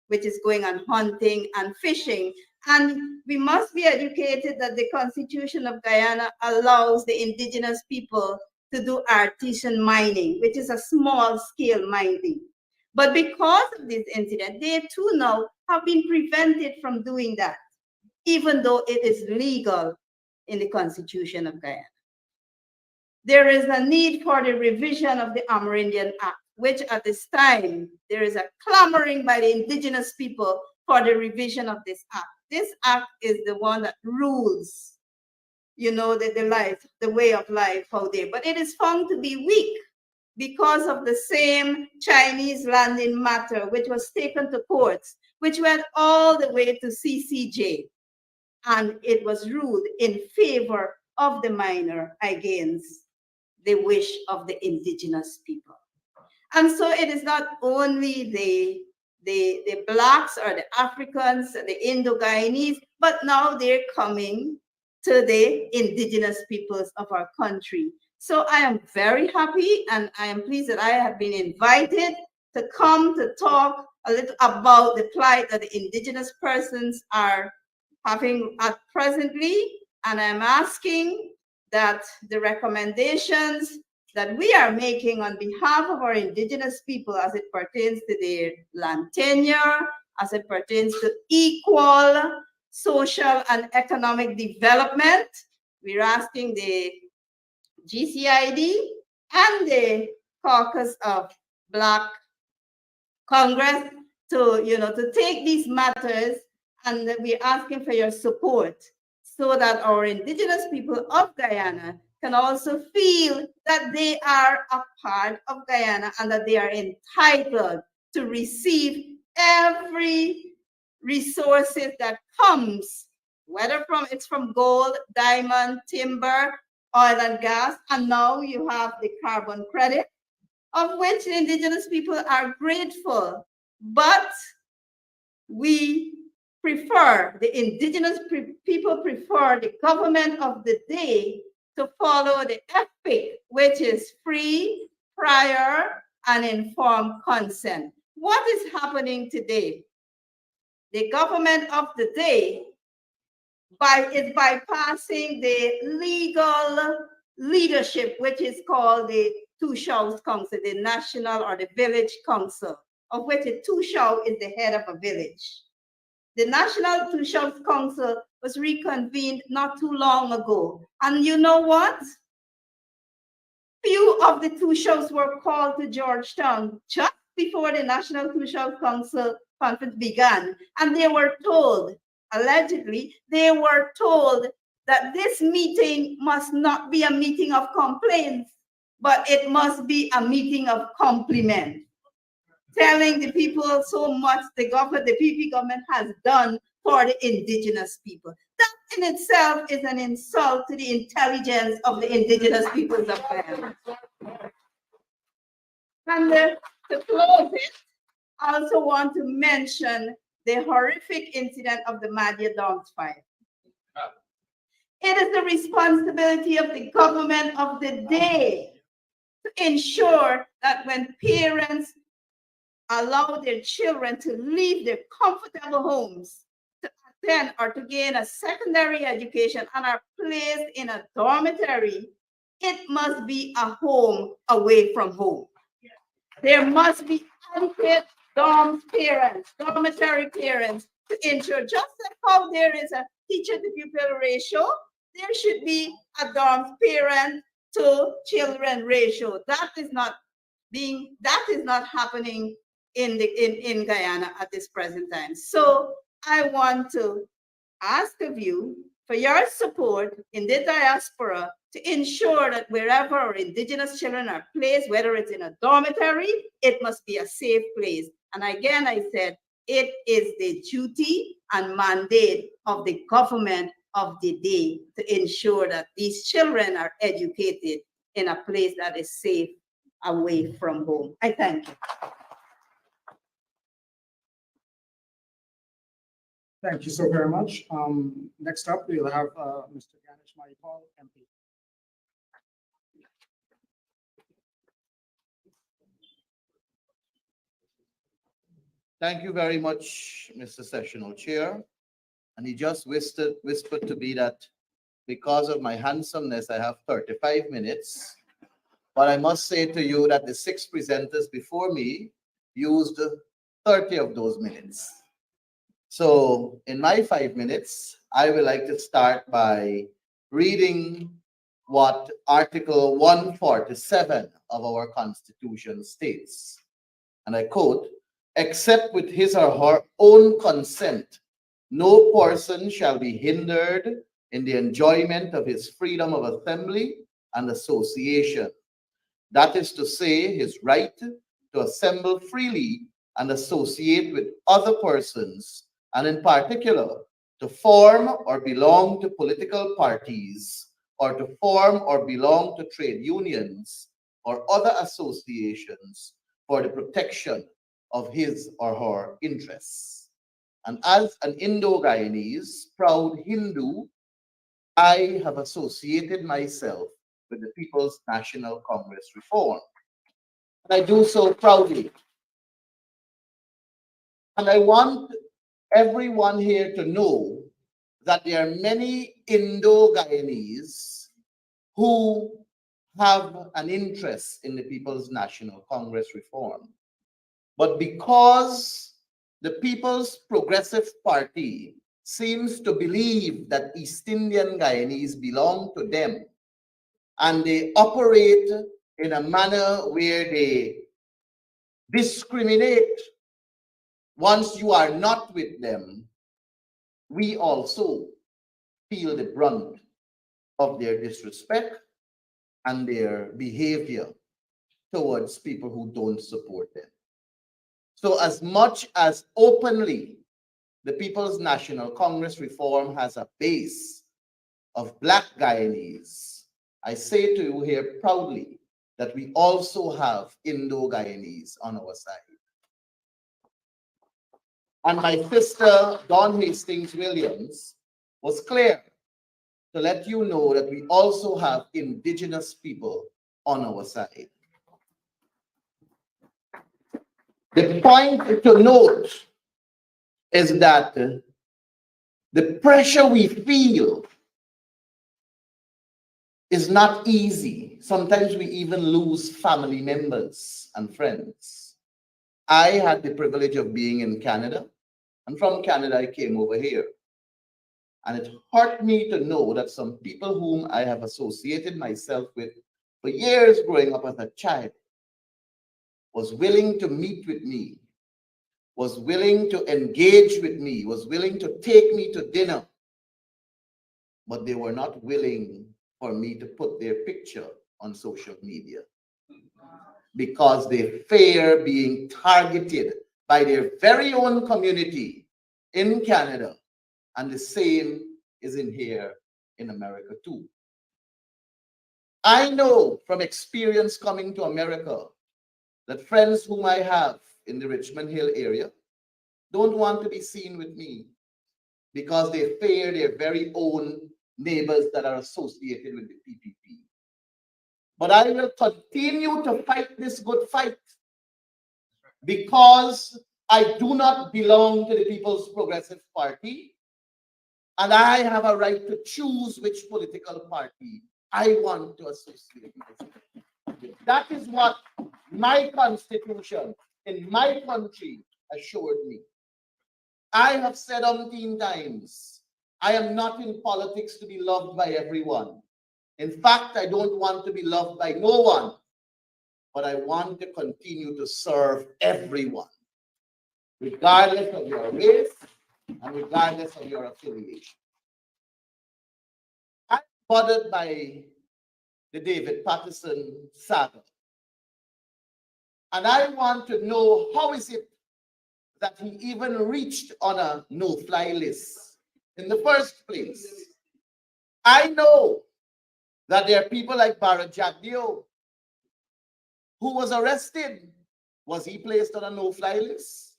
which is going on hunting and fishing. And we must be educated that the Constitution of Guyana allows the indigenous people to do artisan mining, which is a small scale mining. But because of this incident, they too now have been prevented from doing that, even though it is legal in the Constitution of Guyana. There is a need for the revision of the Amerindian Act, which at this time, there is a clamoring by the indigenous people for the revision of this act. This act is the one that rules, you know, the life, the way of life out there. But it is found to be weak because of the same Chinese landing matter, which was taken to courts, which went all the way to CCJ. And it was ruled in favor of the miner against the wish of the indigenous people. And so it is not only the Blacks or the Africans, the Indo-Guyanese, but now they're coming to the indigenous peoples of our country. So I am very happy and I am pleased that I have been invited to come to talk a little about the plight that the indigenous persons are having at presently. And I'm asking that the recommendations that we are making on behalf of our indigenous people as it pertains to their land tenure, as it pertains to equal social and economic development. We're asking the GCID and the Caucus of Black Congress to, to take these matters, and we're asking for your support so that our indigenous people of Guyana can also feel that they are a part of Guyana and that they are entitled to receive every resources that comes, whether it's from gold, diamond, timber, oil and gas, and now you have the carbon credit, of which the indigenous people are grateful. But we prefer, the indigenous people prefer the government of the day to follow the EPIC, which is free, prior, and informed consent. What is happening today? The government of the day is bypassing the legal leadership, which is called the Two Shows Council, the National or the Village Council, of which a Two Show is the head of a village. The National Two Shows Council was reconvened not too long ago. And you know what? Few of the Two Shows were called to Georgetown just before the National Two Shows Council conference began. And they were told, allegedly, they were told that this meeting must not be a meeting of complaints, but it must be a meeting of compliment, telling the people so much the PP government has done for the indigenous people. That in itself is an insult to the intelligence of the indigenous peoples of Guyana. And to close it, I also want to mention the horrific incident of the Madhya Downs fire. It is the responsibility of the government of the day to ensure that when parents allow their children to leave their comfortable homes to attend or to gain a secondary education and are placed in a dormitory, it must be a home away from home. There must be adequate dormitory parents to ensure, just like how there is a teacher to pupil ratio, there should be a dorm parent to children ratio. That is not happening in Guyana at this present time. So I want to ask of you for your support in the diaspora to ensure that wherever our indigenous children are placed, whether it's in a dormitory, it must be a safe place. And again, I said, it is the duty and mandate of the government of the day to ensure that these children are educated in a place that is safe away from home. I thank you. Thank you so very much. Next up, we'll have Mr. Ganesh Maipal, MP. Thank you very much, Mr. Sessional Chair. And he just whispered to me that because of my handsomeness, I have 35 minutes. But I must say to you that the 6 presenters before me used 30 of those minutes. So in my 5 minutes, I would like to start by reading what Article 147 of our Constitution states. And I quote, "Except with his or her own consent, no person shall be hindered in the enjoyment of his freedom of assembly and association. That is to say, his right to assemble freely and associate with other persons, and in particular, to form or belong to political parties, or to form or belong to trade unions or other associations for the protection of his or her interests. And as an Indo-Guyanese, proud Hindu, I have associated myself with the People's National Congress Reform. And I do so proudly. And I want everyone here to know that there are many Indo-Guyanese who have an interest in the People's National Congress Reform. But because the People's Progressive Party seems to believe that East Indian Guyanese belong to them, and they operate in a manner where they discriminate once you are not with them, we also feel the brunt of their disrespect and their behavior towards people who don't support them. So as much as openly the People's National Congress reform has a base of Black Guyanese, I say to you here proudly that we also have Indo-Guyanese on our side. And my sister, Dawn Hastings Williams, was clear to let you know that we also have indigenous people on our side. The point to note is that the pressure we feel is not easy. Sometimes we even lose family members and friends. I had the privilege of being in Canada, and from Canada I came over here. And it hurt me to know that some people whom I have associated myself with for years growing up as a child was willing to meet with me, was willing to engage with me, was willing to take me to dinner, but they were not willing for me to put their picture on social media because they fear being targeted by their very own community in Canada. And the same is in here in America too. I know from experience coming to America that friends whom I have in the Richmond Hill area don't want to be seen with me because they fear their very own neighbors that are associated with the PPP. But I will continue to fight this good fight because I do not belong to the People's Progressive Party, and I have a right to choose which political party I want to associate with. That is what my constitution in my country assured me. I have said umpteen times, I am not in politics to be loved by everyone. In fact, I don't want to be loved by no one, but I want to continue to serve everyone, regardless of your race and regardless of your affiliation. I'm bothered by the David Patterson saga. And I want to know, how is it that he even reached on a no-fly list in the first place? I know that there are people like Bharat Jagdeo who was arrested. Was he placed on a no-fly list?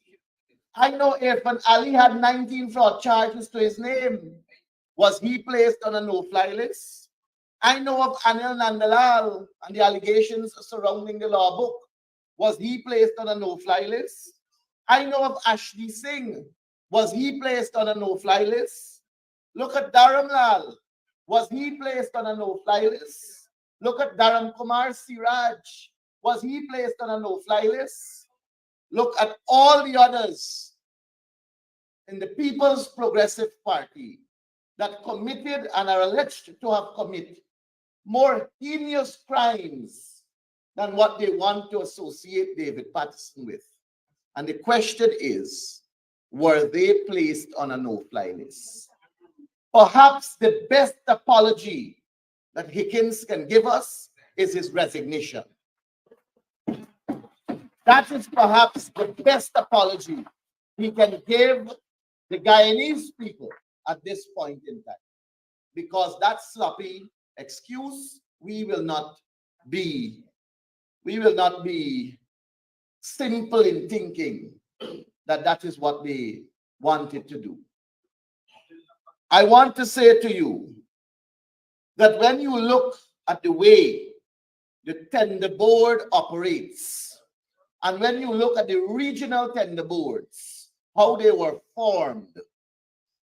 I know Irfan Ali had 19 fraud charges to his name. Was he placed on a no-fly list? I know of Anil Nandalal and the allegations surrounding the law book. Was he placed on a no-fly list? I know of Ashdi Singh. Was he placed on a no-fly list? Look at Dharamlal. Was he placed on a no-fly list? Look at Dharam Kumar Siraj. Was he placed on a no-fly list? Look at all the others in the People's Progressive Party that committed and are alleged to have committed more heinous crimes than what they want to associate David Patterson with. And the question is, were they placed on a no-fly list? Perhaps the best apology that Higgins can give us is his resignation. That is perhaps the best apology he can give the Guyanese people at this point in time. Because that sloppy excuse, we will not be simple in thinking that that is what they wanted to do. I want to say to you that when you look at the way the tender board operates, and when you look at the regional tender boards, how they were formed,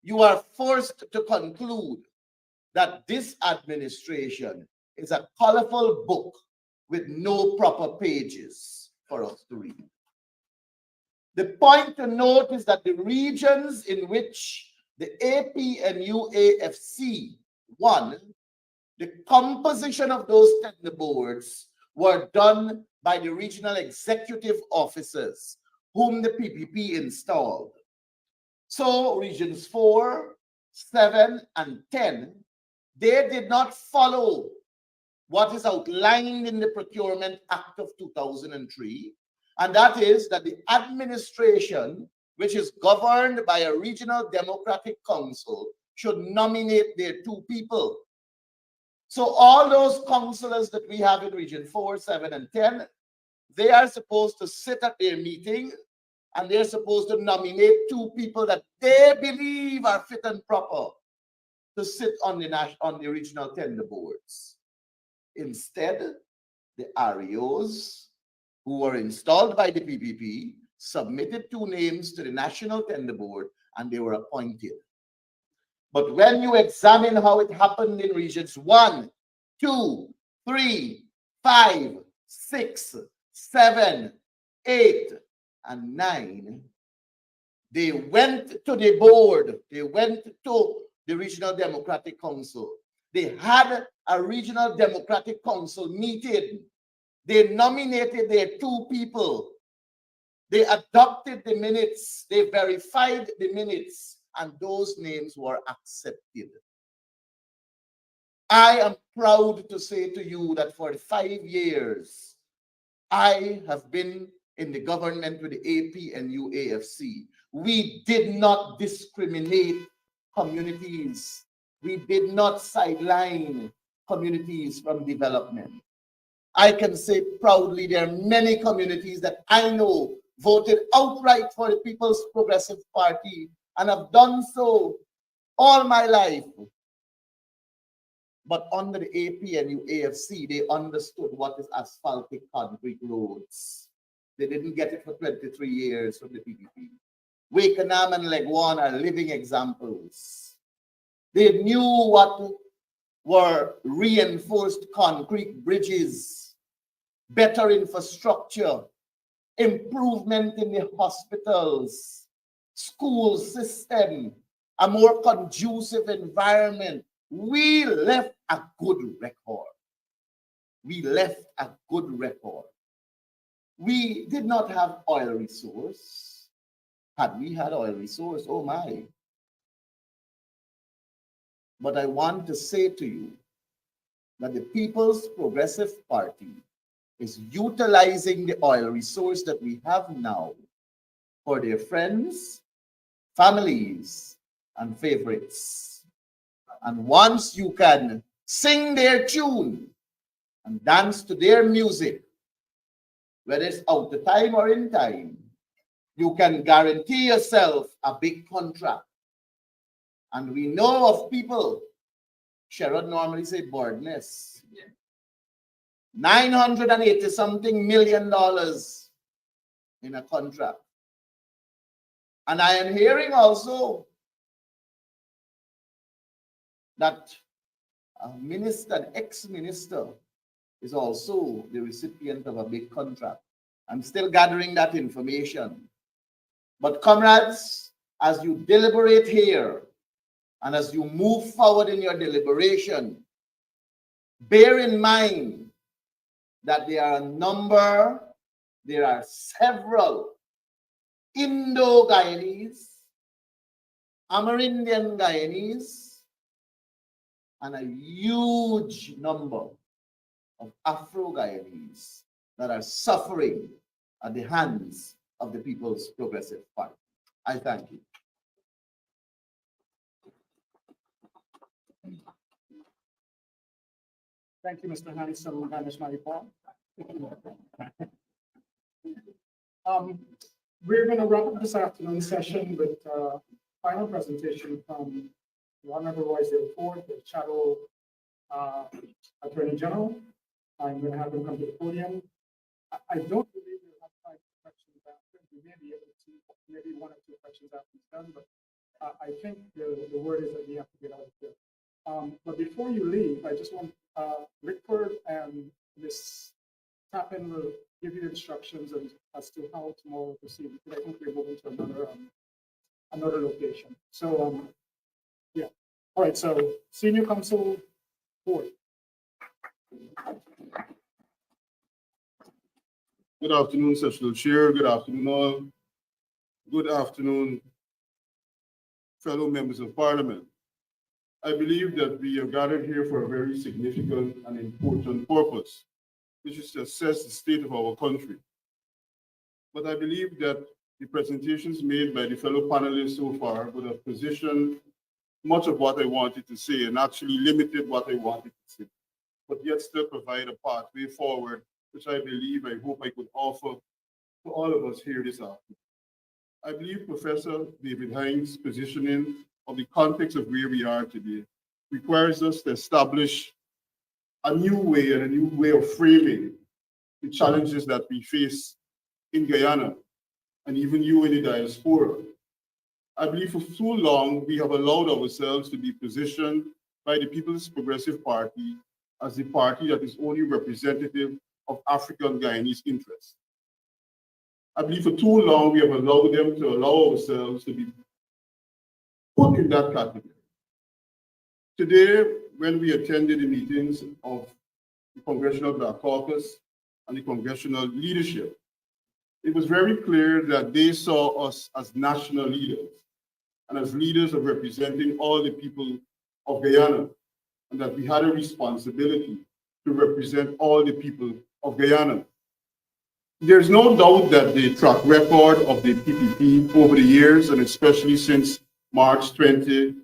you are forced to conclude that this administration is a colorful book with no proper pages for us to read. The point to note is that the regions in which the APNU-AFC won, the composition of those tender boards were done by the regional executive officers whom the PPP installed. So regions 4, 7, and 10, they did not follow what is outlined in the Procurement Act of 2003, and that is that the administration, which is governed by a regional democratic council, should nominate their 2 people. So all those councillors that we have in region 4, 7, and 10, they are supposed to sit at their meeting and they're supposed to nominate 2 people that they believe are fit and proper to sit on the regional tender boards. Instead, the REOs who were installed by the PPP submitted 2 names to the National Tender Board and they were appointed. But when you examine how it happened in regions 1, 2, 3, 5, 6, 7, 8, and 9, they went to the board, they went to the Regional Democratic Council. They had a Regional Democratic Council meeting. They nominated their 2 people. They adopted the minutes. They verified the minutes, and those names were accepted. I am proud to say to you that for 5 years, I have been in the government with the APNU AFC. We did not discriminate communities. We did not sideline communities from development. I can say proudly there are many communities that I know voted outright for the People's Progressive Party and have done so all my life. But under the APNU AFC, they understood what is asphaltic concrete roads. They didn't get it for 23 years from the PPP. Wakenham and Legwan are living examples. They knew what were reinforced concrete bridges, better infrastructure, improvement in the hospitals, school system, a more conducive environment. We left a good record. We left a good record. We did not have oil resource. Had we had oil resource, oh my. But I want to say to you that the People's Progressive Party is utilizing the oil resource that we have now for their friends, families, and favorites. And once you can sing their tune and dance to their music, whether it's out of time or in time, you can guarantee yourself a big contract. And we know of people, Sherrod normally say boredness, $980-something million in a contract. And I am hearing also that a minister, an ex-minister, is also the recipient of a big contract. I'm still gathering that information. But comrades, as you deliberate here, and as you move forward in your deliberation, bear in mind that there are several Indo-Guyanese, Amerindian Guyanese, and a huge number of Afro-Guyanese that are suffering at the hands of the People's Progressive Party. I thank you. Thank you, Mr. Hanson, Maripol. We're going to wrap up this afternoon session with a final presentation from the Honorable Royce Ford, the Shadow Attorney General. I'm going to have him come to the podium. I don't believe we'll have time for questions after. We may be able to, maybe 1 or 2 questions after it's done, but I think the word is that we have to get out of here. But before you leave, I just want Rickford and Ms. Tappan will give you instructions as to how tomorrow will proceed, because I think we're moving to another location. So, yeah. All right, so Senior Counsel Ford. Good afternoon, Sessional Chair. Good afternoon, all. Good afternoon, fellow members of parliament. I believe that we are gathered here for a very significant and important purpose, which is to assess the state of our country. But I believe that the presentations made by the fellow panelists so far would have positioned much of what I wanted to say and actually limited what I wanted to say, but yet still provide a pathway forward, which I believe, I hope I could offer to all of us here this afternoon. I believe Professor David Hines' positioning of the context of where we are today requires us to establish a new way and a new way of framing the challenges that we face in Guyana and even you in the diaspora. I believe for too long we have allowed ourselves to be positioned by the People's Progressive Party as the party that is only representative of African Guyanese interests. I believe for too long we have allowed them to allow ourselves to be put in that category. Today, when we attended the meetings of the Congressional Black Caucus and the congressional leadership, it was very clear that they saw us as national leaders and as leaders of representing all the people of Guyana, and that we had a responsibility to represent all the people of Guyana. There's no doubt that the track record of the PPP over the years, and especially since March 2020,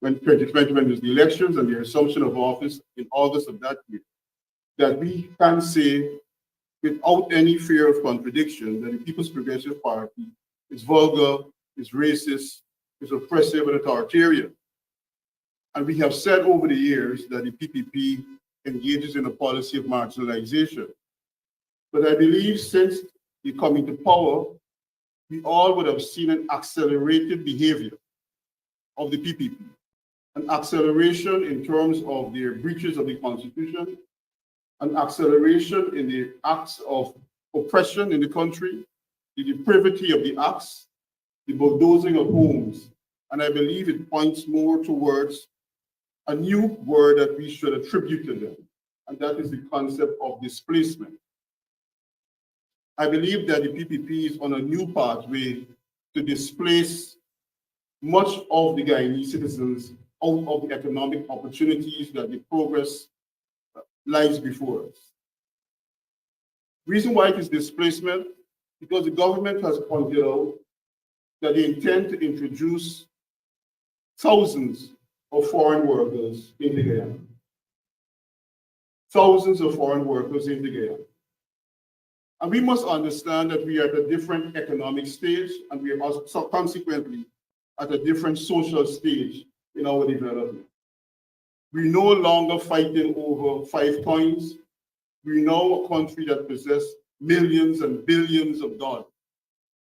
when there was the elections and the assumption of office in August of that year, that we can say without any fear of contradiction that the People's Progressive Party is vulgar, is racist, is oppressive and authoritarian. And we have said over the years that the PPP engages in a policy of marginalization. But I believe since the coming to power, we all would have seen an accelerated behavior of the PPP, an acceleration in terms of their breaches of the Constitution, an acceleration in the acts of oppression in the country, the depravity of the acts, the bulldozing of homes. And I believe it points more towards a new word that we should attribute to them, and that is the concept of displacement. I believe that the PPP is on a new pathway to displace much of the Guyanese citizens out of the economic opportunities that the progress lies before us. Reason why it is displacement, because the government has pointed out that they intend to introduce thousands of foreign workers into Guyana. Thousands of foreign workers into Guyana. And we must understand that we are at a different economic stage, and we are also consequently at a different social stage in our development. We're no longer fighting over 5 coins. We're now a country that possesses millions and billions of dollars.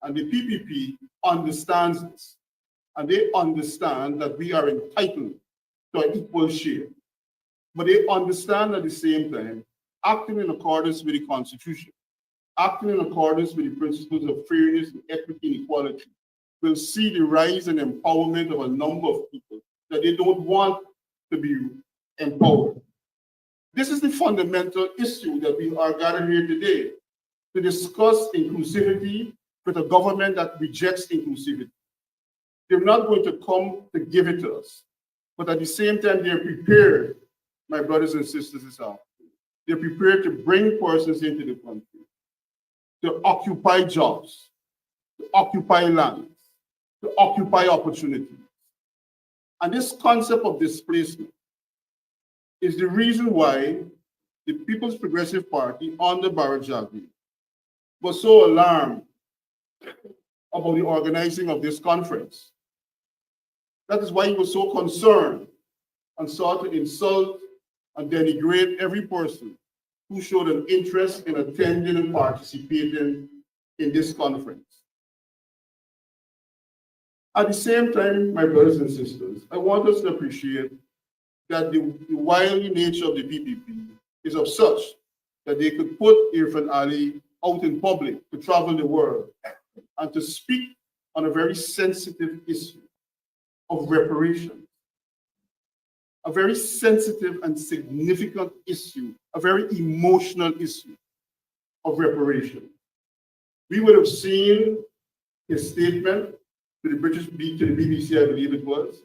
And the PPP understands this. And they understand that we are entitled to an equal share. But they understand at the same time, acting in accordance with the Constitution, acting in accordance with the principles of fairness, and equity, and equality, will see the rise and empowerment of a number of people that they don't want to be empowered. This is the fundamental issue that we are gathered here today, to discuss inclusivity with a government that rejects inclusivity. They're not going to come to give it to us, but at the same time, they're prepared, my brothers and sisters this afternoon, they're prepared to bring persons into the country, to occupy jobs, to occupy lands, to occupy opportunities. And this concept of displacement is the reason why the People's Progressive Party under Barajagi was so alarmed about the organizing of this conference. That is why he was so concerned and sought to insult and denigrate every person who showed an interest in attending and participating in this conference. At the same time, my brothers and sisters, I want us to appreciate that the wily nature of the PPP is of such that they could put Irfan Ali out in public to travel the world and to speak on a very sensitive issue of reparations, a very sensitive and significant issue, a very emotional issue of reparation. We would have seen his statement to the to the BBC, I believe it was,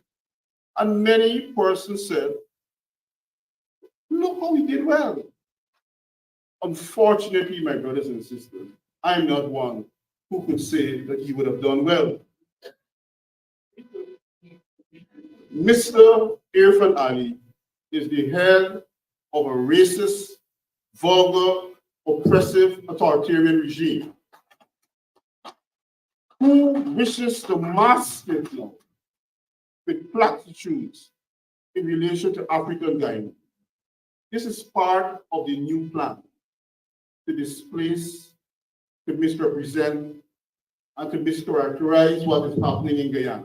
and many persons said, look how he did well. Unfortunately, my brothers and sisters, I'm not one who could say that he would have done well. Mr. Irfan Ali is the head of a racist, vulgar, oppressive, authoritarian regime who wishes to mask it now with platitudes in relation to African Guyana. This is part of the new plan to displace, to misrepresent, and to mischaracterize what is happening in Guyana.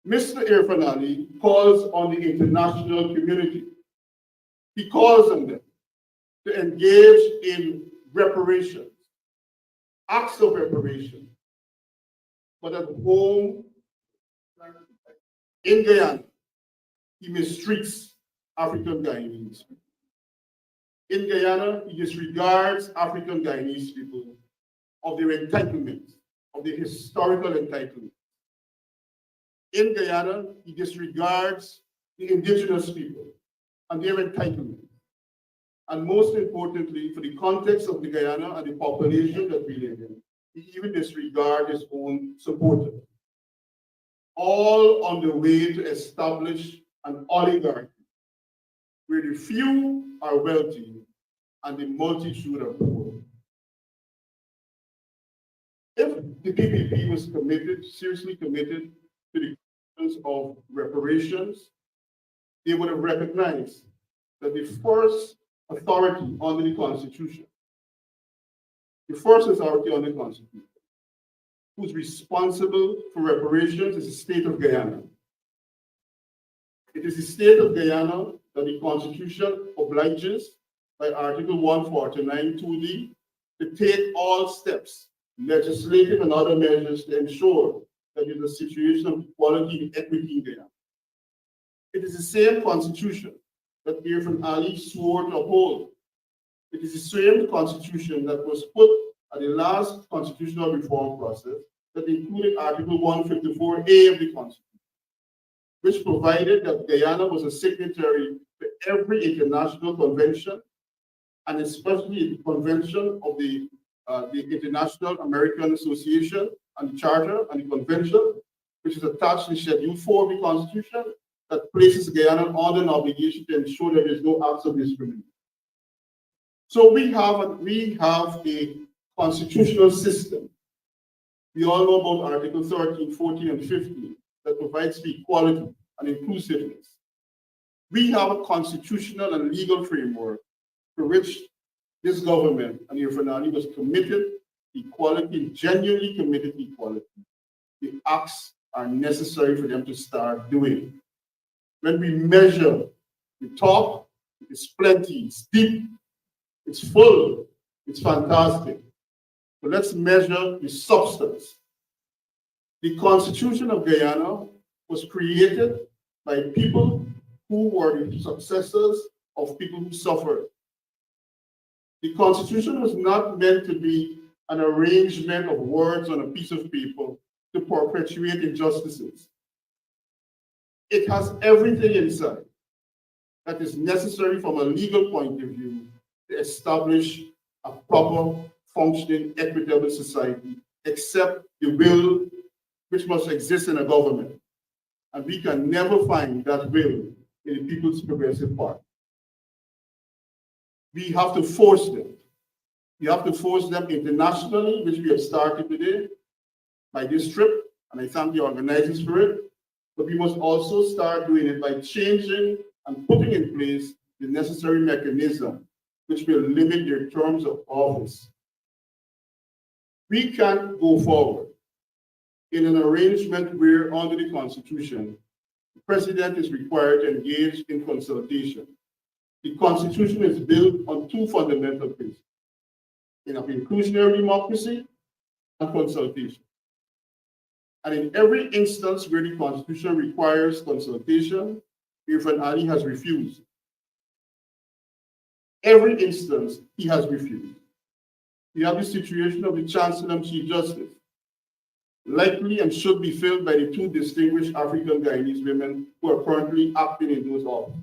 Mr. Irfan Ali calls on the international community. He calls on them to engage in reparations, acts of reparation. But at home in Guyana, he mistreats African Guyanese. In Guyana, he disregards African Guyanese people of their entitlements, of their historical entitlements. In Guyana, he disregards the indigenous people and their entitlements. And most importantly, for the context of the Guyana and the population that we live in, he even disregards his own supporters. All on the way to establish an oligarchy where the few are wealthy and the multitude are poor. If the PPP was committed, seriously committed to the questions of reparations, they would have recognized that the first authority under the Constitution, who's responsible for reparations is the state of Guyana. It is the state of Guyana that the Constitution obliges by Article 149 2D to take all steps, legislative and other measures to ensure that there is a situation of equality and equity in Guyana. It is the same Constitution that Irfan Ali swore to uphold. It is the same Constitution that was put at the last constitutional reform process that included Article 154A of the Constitution, which provided that Guyana was a signatory to every international convention, and especially the convention of the International American Association and the Charter and the Convention, which is attached to Schedule 4 of the Constitution, that places Guyana under an obligation to ensure that there is no acts of discrimination. So we have a constitutional system. We all know about Article 13, 14, and 15 that provides for equality and inclusiveness. We have a constitutional and legal framework for which this government and Irfan Ali was committed to equality, genuinely committed to equality. The acts are necessary for them to start doing. When we measure the top, it's plenty, it's deep, it's full, it's fantastic. But let's measure the substance. The Constitution of Guyana was created by people who were the successors of people who suffered. The Constitution was not meant to be an arrangement of words on a piece of paper to perpetuate injustices. It has everything inside that is necessary from a legal point of view to establish a proper, functioning, equitable society, except the will which must exist in a government. And we can never find that will in the People's Progressive Party. We have to force them. We have to force them internationally, which we have started today by this trip, and I thank the organizers for it. But we must also start doing it by changing and putting in place the necessary mechanism which will limit their terms of office. We can't go forward in an arrangement where, under the Constitution, the president is required to engage in consultation. The Constitution is built on two fundamental principles: in an inclusionary democracy and consultation. And in every instance where the Constitution requires consultation, Irfan Ali has refused. Every instance he has refused. we have the situation of the Chancellor and Chief Justice, likely and should be filled by the two distinguished African Guyanese women who are currently acting in those offices.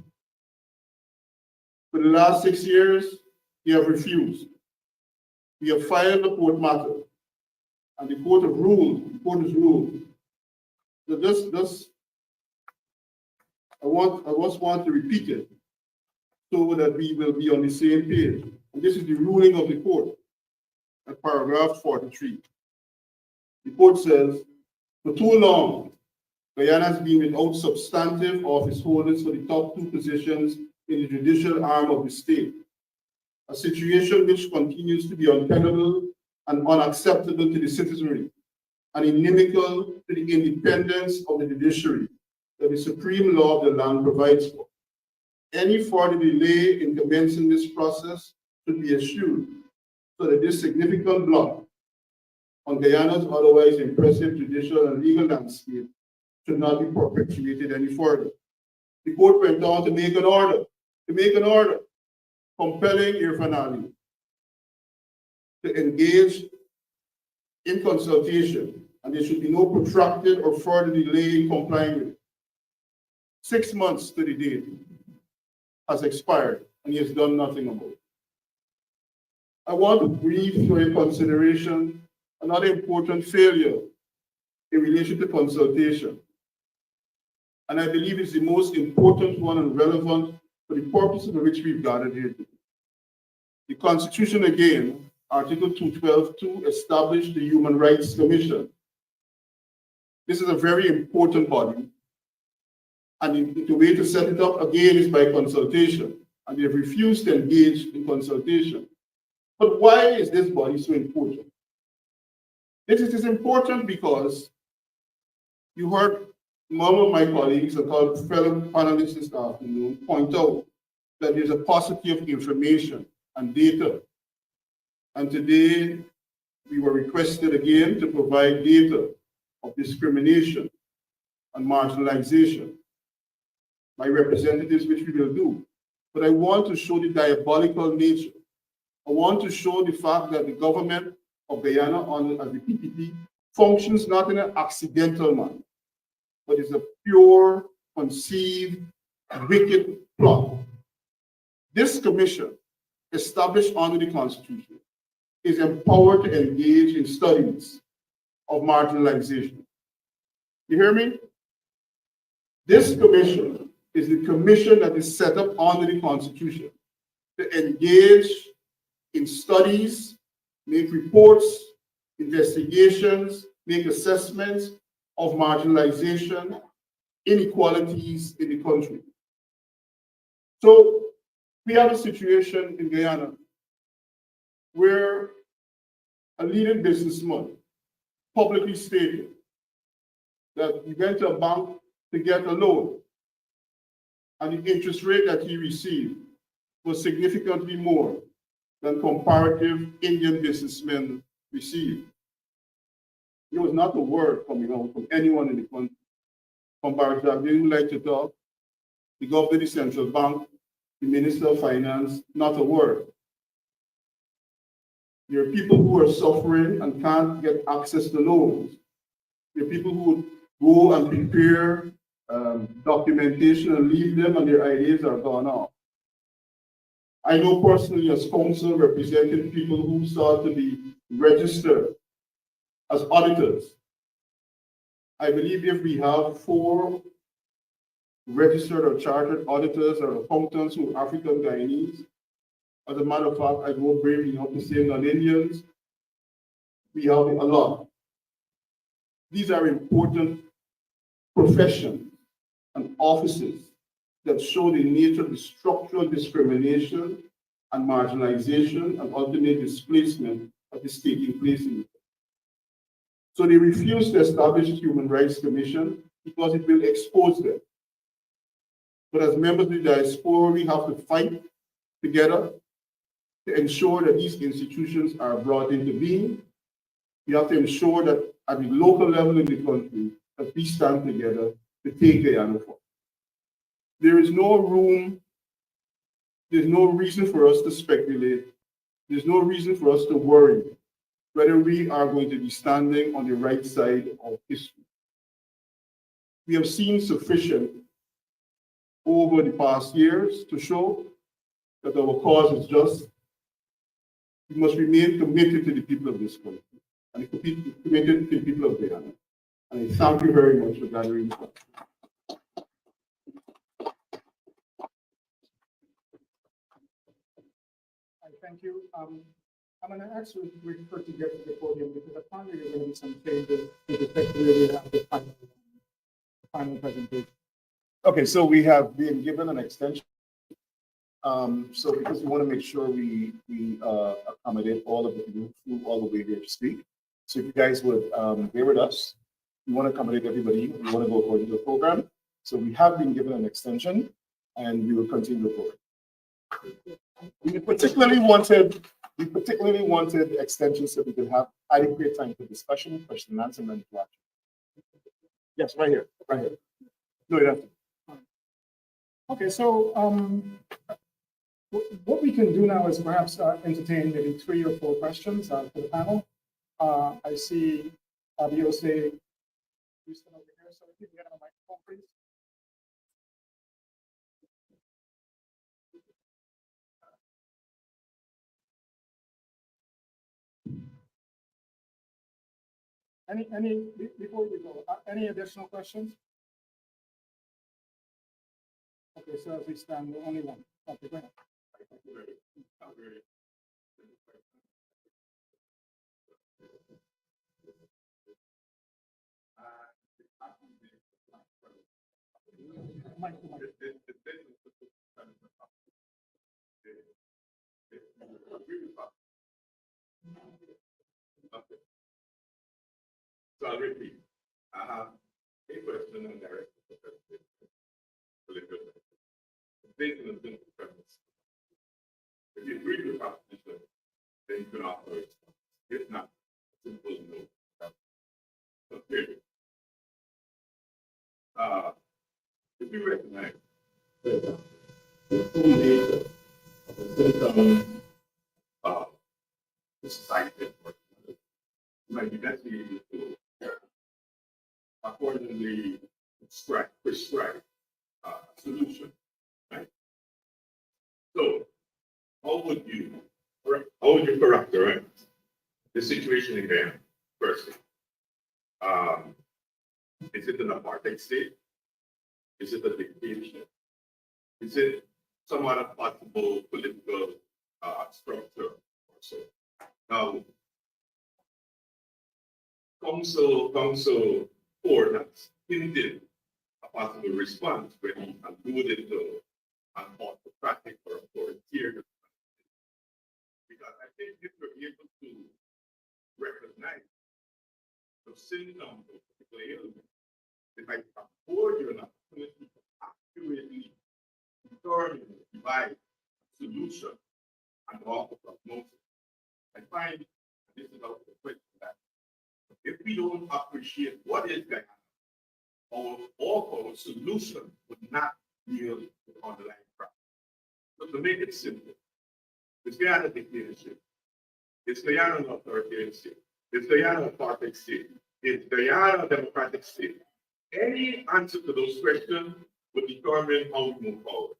For the last 6 years, they have refused. We have filed the court matter, and the court has ruled. So I just want to repeat it so that we will be on the same page. And this is the ruling of the court at paragraph 43. The court says, for too long, Guyana has been without substantive office holders for the top two positions in the judicial arm of the state, a situation which continues to be untenable and unacceptable to the citizenry and inimical to the independence of the judiciary that the supreme law of the land provides for. Any further delay in commencing this process should be eschewed so that this significant block on Guyana's otherwise impressive judicial and legal landscape should not be perpetuated any further. The court went on to make an order, compelling Irfan Ali to engage in consultation, and there should be no protracted or further delay in complying with it. 6 months to the date has expired, and he has done nothing about it. I want to brief for your consideration another important failure in relation to consultation, and I believe it's the most important one and relevant for the purpose for which we've gathered here today. The Constitution, again, Article 212.2, established the Human Rights Commission. This is a very important body, and the way to set it up again is by consultation, and they have refused to engage in consultation. But why is this body so important? This is important because you heard one of my colleagues, a fellow panelists this afternoon, point out that there's a paucity of information and data. And today, we were requested again to provide data of discrimination and marginalization. My representatives, which we will do. But I want to show the diabolical nature. I want to show the fact that the government of Guyana, as the PPP, functions not in an accidental manner, but is a pure, conceived, wicked plot. This commission, established under the Constitution, is empowered to engage in studies of marginalization. You hear me? This commission is the commission that is set up under the Constitution to engage in studies, make reports, investigations, make assessments of marginalization, inequalities in the country. So we have a situation in Guyana where a leading businessman publicly stated that he went to a bank to get a loan, and the interest rate that he received was significantly more than comparative Indian businessmen received. There was not a word coming out from anyone in the country. Comparative, they didn't like to talk. The governor of the central bank, the minister of finance, not a word. There are people who are suffering and can't get access to loans. There are people who go and prepare documentation and leave them, and their ideas are gone off. I know personally as counsel representing people who sought to be registered as auditors. I believe if we have 4 registered or chartered auditors or accountants who are African Guyanese, as a matter of fact, I go bravely enough to say non-Indians, we have a lot. These are important professions and offices that show the nature of the structural discrimination and marginalization and ultimate displacement that is taking place in it. So they refuse to establish a Human Rights Commission because it will expose them. But as members of the diaspora, we have to fight together to ensure that these institutions are brought into being. We have to ensure that at the local level in the country, that we stand together to take Guyana forward. There is no room, there's no reason for us to speculate there's no reason for us to worry whether we are going to be standing on the right side of history. We have seen sufficient over the past years to show that our cause is just. We must remain committed to the people of this country and committed to the people of Guyana. And I thank you very much for gathering. Thank you. I'm going to actually refer to get to the podium because apparently there are going to be some changes with respect to where we have the final presentation. Okay, so we have been given an extension. So because we want to make sure we accommodate all of the people who all the way here to speak. So if you guys would bear with us, we want to accommodate everybody. We want to go according to the program. So we have been given an extension and we will continue the program. We particularly wanted extensions so we could have adequate time for discussion, question and answer, and interaction. Yes, right here, right here. No, you have to. Okay, so what we can do now is perhaps entertain maybe 3 or 4 questions for the panel. I see Abiose Houston over here, so if you can get on the microphone, please. Before we go, any additional questions? Okay, so as we stand, only one. Okay, go ahead. So I'll repeat. I have a question on direct based on the premise. If you agree with the proposition, then you can offer a response. If not, simple no. So period. If you recognize that the full nature of the symptom of the society might be best able to accordingly prescribe solution, right? So how would you characterize the situation in Guyana, firstly? Is it an apartheid state? Is it a dictatorship? Is it some other possible political structure or so? Now, Council 4 has hinted a possible response when he alluded to an autocratic or authoritarian. Because I think if we're able to recognize the symptoms of particular illness, it might afford you an opportunity to accurately determine and provide a solution and offer prognosis. I find this is out of the question that if we don't appreciate what is Guyana, our solution would not deal with the underlying problem. So to make it simple, it's Guyana dictatorship, it's Guyana an authoritarian state, it's Guyana apartheid state, it's Guyana democratic state. Any answer to those questions would determine how we move forward.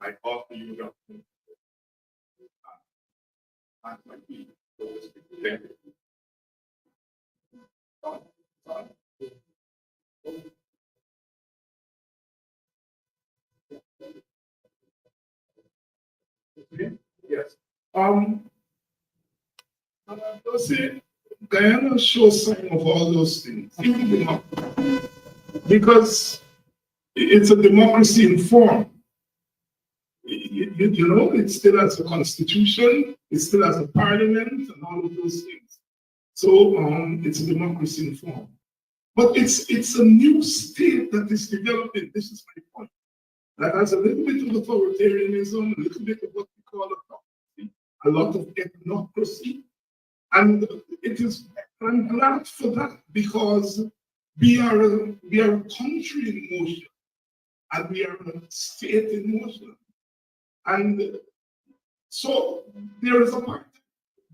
I offer you the opportunity to answer my key. Thank you. Yes. See, Guyana shows sign of all those things, because it's a democracy in form. You know, it still has a constitution, it still has a parliament, and all of those things. So it's a democracy in form. But it's a new state that is developing. This is my point. That has a little bit of authoritarianism, a little bit of what we call autocracy, a lot of ethnocracy. And it is, I'm glad for that, because we are a country in motion, and we are a state in motion. And So there is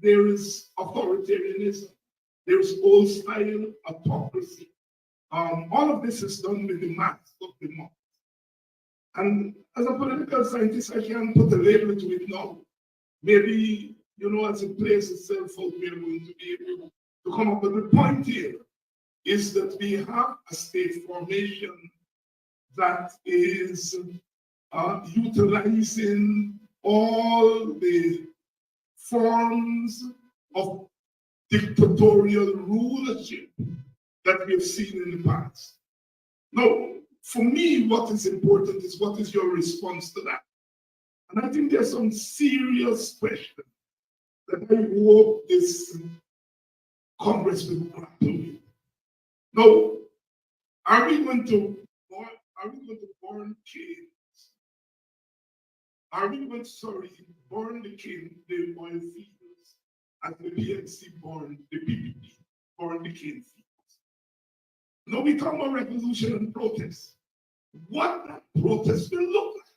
there is authoritarianism, there is old style autocracy. All of this is done with the mask of the mob. And as a political scientist, I can't put a label to it now. Maybe, as it plays itself out, we're going to be able to come up. But the point here is that we have a state formation that is utilizing all the forms of dictatorial rulership that we've seen in the past. Now, for me, what is important is what is your response to that? And I think there's some serious questions that I hope this Congress will grapple with. Now, are we going to burn cane? Are we going to, burn the oil fields, as the PNC burned, the PPP burned the cane fields? Now we talk about revolution and protest. What that protest will look like?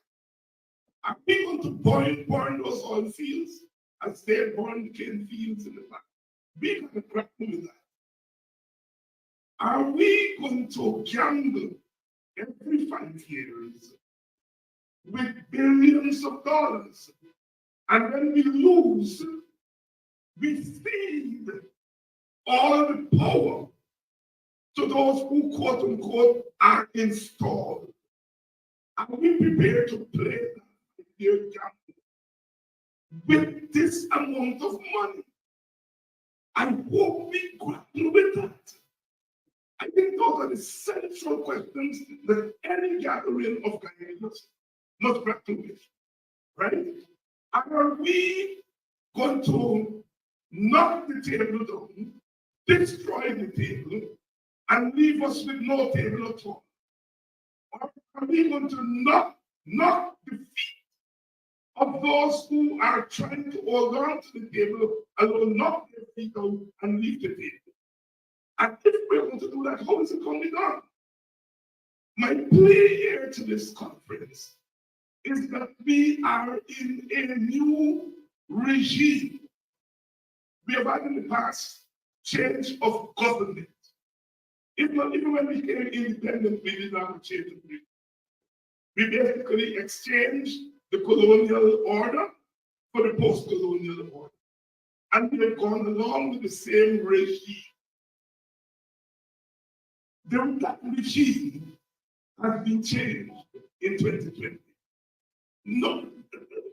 Are we going to burn those oil fields as they burned the cane fields in the past? We got to grapple with that. Are we going to gamble every 5 years with billions of dollars, and when we lose, we cede all the power to those who, quote unquote, are installed? Are we prepared to play that dear gamble with this amount of money? I hope we grapple with that. I think those are the central questions that any gathering of Guyanans must grapple with, right? Are we going to knock the table down, destroy the table, and leave us with no table at all? Or are we going to knock the feet of those who are trying to hold on to the table and will knock their feet out and leave the table? And if we're going to do that, how is it going to be done? My plea here to this conference is that we are in a new regime. We have had in the past change of government. Even when we became independent, we did not change of regime. We basically exchanged the colonial order for the post-colonial order. And we have gone along with the same regime. That regime has been changed in 2020. No,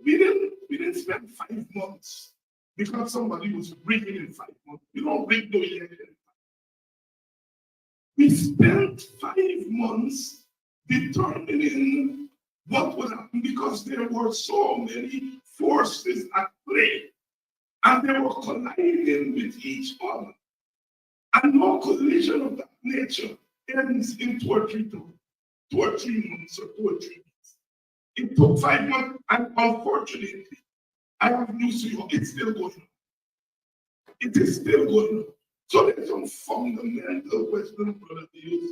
we didn't spend 5 months because somebody was rigging in 5 months. We don't rig no election. We spent 5 months determining what would happen because there were so many forces at play and they were colliding with each other. And no collision of that nature ends in 2 or 3 months or 2 or 3 weeks. It took 5 months, and unfortunately, I have news to you, it's still going on. It is still going on. So there's some fundamental questions, Brother Dios,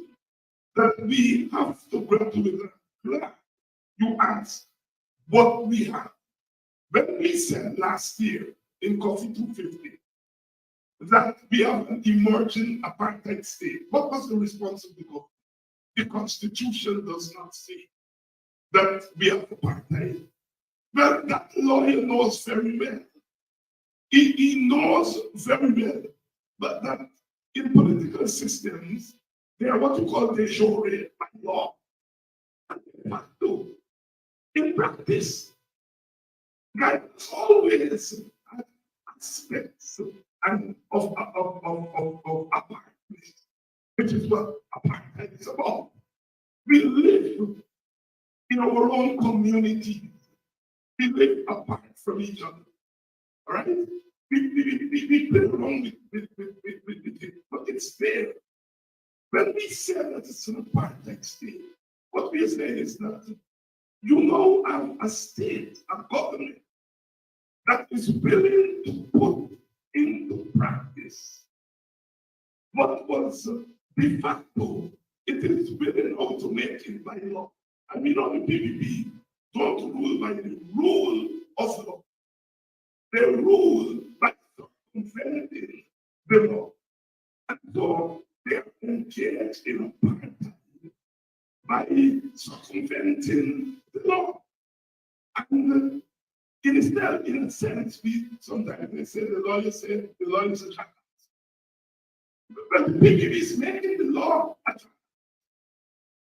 that we have to grapple with. You asked what we have. When we said last year in Coffee 250 that we have an emerging apartheid state, what was the response of the government? The Constitution does not say that we have apartheid. Well, that lawyer knows very well. He knows very well, but that in political systems, they are what you call de jure by law. In practice, guys always had aspects and of apartheid, which is what apartheid is about. We live in our own community. We live apart from each other. All right? We play around with it, but it's there. When we say that it's an apartheid state, what we are saying is that you have a state, a government that is willing to put into practice what was de facto. It is willing now to make it by law. And the PPP don't rule by the rule of law. they rule by circumventing the law. And so they are engaged in apartheid by circumventing the law. And instead, in a sense, we sometimes they say the law is a trap. But the PPP is making the law a trap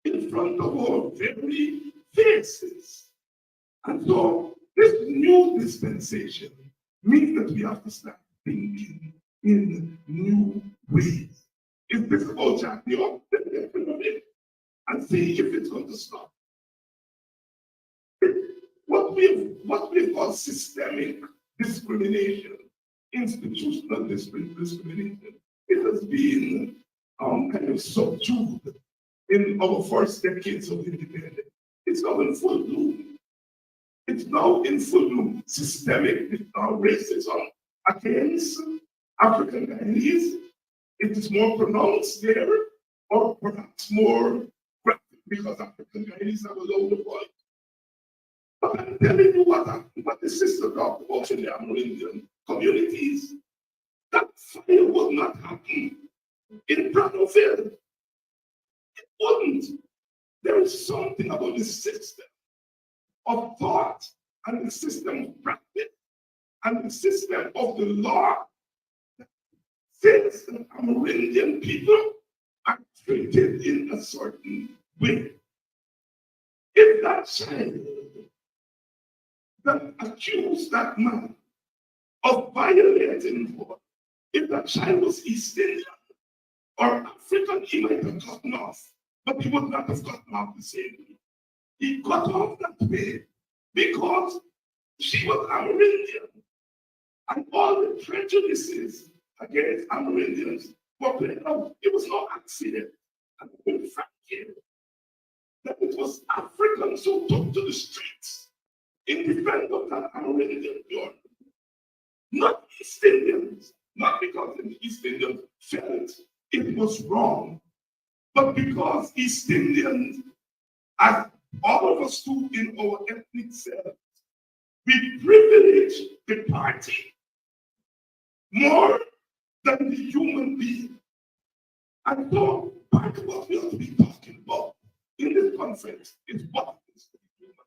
in front of our very faces. And so this new dispensation means that we have to start thinking in new ways. If this is all jacking up, then get rid of it and see if it's going to stop. What we call systemic discrimination, institutional discrimination, it has been kind of subdued in our first decades of independence. It's now in full bloom. It's now in full bloom. Systemic racism against African Guyanese. It is more pronounced there, or perhaps more graphic because African Guyanese have a louder voice. But I'm telling you what the sister talked about in the Amerindian communities. That fire would not happen in Brandonville. It wouldn't. There is something about the system of thought and the system of practice and the system of the law that says that Amerindian people are treated in a certain way. If that child that accused that man of violating law, if that child was East Indian or African, he might have gotten off, but he would not have gotten off the same way. He got off that way because she was Amerindian. And all the prejudices against Amerindians were played out. It was no accident. And in fact, that it was Africans who took to the streets in defense of that Amerindian girl. Not East Indians, not because the East Indians felt it was wrong, but because East Indians, as all of us do in our ethnic selves, we privilege the party more than the human being. And so part of what we ought to be talking about in this conference is what is to be human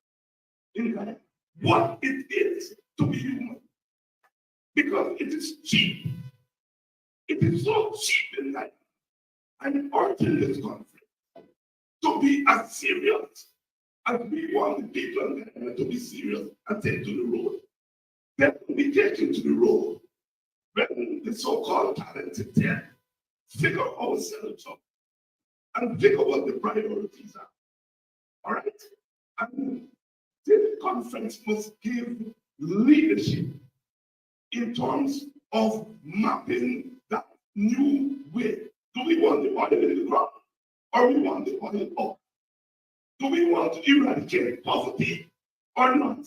in Ghana. What it is to be human. Because it is cheap. It is so cheap in Ghana. I'm urging this conference to be as serious as we want the people in Ghana to be serious and take to the road. Then we take to the road when the so-called talented there figure ourselves up and figure what the priorities are. All right? And this conference must give leadership in terms of mapping that new way. Do we want the oil in the ground or we want the oil up? Do we want to eradicate poverty or not?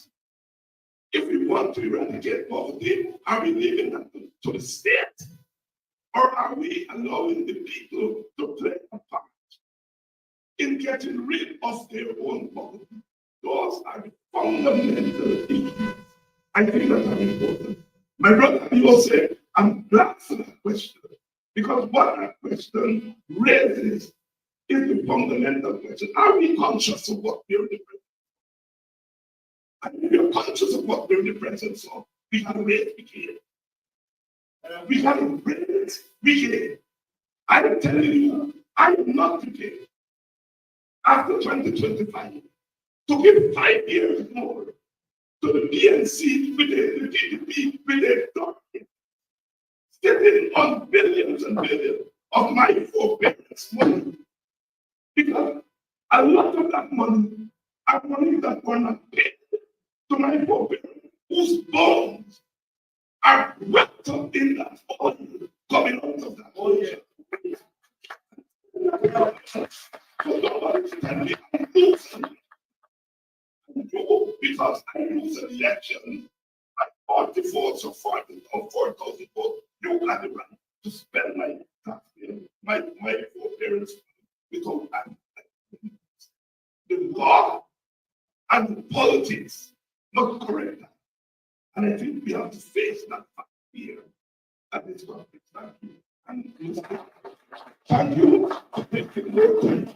If we want to eradicate poverty, are we leaving that to the state? Or are we allowing the people to play a part in getting rid of their own poverty? Those are the fundamental issues. I think that are important. My brother, you will say, I'm glad for that question, because what that question raises is the fundamental question. Are we conscious of what we're representing? And if we're conscious of what we're representing, so we have to raise the game. We have to raise the game. I'm telling you, I am not prepared after 2025 to give 5 years more to the PNC with the PDP with the document, sitting on billions and billions of my foreparents' money. Because a lot of that money are money that were not paid to my foreparents, whose bones are wrapped up in that oil coming out of that oil. So nobody can be losing. Because I lose an election at 40 votes or 4,000 votes, you got the right to spend my taxpayer, my foreparents without that. The law and the politics must correct that. And I think we have to face that fact here at this point. Thank you. And thank you for taking more time.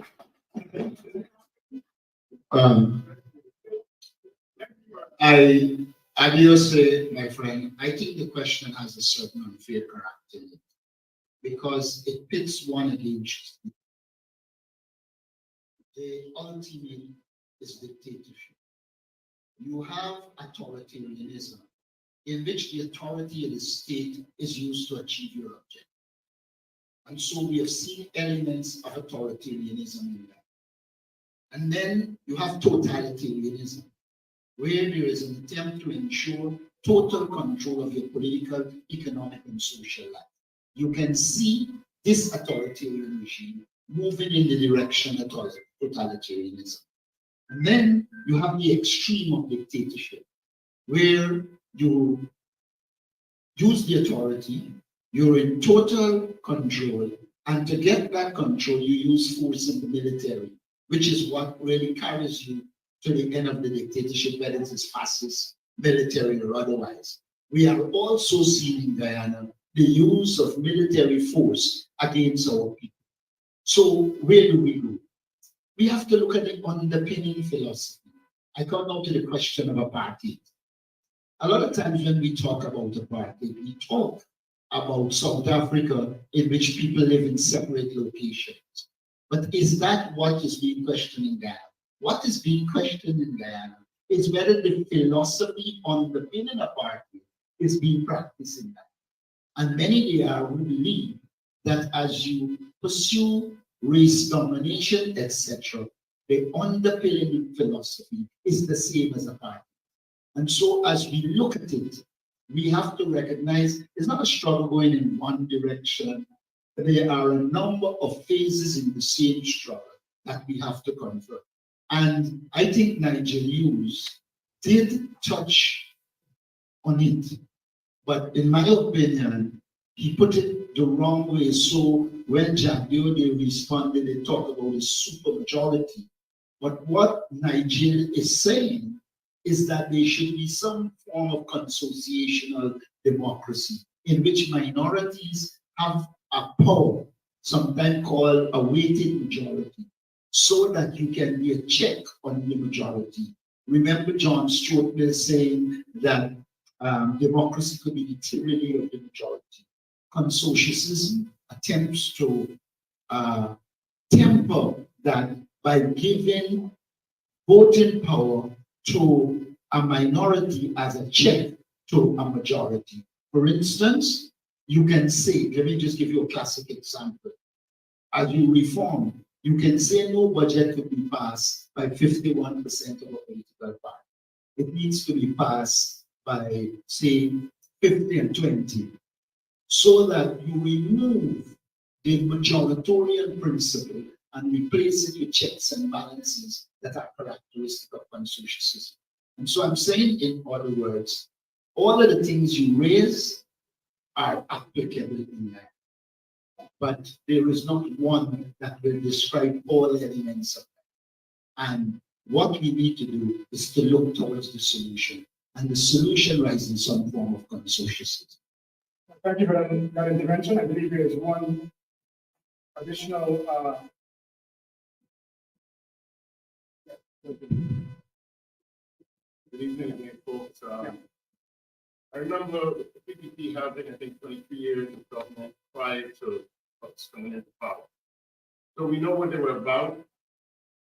I will say, my friend, I think the question has a certain unfair character in it because it pits one against the ultimate is dictatorship. You have authoritarianism in which the authority of the state is used to achieve your objective. And so we have seen elements of authoritarianism in that. And then you have totalitarianism, where there is an attempt to ensure total control of your political, economic, and social life. You can see this authoritarian regime moving in the direction of totalitarianism. And then you have the extreme of dictatorship, where you use the authority, you're in total control, and to get that control, you use force in the military, which is what really carries you to the end of the dictatorship, whether it is fascist, military, or otherwise. We are also seeing in Guyana the use of military force against our people. So where do we go? We have to look at the underpinning philosophy. I come now to the question of apartheid. A lot of times when we talk about apartheid, we talk about South Africa in which people live in separate locations. But is that what is being questioned in Guyana? What is being questioned in Guyana is whether the philosophy underpinning apartheid is being practiced in that. And many there are who believe that as you pursue race domination, etc., the underpinning philosophy is the same as apartheid. And so as we look at it, we have to recognize it's not a struggle going in one direction. There are a number of phases in the same struggle that we have to confront. And I think Nigel Hughes did touch on it, but in my opinion, he put it the wrong way. So when Jack Diode responded, they talked about the supermajority. But what Nigel is saying is that there should be some form of consociational democracy in which minorities have a power, sometimes called a weighted majority, so that you can be a check on the majority. Remember John Stuart Mill saying that democracy could be the tyranny of the majority. Consociacism attempts to temper that by giving voting power to a minority as a check to a majority. For instance, you can say, let me just give you a classic example. As you reform, you can say no budget could be passed by 51% of a political party. It needs to be passed by, say, 50 and 20, so that you remove the majoritarian principle and replace it with checks and balances that are characteristic of consociacism. And so I'm saying, in other words, all of the things you raise are applicable in that. But there is not one that will describe all elements of that. And what we need to do is to look towards the solution. And the solution lies in some form of consociacism. Thank you for that intervention. I believe there is one additional Good evening again, folks. I remember the PPP having, I think, 23 years of government prior to us coming into power. So we know what they were about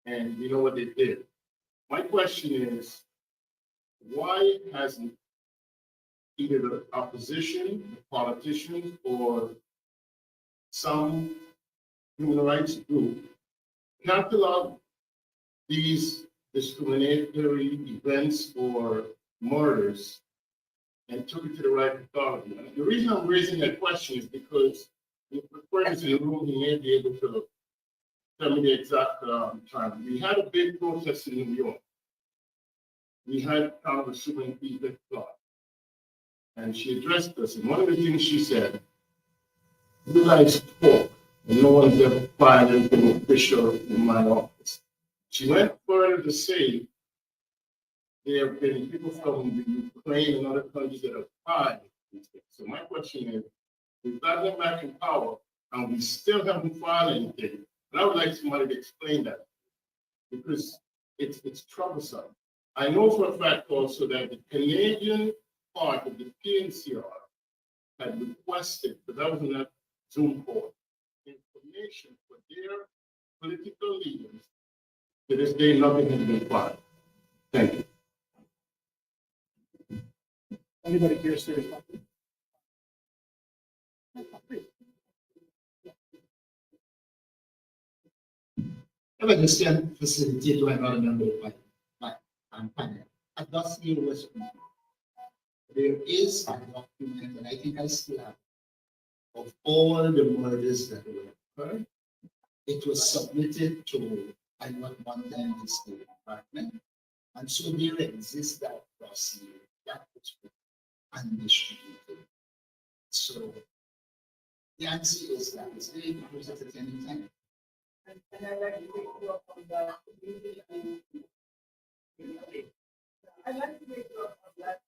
and we know what they did. My question is, why hasn't either the opposition, the politicians, or some human rights group catalog these discriminatory events or murders and took it to the right authority? And the reason I'm raising that question is because the friends in the room, he may be able to tell me the exact time. We had a big protest in New York. We had Congresswoman Edith Clark, and she addressed us. And one of the things she said, you guys talk, and no one's ever filed anything official in my office. She went further to say there have been people from the Ukraine and other countries that have tried these things. So my question is, we've got them back in power and we still haven't filed anything. And I would like somebody to explain that because it's troublesome. I know for a fact also that the Canadian part of the PNCR had requested, because I was in that Zoom call, information for their political leaders. To this day, nothing has been filed. Thank you. Anybody curious to respond? I understand facility to another member of my panel. At dossier was there is a document, and I think I still have, of all the murders that were occurred. It was submitted to, I not one time the State Department, and so there exists that dossier that was undistributed. So the answer is that it's very close at any time. And I'd like to take you up on that. I'd like to take you up on that.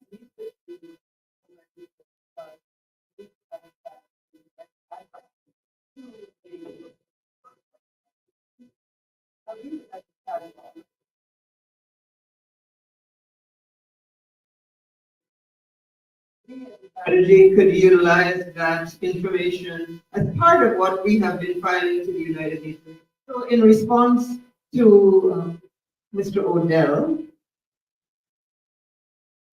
Strategy could utilize that information as part of what we have been filing to the United Nations. So in response to Mr. Odell,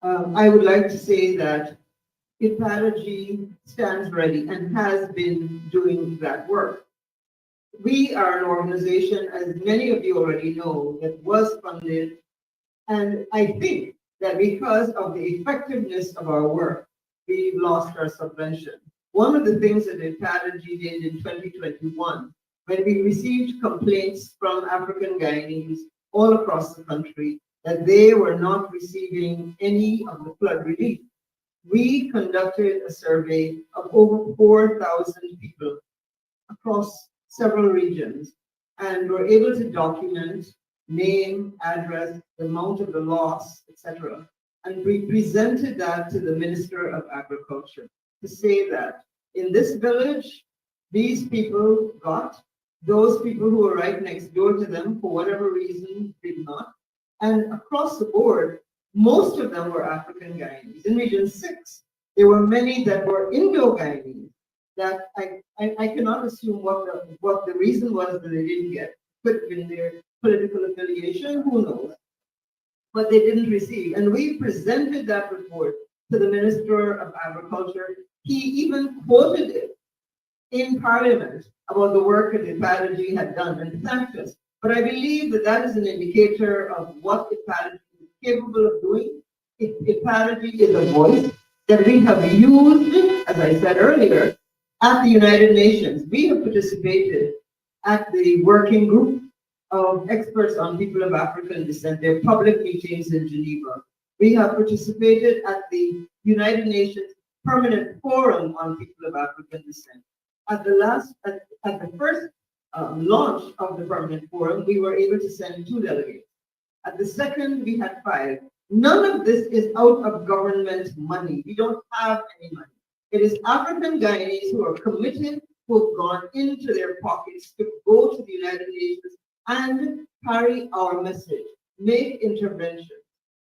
I would like to say that strategy stands ready and has been doing that work. We are an organization, as many of you already know, that was funded, and I think that because of the effectiveness of our work, we've lost our subvention. One of the things that the strategy did in 2021, when we received complaints from African Guyanese all across the country that they were not receiving any of the flood relief, we conducted a survey of over 4,000 people across several regions and were able to document name, address, the amount of the loss, etc. And we presented that to the Minister of Agriculture to say that in this village, these people got, those people who were right next door to them, for whatever reason, did not. And across the board, most of them were African Guyanese. In Region 6, there were many that were Indo-Guyanese that I cannot assume what the reason was that they didn't get. Could have been their political affiliation, who knows? But they didn't receive. And we presented that report to the Minister of Agriculture. He even quoted it in Parliament about the work that IPADG had done and thanked us. But I believe that that is an indicator of what IPADG is capable of doing. IPADG is a voice that we have used, as I said earlier, at the United Nations. We have participated at the working group of experts on people of African descent, their public meetings in Geneva. We have participated at the United Nations Permanent Forum on People of African Descent. At the first launch of the Permanent Forum, we were able to send 2 delegates. At the second, we had 5. None of this is out of government money. We don't have any money. It is African Guyanese who are committed, who have gone into their pockets to go to the United Nations and carry our message, make interventions.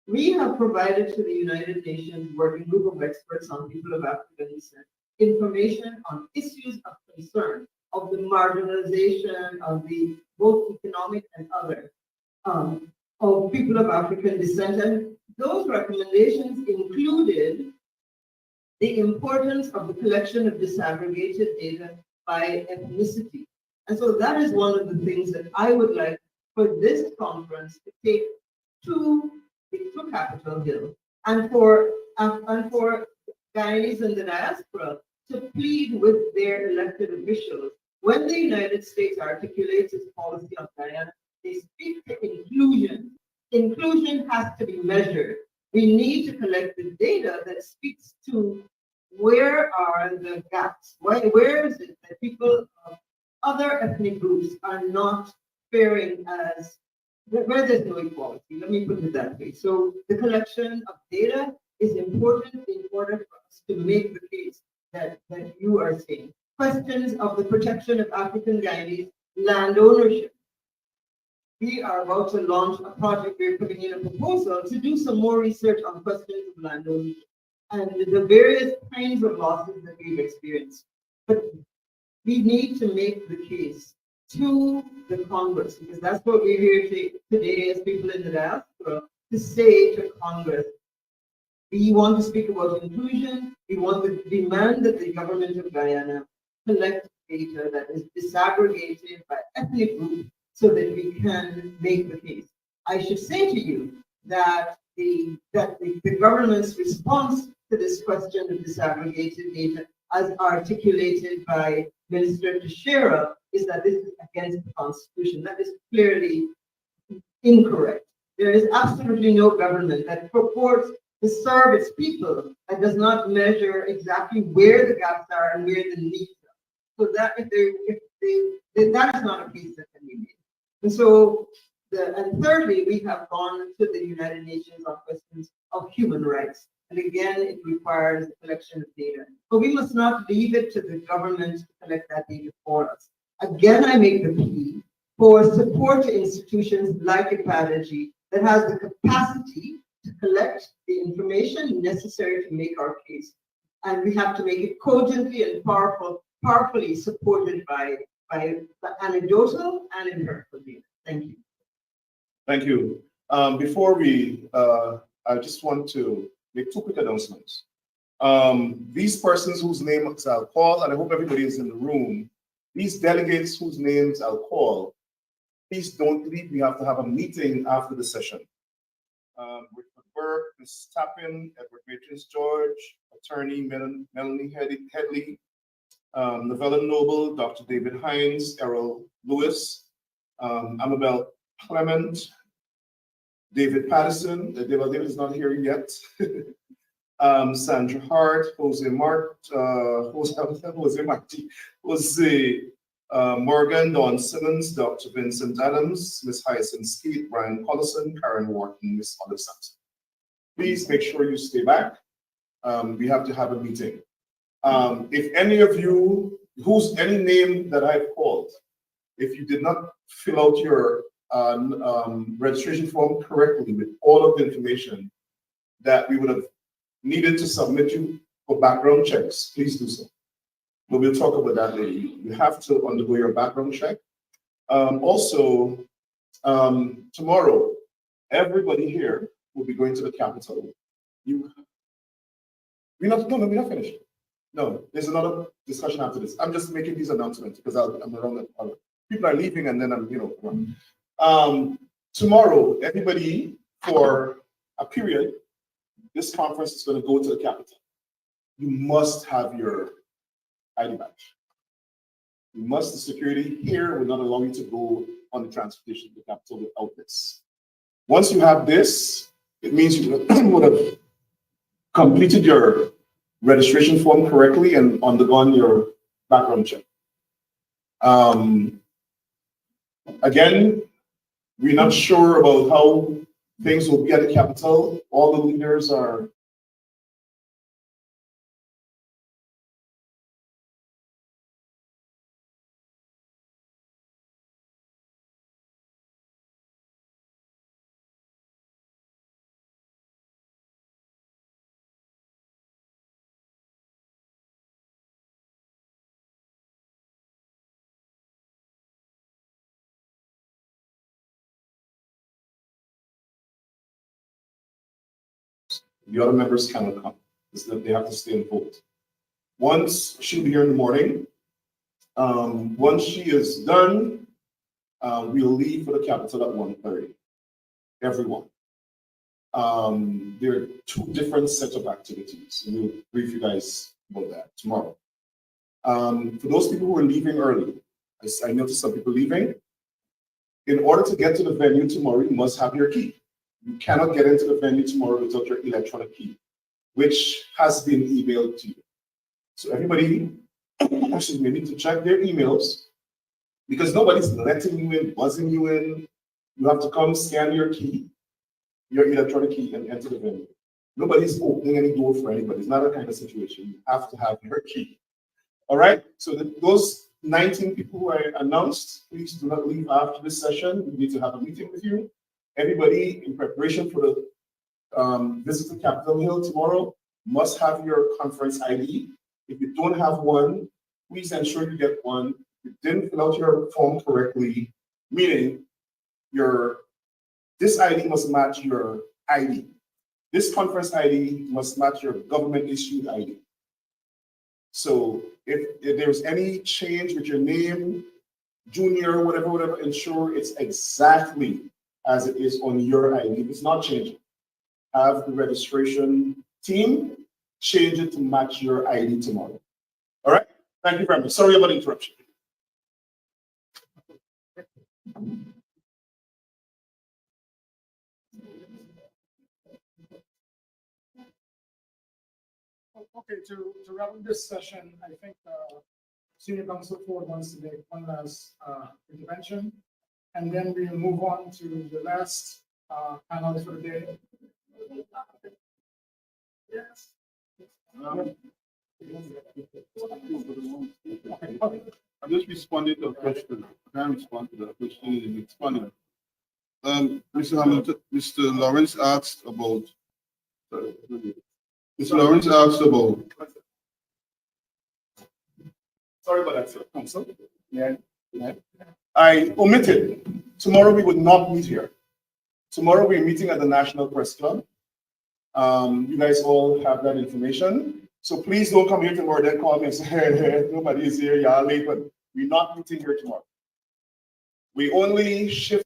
We have provided to the United Nations Working Group of Experts on People of African Descent information on issues of concern, of the marginalization of the both economic and other of people of African descent. And those recommendations included the importance of the collection of disaggregated data by ethnicity. And so that is one of the things that I would like for this conference to take to Capitol Hill and for Guyanese in the diaspora to plead with their elected officials. When the United States articulates its policy on Guyana, they speak to inclusion. Inclusion has to be measured. We need to collect the data that speaks to where are the gaps? Where is it that people of other ethnic groups are not faring as where there's no equality, let me put it that way. So the collection of data is important in order for us to make the case that you are saying. Questions of the protection of African Guyanese land ownership. We are about to launch a project, we're putting in a proposal to do some more research on questions of land ownership and the various kinds of losses that we've experienced. But we need to make the case to the Congress, because that's what we're here today as people in the diaspora, to say to Congress. We want to speak about inclusion. We want to demand that the government of Guyana collect data that is disaggregated by ethnic group so that we can make the case. I should say to you that the government's response to this question of disaggregated data, as articulated by Minister Teixeira, is that this is against the Constitution. That is clearly incorrect. There is absolutely no government that purports to serve its people that does not measure exactly where the gaps are and where the needs are. So that that is not a case that can be made. And so, and thirdly, we have gone to the United Nations on questions of human rights. And again, it requires a collection of data. But we must not leave it to the government to collect that data for us. Again, I make the plea for support to institutions like IPADG that has the capacity to collect the information necessary to make our case. And we have to make it cogently and powerfully supported by anecdotal and empirical data. Thank you. Thank you. Before we, I just want to make two quick announcements. These persons whose names I'll call, and I hope everybody is in the room, these delegates whose names I'll call, please don't leave. We have to have a meeting after the session. Richard Burke, Ms. Tappan, Edward Matrix George, Attorney Melanie Headley, Novella Noble, Dr. David Hines, Errol Lewis, Amabel Clement, David Patterson, David is not here yet, Sandra Hart, Jose Morgan, Dawn Simmons, Dr. Vincent Adams, Ms. Hyacinth Skeet, Brian Collison, Karen Wharton, Ms. Olive Sampson. Please make sure you stay back. We have to have a meeting. If any of you, any name that I've called, if you did not fill out your registration form correctly with all of the information that we would have needed to submit you for background checks, please do so. But we'll talk about that later. You have to undergo your background check. Also, tomorrow, everybody here will be going to the Capitol. We're not finished. No, there's another discussion after this. I'm just making these announcements because I'm around. People are leaving, and then I'm, tomorrow, everybody for a period, this conference is going to go to the Capitol. You must have your ID badge. You must, the security here will not allow you to go on the transportation to the Capitol without this. Once you have this, it means you would have completed your registration form correctly and undergone your background check. Again, we're not sure about how things will be at the Capitol. All the leaders are the other members cannot come. They have to stay and vote. Once she'll be here in the morning, once she is done, we'll leave for the Capitol at 1:30. Everyone. There are two different sets of activities. We'll brief you guys about that tomorrow. For those people who are leaving early, I noticed some people leaving. In order to get to the venue tomorrow, you must have your key. You cannot get into the venue tomorrow without your electronic key, which has been emailed to you. So everybody, actually, may need to check their emails because nobody's letting you in, buzzing you in. You have to come scan your key, your electronic key, and enter the venue. Nobody's opening any door for anybody. It's not a kind of situation. You have to have your key. All right? So those 19 people who I announced, please do not leave after this session. We need to have a meeting with you. Everybody in preparation for the visit to Capitol Hill tomorrow must have your conference ID. If you don't have one, please ensure you get one. If you didn't fill out your form correctly, meaning this ID must match your ID. This conference ID must match your government issued ID. So if there's any change with your name, junior, whatever, ensure it's exactly as it is on your ID. If it's not changing, have the registration team change it to match your ID tomorrow. All right? Thank you very much. Sorry about the interruption. Okay, to wrap up this session, I think Senior Counsel Ford wants to make one last intervention, and then we'll move on to the last panel for the day. Yes. I'm just responding to a question. I can't respond to the question in responding. Mr. Hamilton, Mr. Lawrence asked about. Mr. Lawrence asked about. Sorry about that, sir. Counsel. Yeah. I omitted. Tomorrow we would not meet here. Tomorrow we're meeting at the National Press Club. You guys all have that information. So please don't come here tomorrow, then call me and say, hey, nobody is here, y'all late, but we're not meeting here tomorrow. We only shift.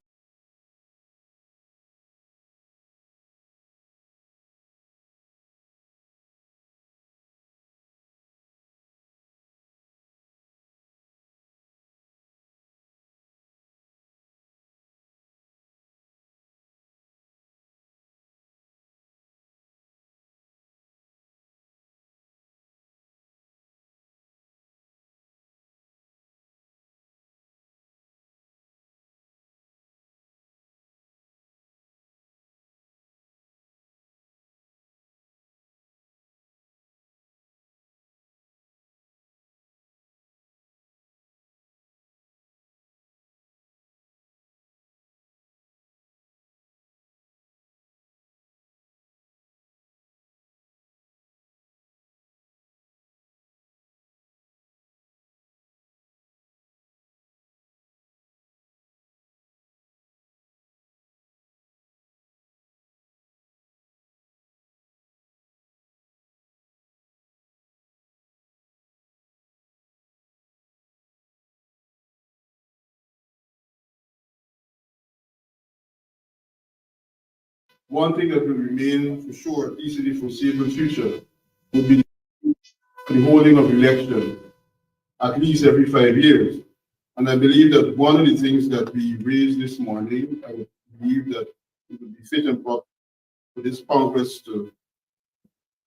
One thing that will remain for sure, at least in the foreseeable future, would be the holding of election at least every 5 years. And I believe that one of the things that we raised this morning, I would believe that it would be fit and proper for this Congress to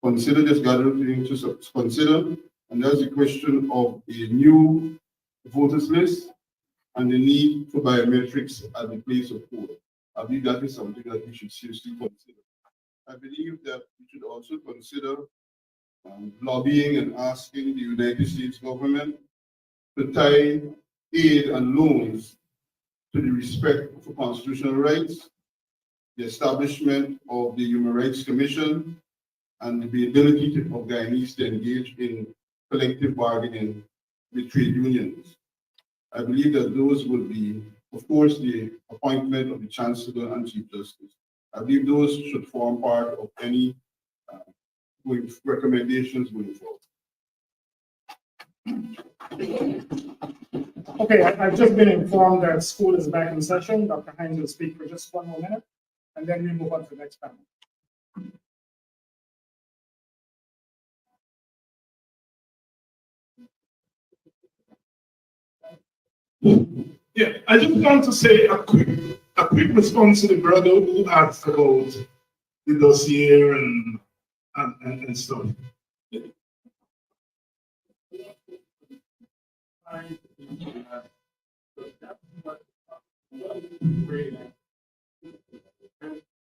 consider this gathering to consider, and that's the question of a new voters list and the need for biometrics at the place of vote. I believe that is something that we should seriously consider. I believe that we should also consider lobbying and asking the United States government to tie aid and loans to the respect for constitutional rights, the establishment of the Human Rights Commission, and the ability of Guyanese to engage in collective bargaining with trade unions. I believe that those would be, of course, the appointment of the Chancellor and Chief Justice. I believe those should form part of any recommendations going forward. Okay, I've just been informed that school is back in session. Dr. Hines will speak for just one more minute, and then we move on to the next panel. Yeah, I just want to say a quick response to the brother who asked about the dossier and stuff.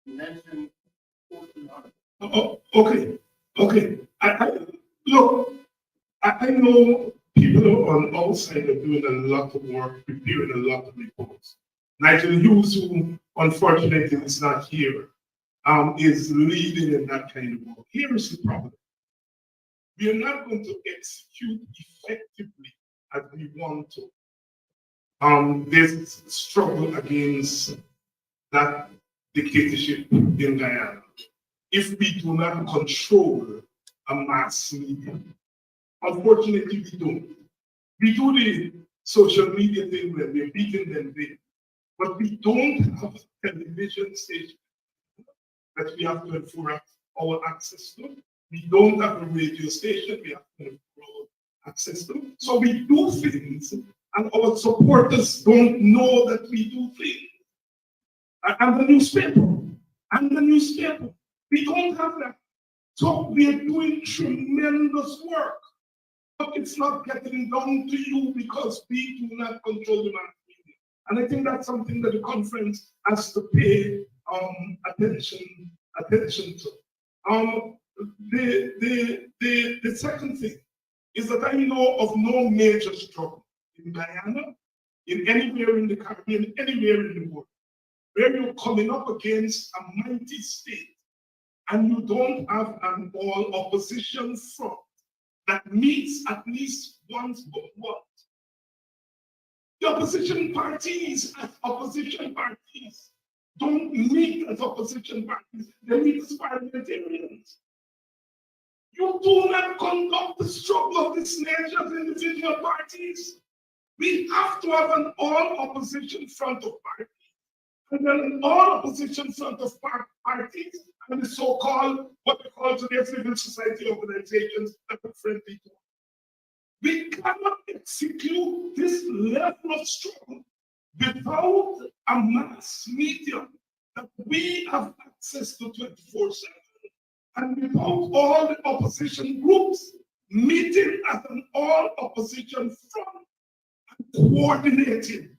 mentioned. Okay. Look, I know people on all sides are doing a lot of work, preparing a lot of reports. Nigel Hughes, who unfortunately is not here, is leading in that kind of work. Here is the problem. We are not going to execute effectively as we want to. This struggle against that dictatorship in Guyana. If we do not control a mass media, unfortunately we don't. We do the social media thing where we're beating them there, but we don't have a television station that we have to enforce our access to. We don't have a radio station we have to enforce access to. So we do things, and our supporters don't know that we do things. And the newspaper, we don't have that. So we are doing tremendous work, but it's not getting down to you because we do not control the mass media. And I think that's something that the conference has to pay attention to. The second thing is that I know of no major struggle in Guyana, in anywhere in the Caribbean, anywhere in the world, where you're coming up against a mighty state and you don't have an all opposition front that meets at least once a month. The opposition parties as opposition parties don't meet as opposition parties, they meet as parliamentarians. You do not conduct the struggle of this nation as individual parties. We have to have an all opposition front of parties. And then an all opposition front of parties and the so-called, what we call today civil society organizations that are friendly to us. We cannot execute this level of struggle without a mass media that we have access to 24/7, and without all the opposition groups meeting as an all opposition front and coordinating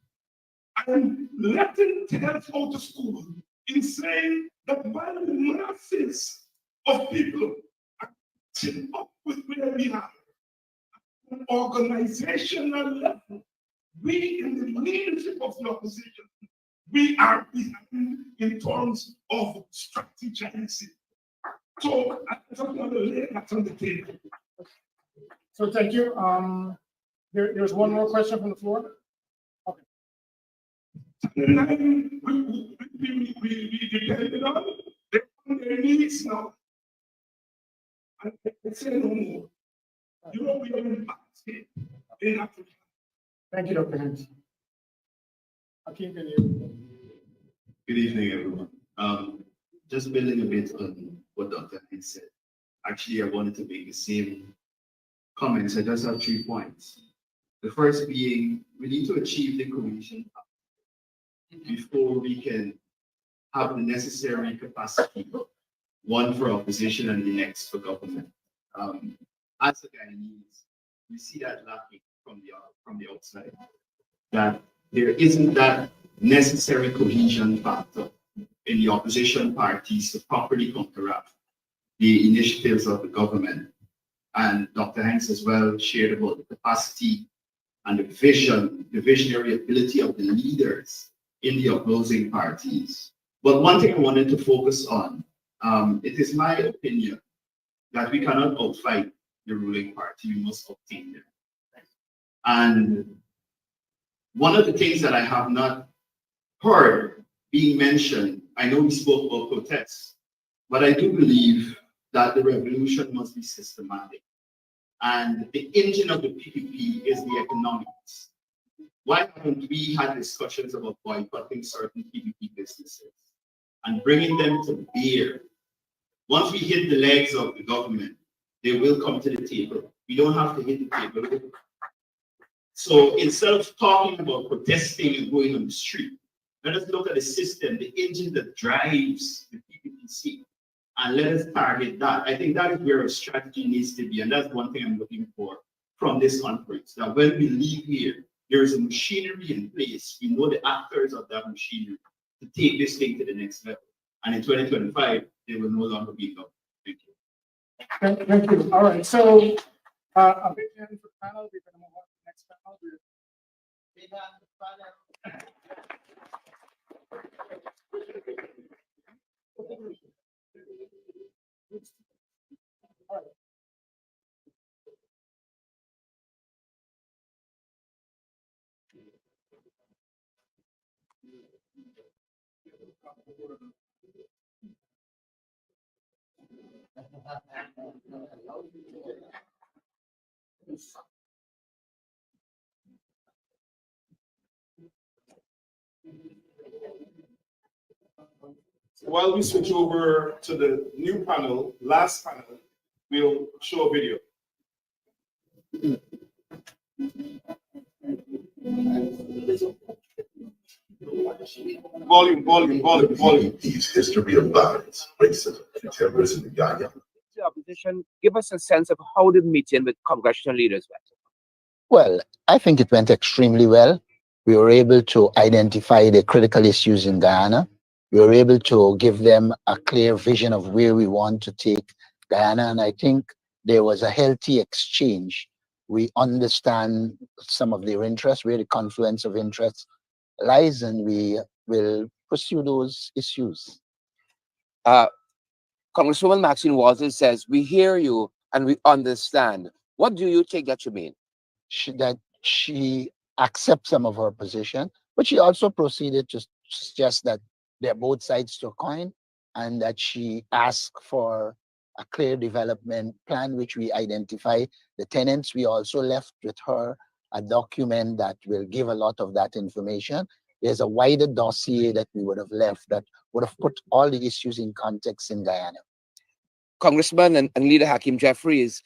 and letting heads go to school in saying that while the masses of people are catching up with where we are, at an organizational level, we in the leadership of the opposition, we are behind in terms of strategizing. So I just want to lay that on the table. So thank you. There's one more question from the floor. Okay. We depended on, they're on their knees now. And they say no more. You know, we are in basket in Africa. Thank you, Dr. Hans. Hakeem, can you? Good evening, everyone. Just building a bit on what Dr. Hans said. Actually, I wanted to make the same comments. I just have 3 points. The first being, we need to achieve the cohesion before we can have the necessary capacity, one for opposition and the next for government. As a Guyanese, we see that lacking from the outside, that there isn't that necessary cohesion factor in the opposition parties to properly counteract the initiatives of the government. And Dr. Hanks as well shared about the capacity and the vision, the visionary ability of the leaders in the opposing parties. But one thing I wanted to focus on, it is my opinion that we cannot outfight the ruling party, we must obtain them. And one of the things that I have not heard being mentioned, I know we spoke about protests, but I do believe that the revolution must be systematic. And the engine of the PPP is the economics. Why haven't we had discussions about boycotting certain PPP businesses and bringing them to bear? Once we hit the legs of the government, they will come to the table. We don't have to hit the table. So instead of talking about protesting and going on the street, let us look at the system, the engine that drives the PPPC, and let us target that. I think that is where our strategy needs to be, and that's one thing I'm looking for from this conference, that when we leave here, there is a machinery in place. We know the actors of that machinery to take this thing to the next level. And in 2025, they will no longer be government. Thank you. Thank you. All right, so a big hand for panel. We're going to move on to the next panel. While we switch over to the new panel, last panel, we'll show a video. Volume. These history of violence, racism, and terrorism in Guyana. The opposition, give us a sense of how the meeting with congressional leaders went. Well, I think it went extremely well. We were able to identify the critical issues in Guyana. We were able to give them a clear vision of where we want to take Guyana. And I think there was a healthy exchange. We understand some of their interests, where the confluence of interests lies, and we will pursue those issues. Congresswoman Maxine Walters says, we hear you and we understand. What do you take that you mean? That she accepts some of her position, but she also proceeded to suggest that they're both sides to a coin, and that she asked for a clear development plan, which we identify the tenants. We also left with her a document that will give a lot of that information. There's a wider dossier that we would have left that would have put all the issues in context in Guyana. Congressman and Leader Hakeem Jeffries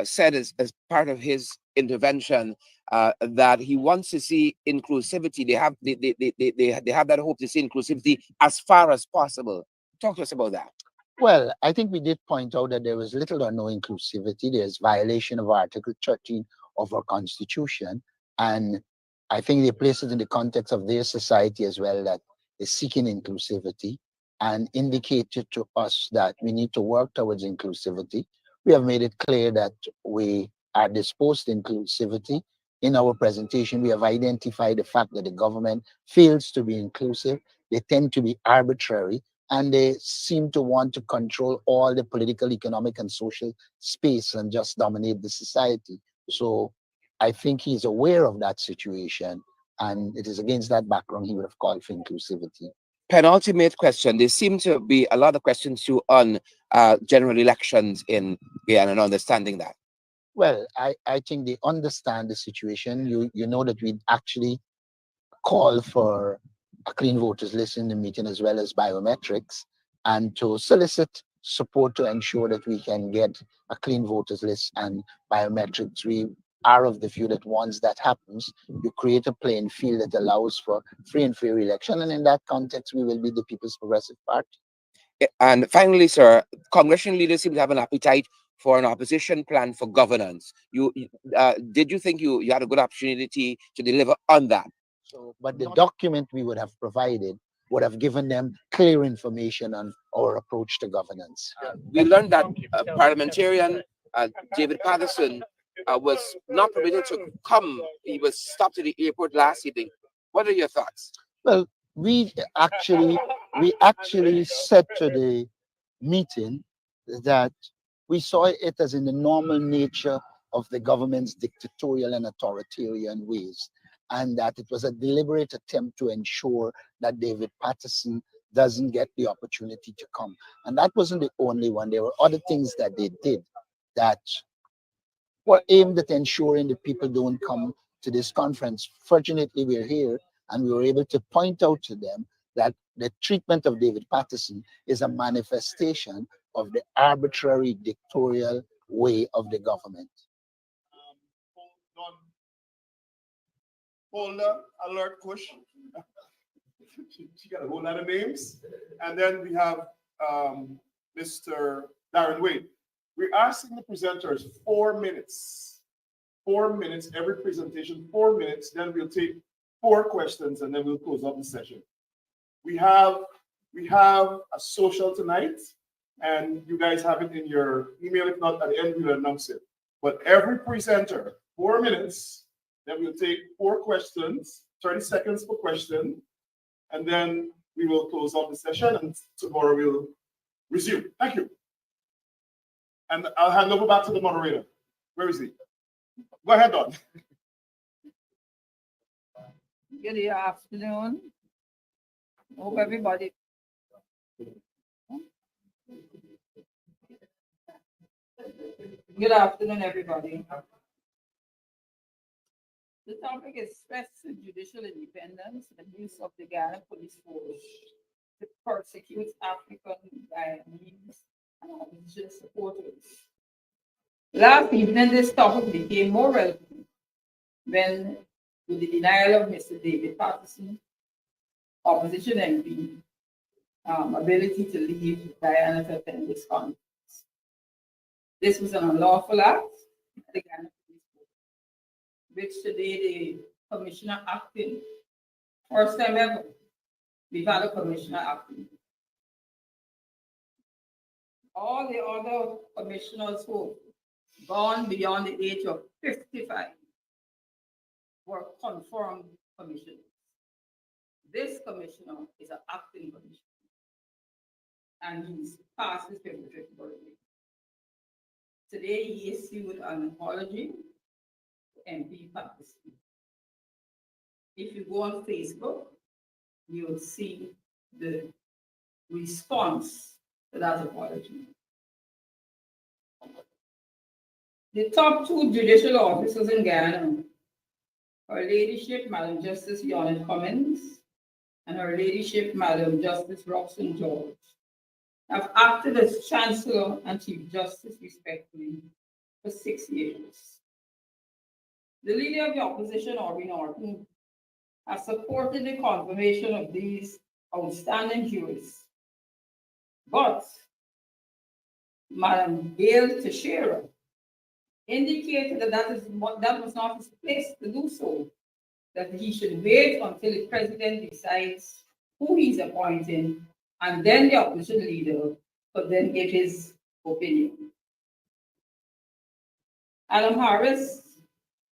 said as part of his intervention that he wants to see inclusivity. They have that hope to see inclusivity as far as possible. Talk to us about that. Well, I think we did point out that there was little or no inclusivity. There's violation of Article 13 of our Constitution. And I think they place it in the context of their society as well, that they're seeking inclusivity, and indicated to us that we need to work towards inclusivity. We have made it clear that we are disposed to inclusivity. In our presentation, we have identified the fact that the government fails to be inclusive. They tend to be arbitrary, and they seem to want to control all the political, economic, and social space and just dominate the society. So I think he's aware of that situation, and it is against that background he would have called for inclusivity. Penultimate question. There seem to be a lot of questions too on general elections in Guyana and understanding that. Well, I think they understand the situation. You know that we actually call for a clean voters list in the meeting, as well as biometrics, and to solicit support to ensure that we can get a clean voters list and biometrics. We are of the view that once that happens, you create a playing field that allows for free and fair election. And in that context, we will be the People's Progressive Party. And finally, sir, congressional leaders seem to have an appetite for an opposition plan for governance. Did you think you had a good opportunity to deliver on that? But the document we would have provided would have given them clear information on our approach to governance. We learned that parliamentarian David Patterson was not permitted to come. He was stopped at the airport last evening. What are your thoughts? Well, we actually said to the meeting that we saw it as in the normal nature of the government's dictatorial and authoritarian ways, and that it was a deliberate attempt to ensure that David Patterson doesn't get the opportunity to come. And that wasn't the only one. There were other things that they did that were aimed at ensuring that people don't come to this conference. Fortunately, we're here, and we were able to point out to them that the treatment of David Patterson is a manifestation of the arbitrary dictatorial way of the government. Holder, alert, push. She got a whole lot of names. And then we have Mr. Darren Wade. We're asking the presenters 4 minutes. 4 minutes, every presentation, 4 minutes. Then we'll take 4 questions, and then we'll close up the session. We have We have a social tonight, and you guys have it in your email. If not, at the end, we'll announce it. But every presenter, 4 minutes, then we'll take 4 questions, 30 seconds per question, and then we will close out the session, and tomorrow we'll resume. Thank you. And I'll hand over back to the moderator. Where is he? Go ahead, Don. Good afternoon. Hope everybody. Good afternoon, everybody. The topic is stress in judicial independence and use of the Guyana police force to persecute African Guyanese and opposition supporters. Last evening, this topic became more relevant when, with the denial of Mr. David Patterson, opposition MP, ability to leave Guyana to attend this conference. This was an unlawful act by the Guyana Police Force, which today the commissioner acting, first time ever, we've had a commissioner acting. All the other commissioners who gone beyond the age of 55 were confirmed commissioners. This commissioner is an acting commissioner, and he's past his 55th birthday. Today, he issued an apology to MP Patterson. If you go on Facebook, you will see the response to that apology. The top 2 judicial officers in Guyana, Her Ladyship, Madam Justice Yonette Cummins, and Her Ladyship, Madam Justice Roxanne George, have acted as Chancellor and Chief Justice, respectively, for 6 years. The Leader of the Opposition, Aubrey Norton, has supported the confirmation of these outstanding jurists. But Madam Gail Teixeira indicated that that was not his place to do so, that he should wait until the President decides who he's appointing, and then the opposition leader could then give his opinion. Adam Harris,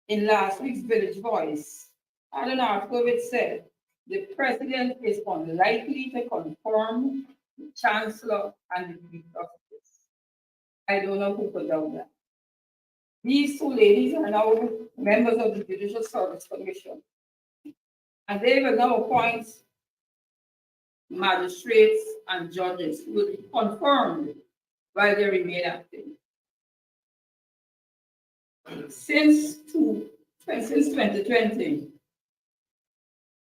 in last week's Village Voice, had an article which said the President is unlikely to confirm the Chancellor and the Chief Justice. I don't know who could doubt that. These 2 ladies are now members of the Judicial Service Commission, and they will now appoint magistrates and judges who will be confirmed while they remain active. Since 2020,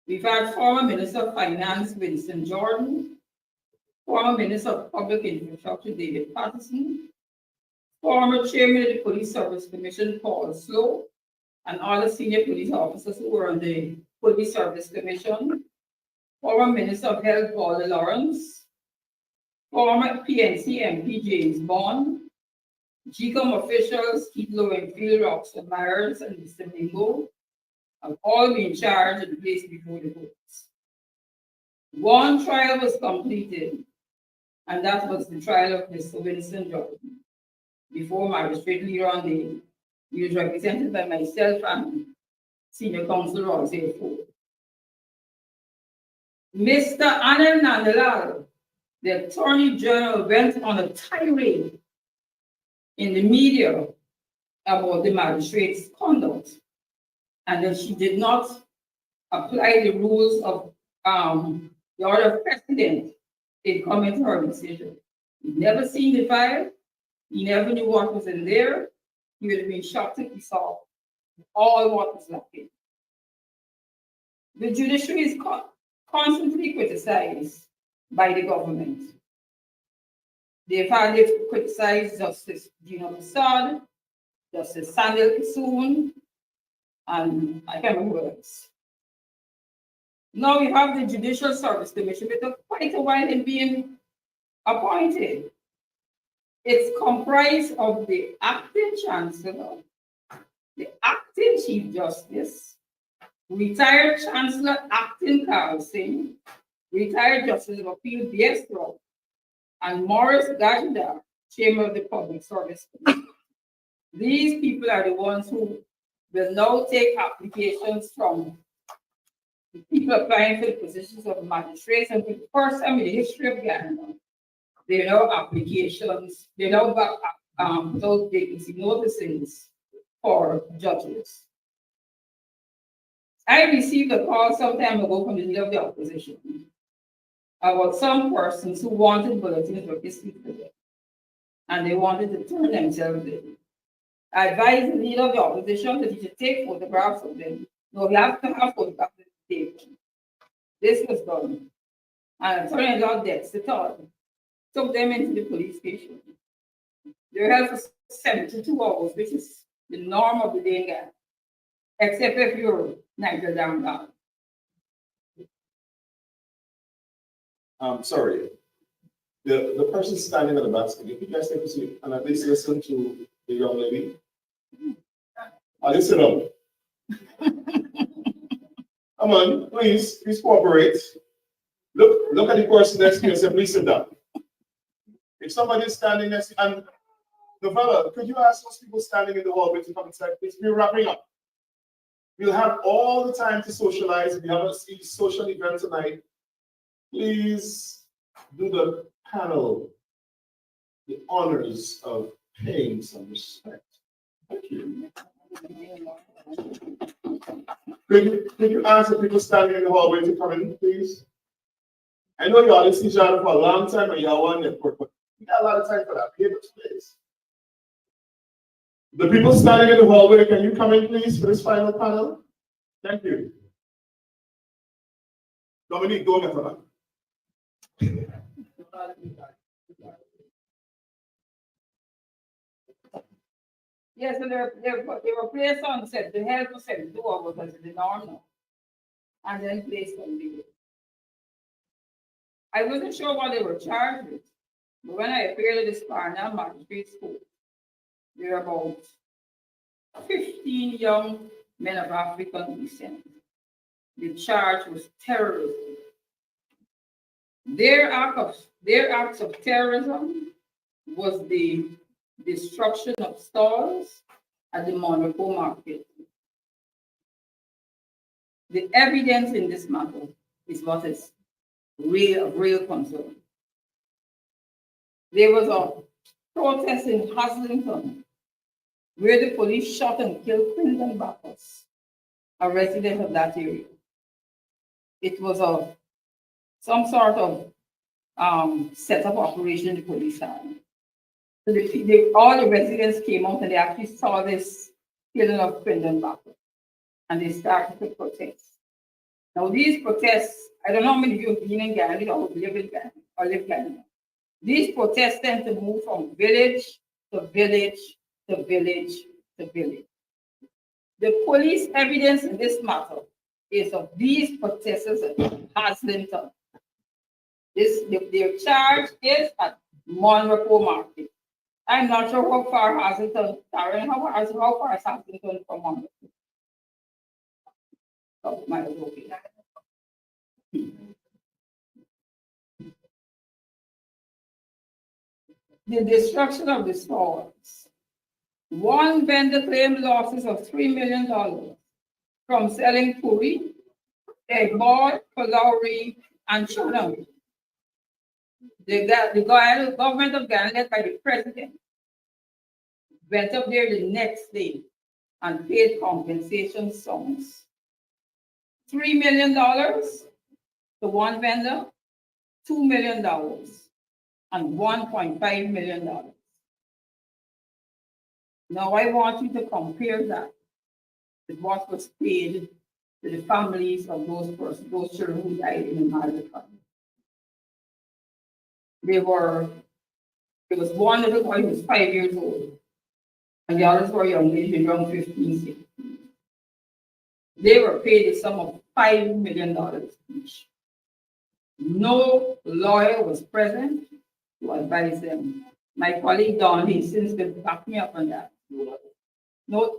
we've had former Minister of Finance Winston Jordan, former Minister of Public Infrastructure David Patterson, former Chairman of the Police Service Commission Paul Slow, and other senior police officers who were on the Police Service Commission, former Minister of Health Paul Lawrence, former PNC MP James Bond, GCOM officials Keith Lowenfield, Roxanne Myers, and Mr. Mingo have all been charged and placed before the courts. 1 trial was completed, and that was the trial of Mr. Winston Jordan before Magistrate Leron Day. He was represented by myself and Senior Counsel Rosie Ford. Mr. Anil Nandalal, the Attorney General, went on a tirade in the media about the magistrate's conduct, and that she did not apply the rules of the order of precedent in coming to her decision. He never seen the file. He never knew what was in there. He would have been shocked if he saw all what was lacking. The judiciary is constantly criticized by the government. They've criticized Justice Gina Prasad, Justice Sandil Kissoon, and I can't remember who else. Now we have the Judicial Service Commission, which took quite a while in being appointed. It's comprised of the acting Chancellor, the acting Chief Justice, retired Chancellor Acting Carl Singh, retired Justice of Appeal Biestro, and Morris Gajda, Chairman of the Public Service Committee. These people are the ones who will now take applications from people applying for the positions of magistrates, and for the first time in the history of Guyana, there are now applications, they now got those vacancy notices for judges. I received a call some time ago from the leader of the opposition about some persons who wanted bulletins for issued to them, and they wanted to turn themselves in. I advised the leader of the opposition that he should take photographs of them. No, we have to have photographs of the table. This was done. And Attorney General Dexter took them into the police station. They were held for 72 hours, which is the norm of the day in Ghana, except if you're Niger down down. Sorry. The person standing at the back, if you guys take a seat and at least listen to the young lady. Listen up. Come on, please cooperate. Look at the person next to you and say, please sit down. If somebody is standing next to you, and Novella, could you ask those people standing in the hallway to come inside, please? We're wrapping up. We'll have all the time to socialize. We have a social event tonight. Please do the panel the honors of paying some respect. Thank you. Could you ask the people standing in the hallway to come in, please? I know y'all listened to each other for a long time and y'all want network, but we got a lot of time for that. Be able to please. The people standing in the hallway, can you come in, please, for this final panel? Thank you. Dominique, go ahead for that. Yes, and they were placed on set. The health was 72 hours as the norm now, and then placed on leave. I wasn't sure what they were charged with, but when I appeared at the Sparna Magistrate School, there were about 15 young men of African descent. The charge was terrorism. Their acts of terrorism was the destruction of stores at the Monaco market. The evidence in this matter is what is real concern. There was a protest in Haslington where the police shot and killed Quinton Bacchus, a resident of that area. It was some sort of set-up operation the police had. So all the residents came out and they actually saw this killing of Quinton Bacchus, and they started to protest. Now these protests, I don't know how many of you have been in Ghana or live in Ghana or live in Ghana. These protests tend to move from village to village to village to village. The police evidence in this matter is of these protesters at Haslington. Their charge is at Monaco Market. I'm not sure how far Haslington, Darren, how far is Haslington from Monaco? Oh, my okay. The destruction of the stores. One vendor claimed losses of $3 million from selling puri, egg ball, palauri, and chana. The government of Ghana, led by the president, went up there the next day and paid compensation sums. $3 million to one vendor, $2 million, and $1.5 million. Now I want you to compare that with what was paid to the families of those persons, those children who died in the massacre. There was one little boy who was 5 years old, and the others were young, maybe around 15, 16. They were paid a sum of $5 million each. No lawyer was present to advise them. My colleague Don Hastings will back me up on that. No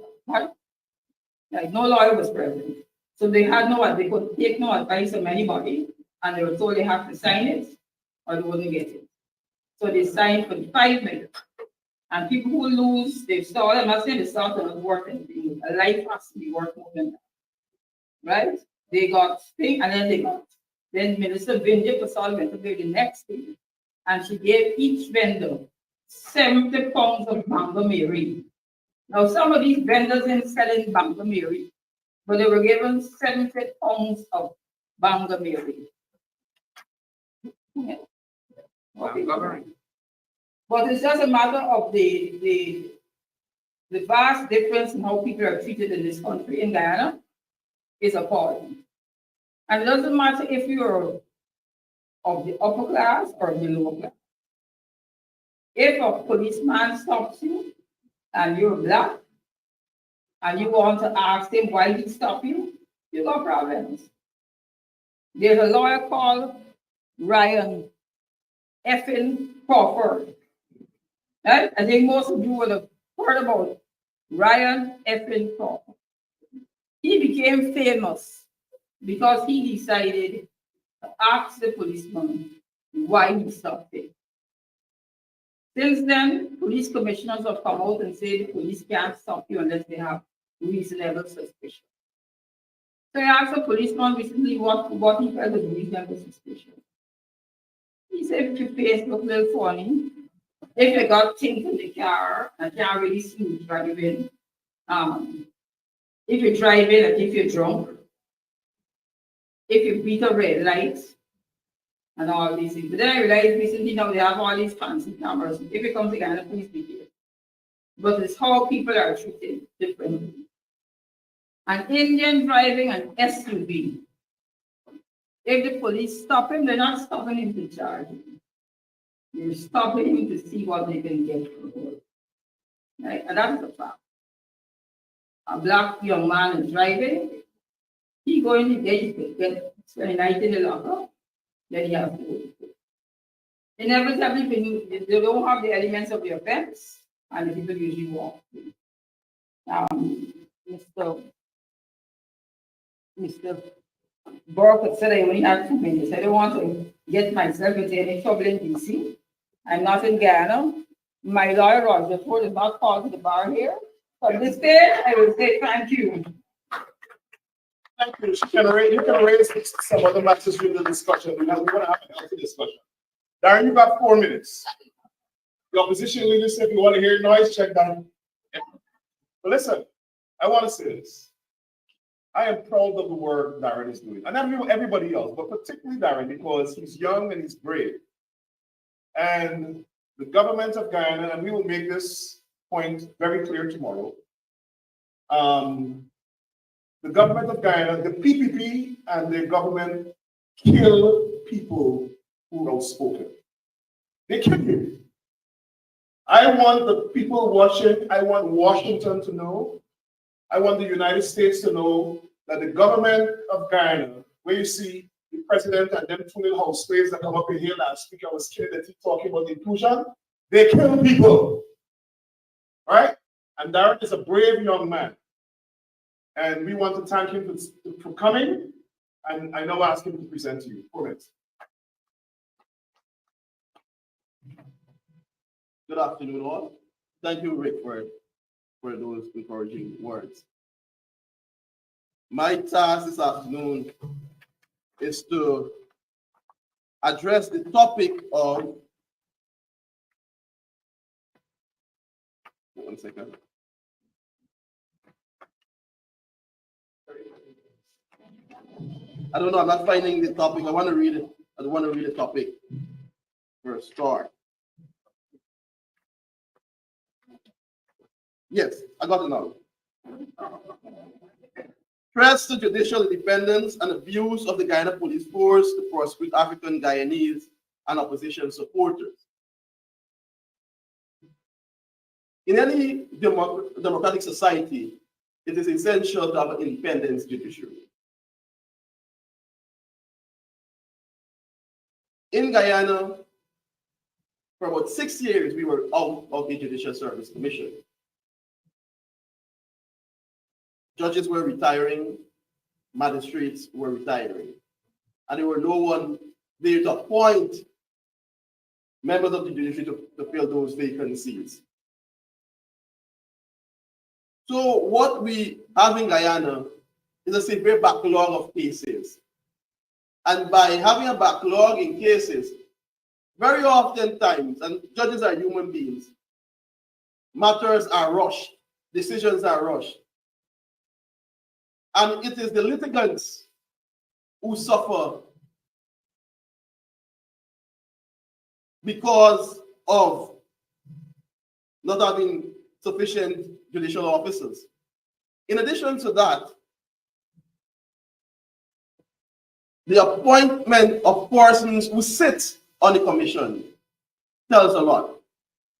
lawyer was present. So they could take no advice from anybody. and they were told they have to sign it or they wouldn't get it. So they signed for 5 minutes. And people who lose, they saw, I'm not saying the start was working. A life has to be worth more than that. Right? They got thing and then they got. Then Minister Vinja Pasal went to the next thing. And she gave each vendor 70 pounds of Banga Mary. Now some of these vendors ain't selling Banga Mary, but they were given 70 pounds of Banga Mary. Yeah. Okay. But it's just a matter of the vast difference in how people are treated in this country, in Guyana, is appalling. And it doesn't matter if you're of the upper class or the lower class. If a policeman stops you and you're black, and you want to ask him why he stopped you, you got problems. There's a lawyer called Ryan effing Crawford. Right? I think most of you would have heard about Ryan effing Crawford. He became famous because he decided to ask the policeman why he stopped him. Since then, police commissioners have come out and said the police can't stop you unless they have reasonable suspicion. So I asked a policeman recently what he felt was reasonable suspicion. He said, if your face look a little funny, if you got things in the car and can't really see you driving, if you're driving and if you're drunk, if you beat a red light, and all these things. But then I realized recently now they have all these fancy cameras. If it comes to Ghana, please be here. But it's how people are treated differently. An Indian driving an SUV, if the police stop him, they're not stopping him to charge him. They're stopping him to see what they can get from him. Right? And that's a fact. A black young man is driving, he going to get spend a night in the lockup, then he has to go. Inevitably, they don't have the elements of the offense, and the people usually walk. Mr. Burke said I only had 2 minutes. I don't want to get myself into any trouble in DC. I'm not in Guyana. My lawyer, Roger Ford, is not called to the bar here. From this day, I will say thank you. Thank you. You can raise some other matters during the discussion. We're going to have a healthy discussion. Darren, you got 4 minutes. The opposition leader said, if you want to hear noise, check that. But listen, I want to say this. I am proud of the work Darren is doing, and everybody else, but particularly Darren, because he's young and he's brave. And the government of Guyana, and we will make this point very clear tomorrow, the government of Guyana, the PPP and the government kill people who are outspoken. They kill you. I want the people watching, I want Washington to know, I want the United States to know that the government of Guyana, where you see the president and them two little house slaves that come up in here last week, I was kidding that he's talking about inclusion, they kill people, right? And Darren is a brave young man. And we want to thank him for coming, and I now ask him to present to you. 4 minutes. Good afternoon, all. Thank you, Rick, for those encouraging words. My task this afternoon is to address the topic of, one second. I don't know, I'm not finding the topic. I want to read it. I want to read the topic for a start. Yes, I got it now. Threats to judicial independence and abuse of the Guyana police force to prosecute African Guyanese and opposition supporters. In any democratic society, it is essential to have an independent judiciary. In Guyana, for about 6 years, we were out of the Judicial Service Commission. Judges were retiring, magistrates were retiring. and there were no one there to appoint members of the judiciary to fill those vacancies. So what we have in Guyana is a severe backlog of cases. And by having a backlog in cases, very often times, and judges are human beings, matters are rushed, decisions are rushed. And it is the litigants who suffer because of not having sufficient judicial officers. In addition to that, the appointment of persons who sit on the commission tells a lot.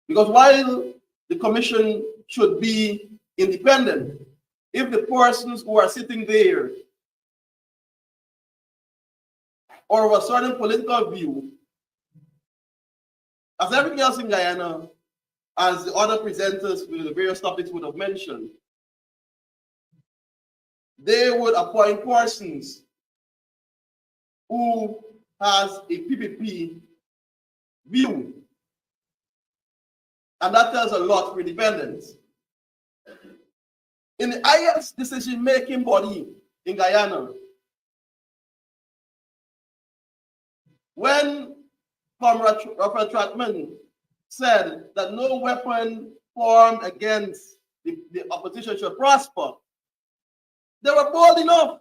Because while the commission should be independent, if the persons who are sitting there are of a certain political view, as everything else in Guyana, as the other presenters with the various topics would have mentioned, they would appoint persons who has a PPP view. And that tells a lot for independence. In the highest decision-making body in Guyana, when Comrade Raphael Trotman said that no weapon formed against the opposition should prosper, they were bold enough.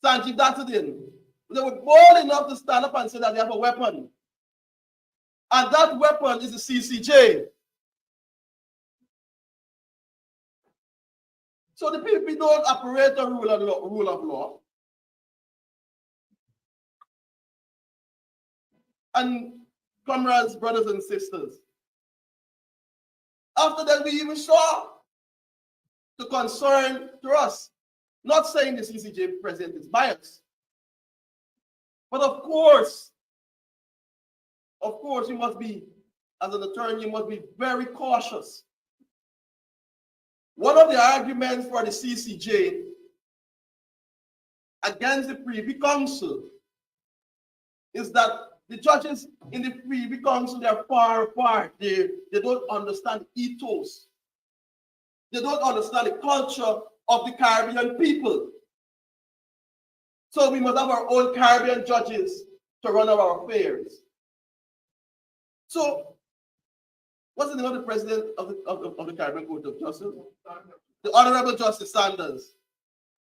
Sanjeev Datadin, they were bold enough to stand up and say that they have a weapon. And that weapon is the CCJ. So the people don't operate a rule of law. And comrades, brothers and sisters, after that we even saw the concern to us, not saying the CCJ president is biased, but of course, you must be, as an attorney, you must be very cautious. One of the arguments for the CCJ against the Privy Council is that the judges in the Privy Council, they are far apart. They don't understand ethos. They don't understand the culture of the Caribbean people. So we must have our own Caribbean judges to run our affairs. So, what's the name of the president of the Caribbean Court of Justice? The Honorable Justice Sanders.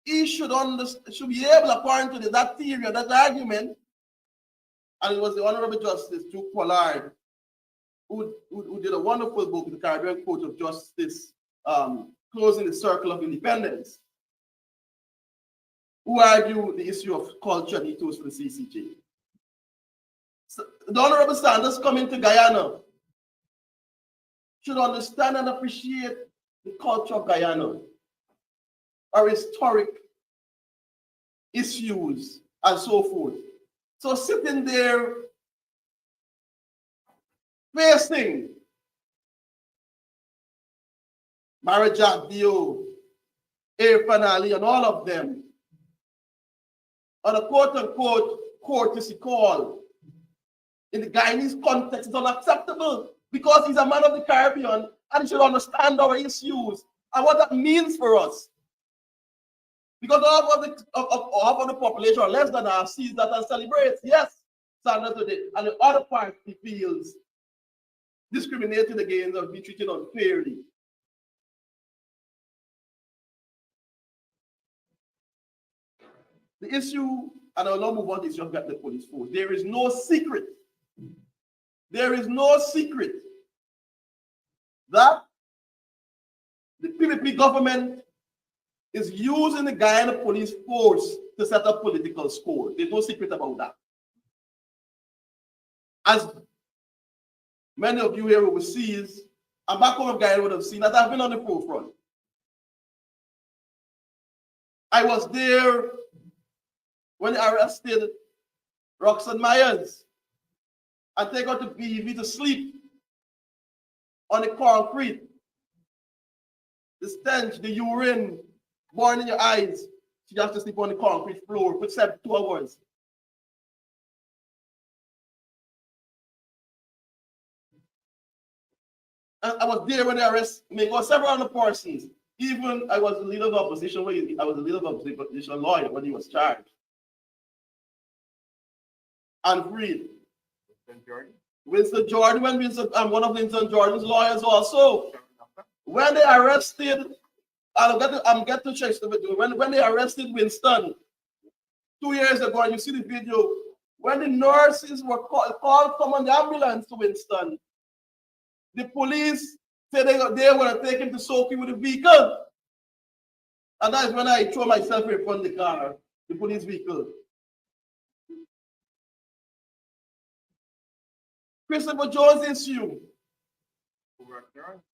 He should be able, according to that theory or that argument, and it was the Honorable Justice Duke Pollard who did a wonderful book, The Caribbean Court of Justice, Closing the Circle of Independence, who argued the issue of culture and ethos for the CCJ. So the Honorable Sanders coming to Guyana should understand and appreciate the culture of Guyana, our historic issues, and so forth. So sitting there facing Marajak Dio, Irfan Ali, and all of them on a quote-unquote courtesy call in the Guyanese context is unacceptable because he's a man of the Caribbean and he should understand our issues and what that means for us. Because half of the population, or less than half, sees that and celebrates. Yes, Sanders today. And the other part, he feels discriminated against or be treated unfairly. The issue, and I'll now move on to the issue of the police force. There is no secret. There is no secret that the PPP government is using the Guyana police force to set up political scores. There's no secret about that. As many of you here overseas, and back home in Guyana would have seen that I've been on the forefront. I was there when they arrested Roxanne Myers and take her to BV to sleep on the concrete. The stench, the urine, born in your eyes. She has to sleep on the concrete floor for 2 hours. And I was there when they arrested me. It was several other persons. Even I was the leader of the opposition. I was the leader of the opposition lawyer when he was charged. And freed. Winston Jordan, when Winston, one of Winston Jordan's lawyers also. When they arrested, I'm getting to check the video. When they arrested Winston 2 years ago, and you see the video, when the nurses were called from an ambulance to Winston, the police said they were going to take him to Soki with a vehicle. And that is when I throw myself in front of the car, the police vehicle. Christopher Jones issue.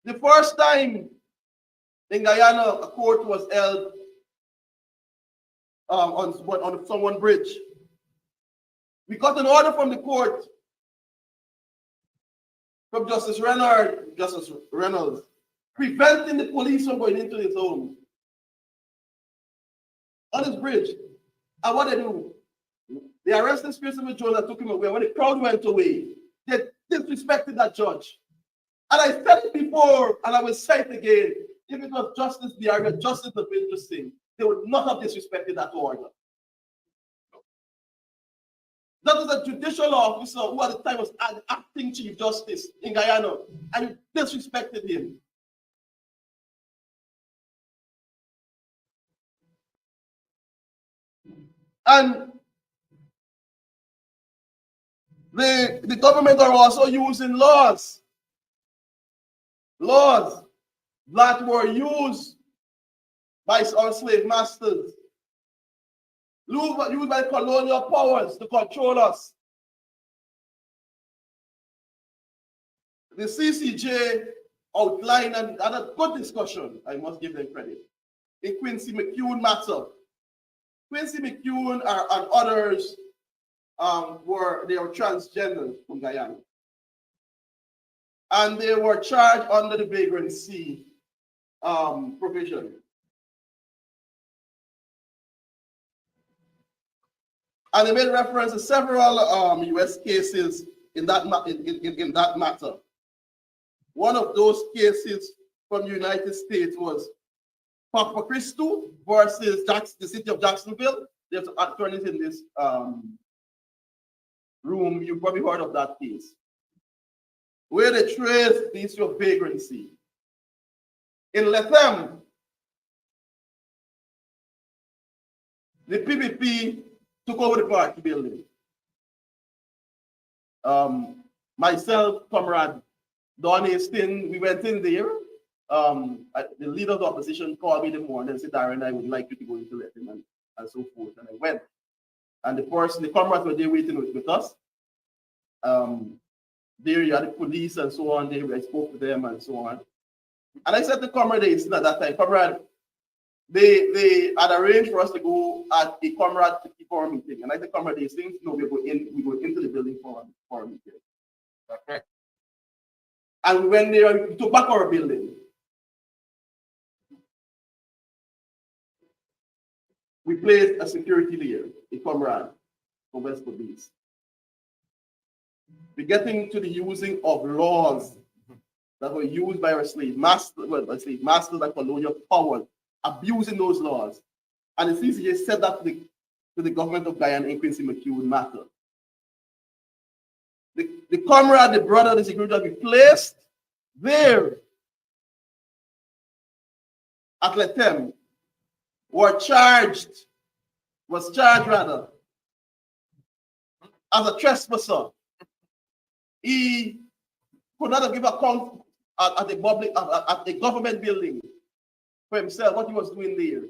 The first time in Guyana, a court was held on someone bridge. We got an order from the court, from Justice Reynolds, preventing the police from going into his home on his bridge. And what they do? They arrested Christopher Jones and took him away. When the crowd went away, they disrespected that judge. And I said it before, and I will say it again. If it was Justice Biarga, Justice the interesting, they would not have disrespected that order. That was a judicial officer who at the time was acting Chief Justice in Guyana, and you disrespected him. And the government are also using laws that were used by our slave masters, used by colonial powers to control us. The CCJ outlined and had a good discussion, I must give them credit, in Quincy McEwen matter. Quincy McEwen and others were transgender from Guyana. And they were charged under the vagrancy provision. And they made reference to several US cases in that matter. One of those cases from the United States was Papa Christo versus the city of Jacksonville. There's attorneys in this room. You've probably heard of that case, where they traced the issue of vagrancy. In Lethem, the PPP took over the party building. Myself, Comrade Don Hastings, we went in there. The leader of the opposition called me in the morning and said, Darren, I would like you to go into Lethem and so forth. And I went. And the comrades were there waiting with us. There you had the police and so on. I spoke to them and so on. And I said to Comrade Hastings at that time, Comrade, they had arranged for us to go at a comrade to keep our meeting. And I said, Comrade Hastings, no, we go into the building for a meeting. Okay. And we went there, we took back our building. We placed a security there, a comrade from West Police. We're getting to the using of laws that were used by our slave masters, and colonial powers, abusing those laws. And the CCJ said that to the government of Guyana in Quincy McEwen matter. The comrade, the brother, the security that we placed there at Lethem was charged as a trespasser. He could not have given account at a government building for himself what he was doing there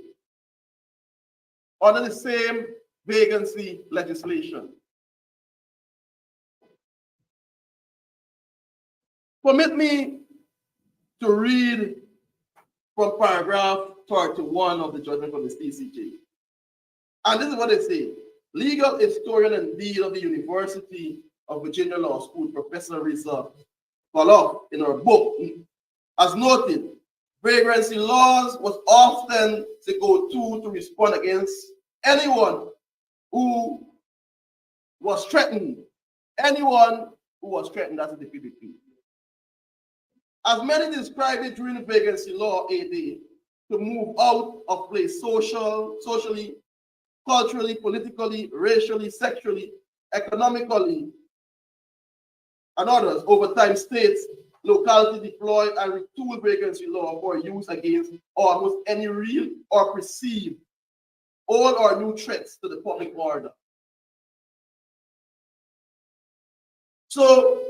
under the same vagrancy legislation. Permit me to read from paragraph 31 of the judgment from the CCJ. And this is what they say. Legal historian and dean of the University of Virginia Law School, Professor Risa Koloff, in her book, has noted vagrancy laws was often the go-to to respond against anyone who was threatened. Anyone who was threatened, that's the PPP. As many described it during the vagrancy law AD, to move out of place socially, culturally, politically, racially, sexually, economically, and others. Over time, states, locality deploy and retool vagrancy law for use against almost any real or perceived old or new threats to the public order. So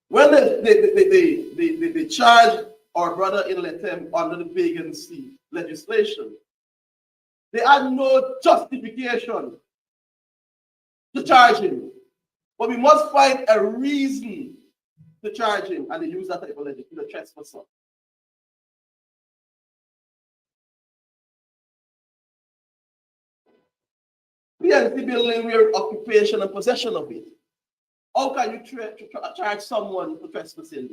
when they charge our brother in Letem under the vagrancy legislation, they had no justification to charge him. But we must find a reason to charge him, and they use that type of legislation, the trespasser. PNC building, where occupation and possession of it. How can you charge someone for trespassing?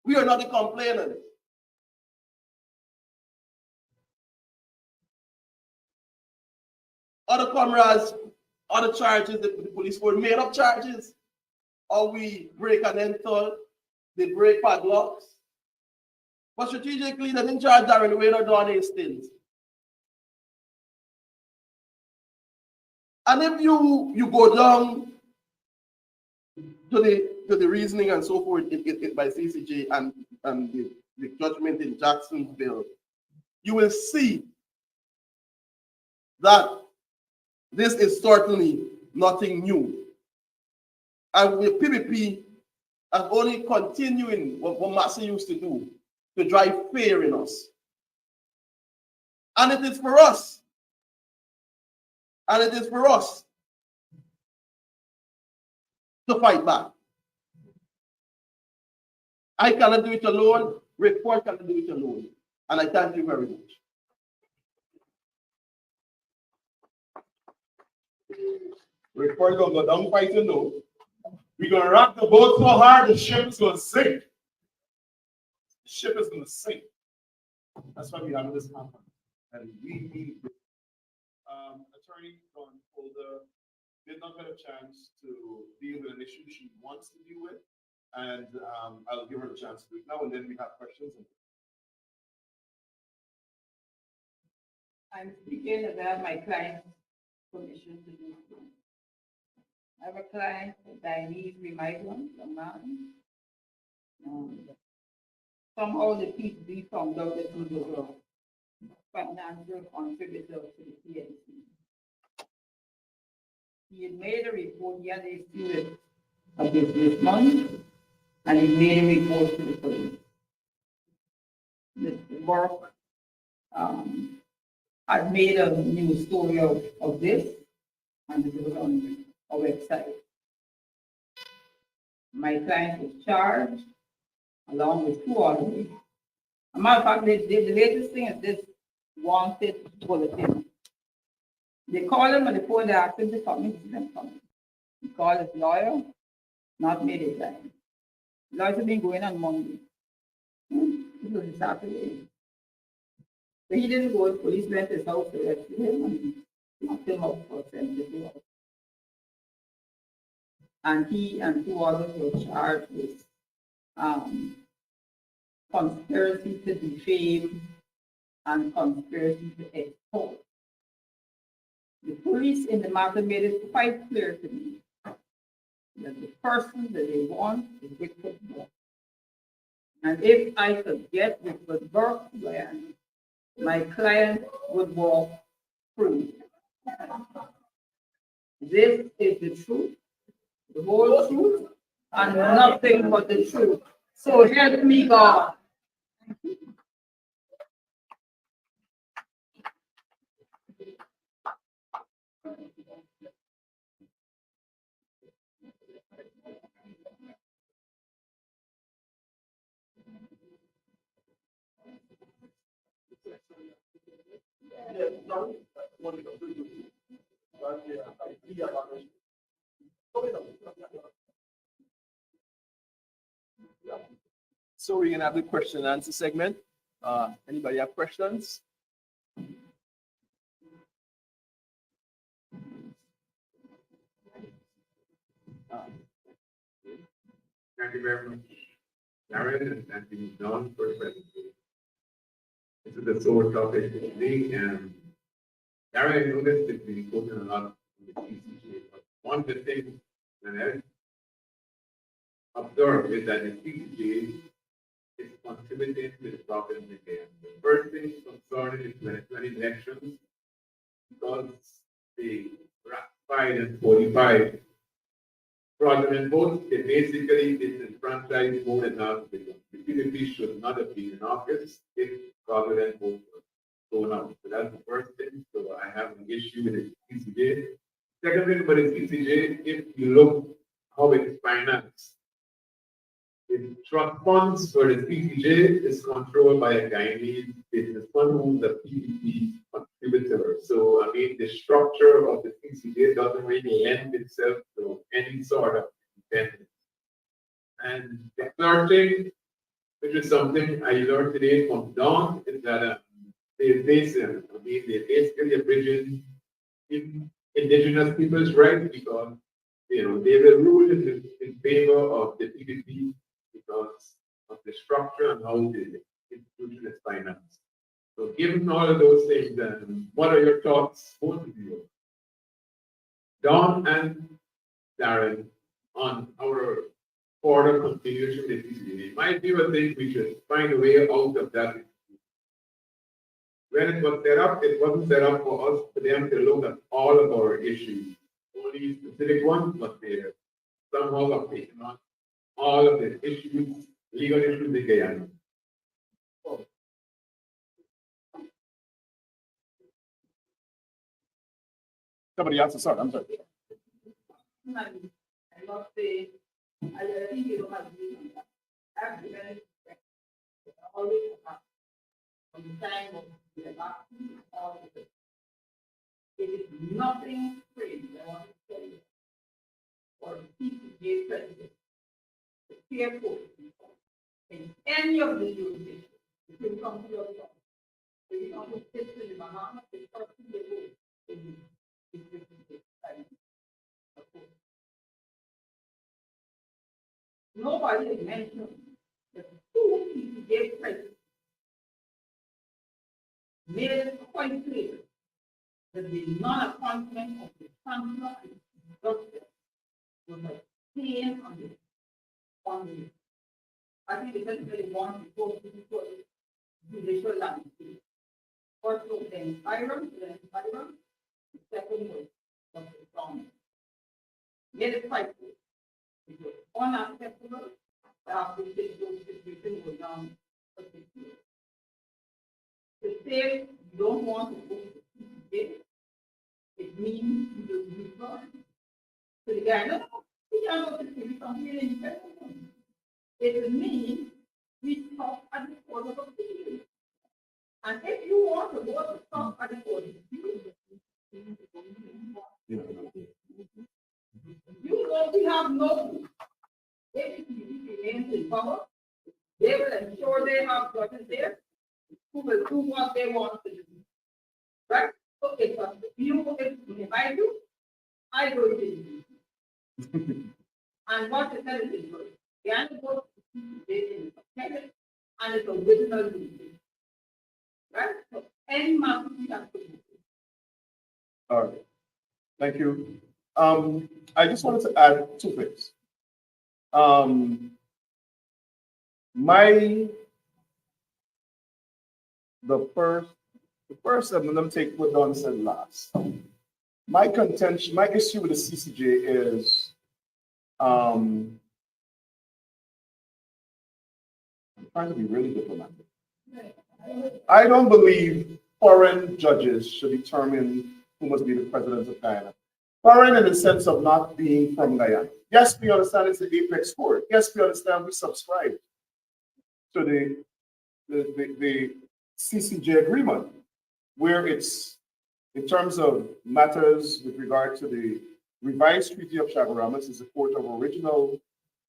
We are not the complainant. Other comrades, other charges, the police were made up charges. Or we break and enter, they break padlocks. But strategically, they didn't charge Darren Wayne or Don Hastings. And if you go down to the reasoning and so forth by CCJ and the judgment in Jacksonville, you will see that this is certainly nothing new. And with PPP, as only continuing what Massey used to do, to drive fear in us. And it is for us. And it is for us to fight back. I cannot do it alone. Rick Ford cannot do it alone. And I thank you very much. Rick Ford gonna go down fighting though. We're gonna rock the boat so hard the ship is gonna sink. The ship is gonna sink. That's why we have this happen. And we Attorney Dawn Holder did not get a chance to deal with an issue she wants to deal with. And I'll give her the chance to do it now, and then we have questions. I'm speaking about my client's permission to do so. I have a client, a Guyanese migrant, a man. Somehow the PPP found out that he was a financial contributor to the PNC. He had made a report, he had a student of this month, and he made a report to the police. The work I've made a new story of this, and it was on our website. My client was charged along with two others. As a matter of fact, the latest thing is this wanted bulletin. They call him on the phone, they ask him to come in, he didn't come in. He called his lawyer, not made it time. Lawyers have been going on Monday. It was a Saturday. So he didn't go, the police went to his house to rescue him and knocked him up for 72 hours. And he and two others were charged with conspiracy to defame and conspiracy to export. The police in the matter made it quite clear to me that the person that they want is Richard Burke. And if I could get Richard Burke to Guyana, my client would walk free. This is the truth, the whole truth, and nothing but the truth. So help me God. So we're gonna have the question and answer segment. Anybody have questions? Thank you very much, Darren, and thank you, Don, for the presentation. This is the sore topic today, and Darren, I noticed that we spoken a lot on the CCJ, but one of the things that I observed is that the CCJ is contributing to the problem again. The first thing concerning the 2020 elections, because the ratified and 45 fraudulent votes, they basically disenfranchised more than half of the country. The PDP should not have been in office if fraudulent votes were thrown out. So that's the first thing. So I have an issue with the CCJ. Second thing about the CCJ, if you look how it's financed, the trust funds for the CCJ is controlled by a Guyanese businessman who's a PDP contributor. So, I mean, the structure of the CCJ doesn't really lend itself to any sort of independence. And the third thing, which is something I learned today from Don, is that they're basically abridging indigenous people's rights because, they will rule in favor of the PDP because of the structure and how the institution is financed. So given all of those things, what are your thoughts, both of you, Don and Darren, on our further continuation with CCJ? My view, I think we should find a way out of that. When it was set up, it wasn't set up for us, for them to look at all of our issues, only specific ones, but they somehow have taken on all of the issues, legal issues in Guyana. Somebody else, sorry, I'm sorry. I must say, I think you don't have to do that. I've been very always from the time of the election, all of it. It is nothing crazy, I want to tell you, for the PCJ president, the fearful in any of the jurisdictions, if you come to your job, if you come to sit in the Bahamas, the first thing they do is nobody has mentioned that the two PCJ presidents made it quite clear that the non-appointment of the chancellor and the doctor was a pain on the I think the president wants to go to the judicial landscape. First was the environment, the second was the government. Made it quite clear. It was unacceptable after the situation was down for 6 years. To say you don't want to go to the it means you will return to the Guyana. We can't go to the country independent. It means we stop at the court of appeal. And if you want to go to stop at the court of appeal, you know we have no. If you remain in power, they will ensure they have judges there who will do what they want to do. Right? So if you invite you, I go to you. And what the said is good. The animal is protected and it's original music. Right? So any master we have to do. All right. Thank you. I just wanted to add two things. The first, I'm going to take what Don said last. My issue with the CCJ is, I'm trying to be really diplomatic. I don't believe foreign judges should determine who must be the president of Guyana. Foreign in the sense of not being from Guyana. Yes, we understand it's the apex court. Yes, we understand we subscribe to the CCJ agreement, where it's in terms of matters with regard to the revised Treaty of Chaguaramas is the court of original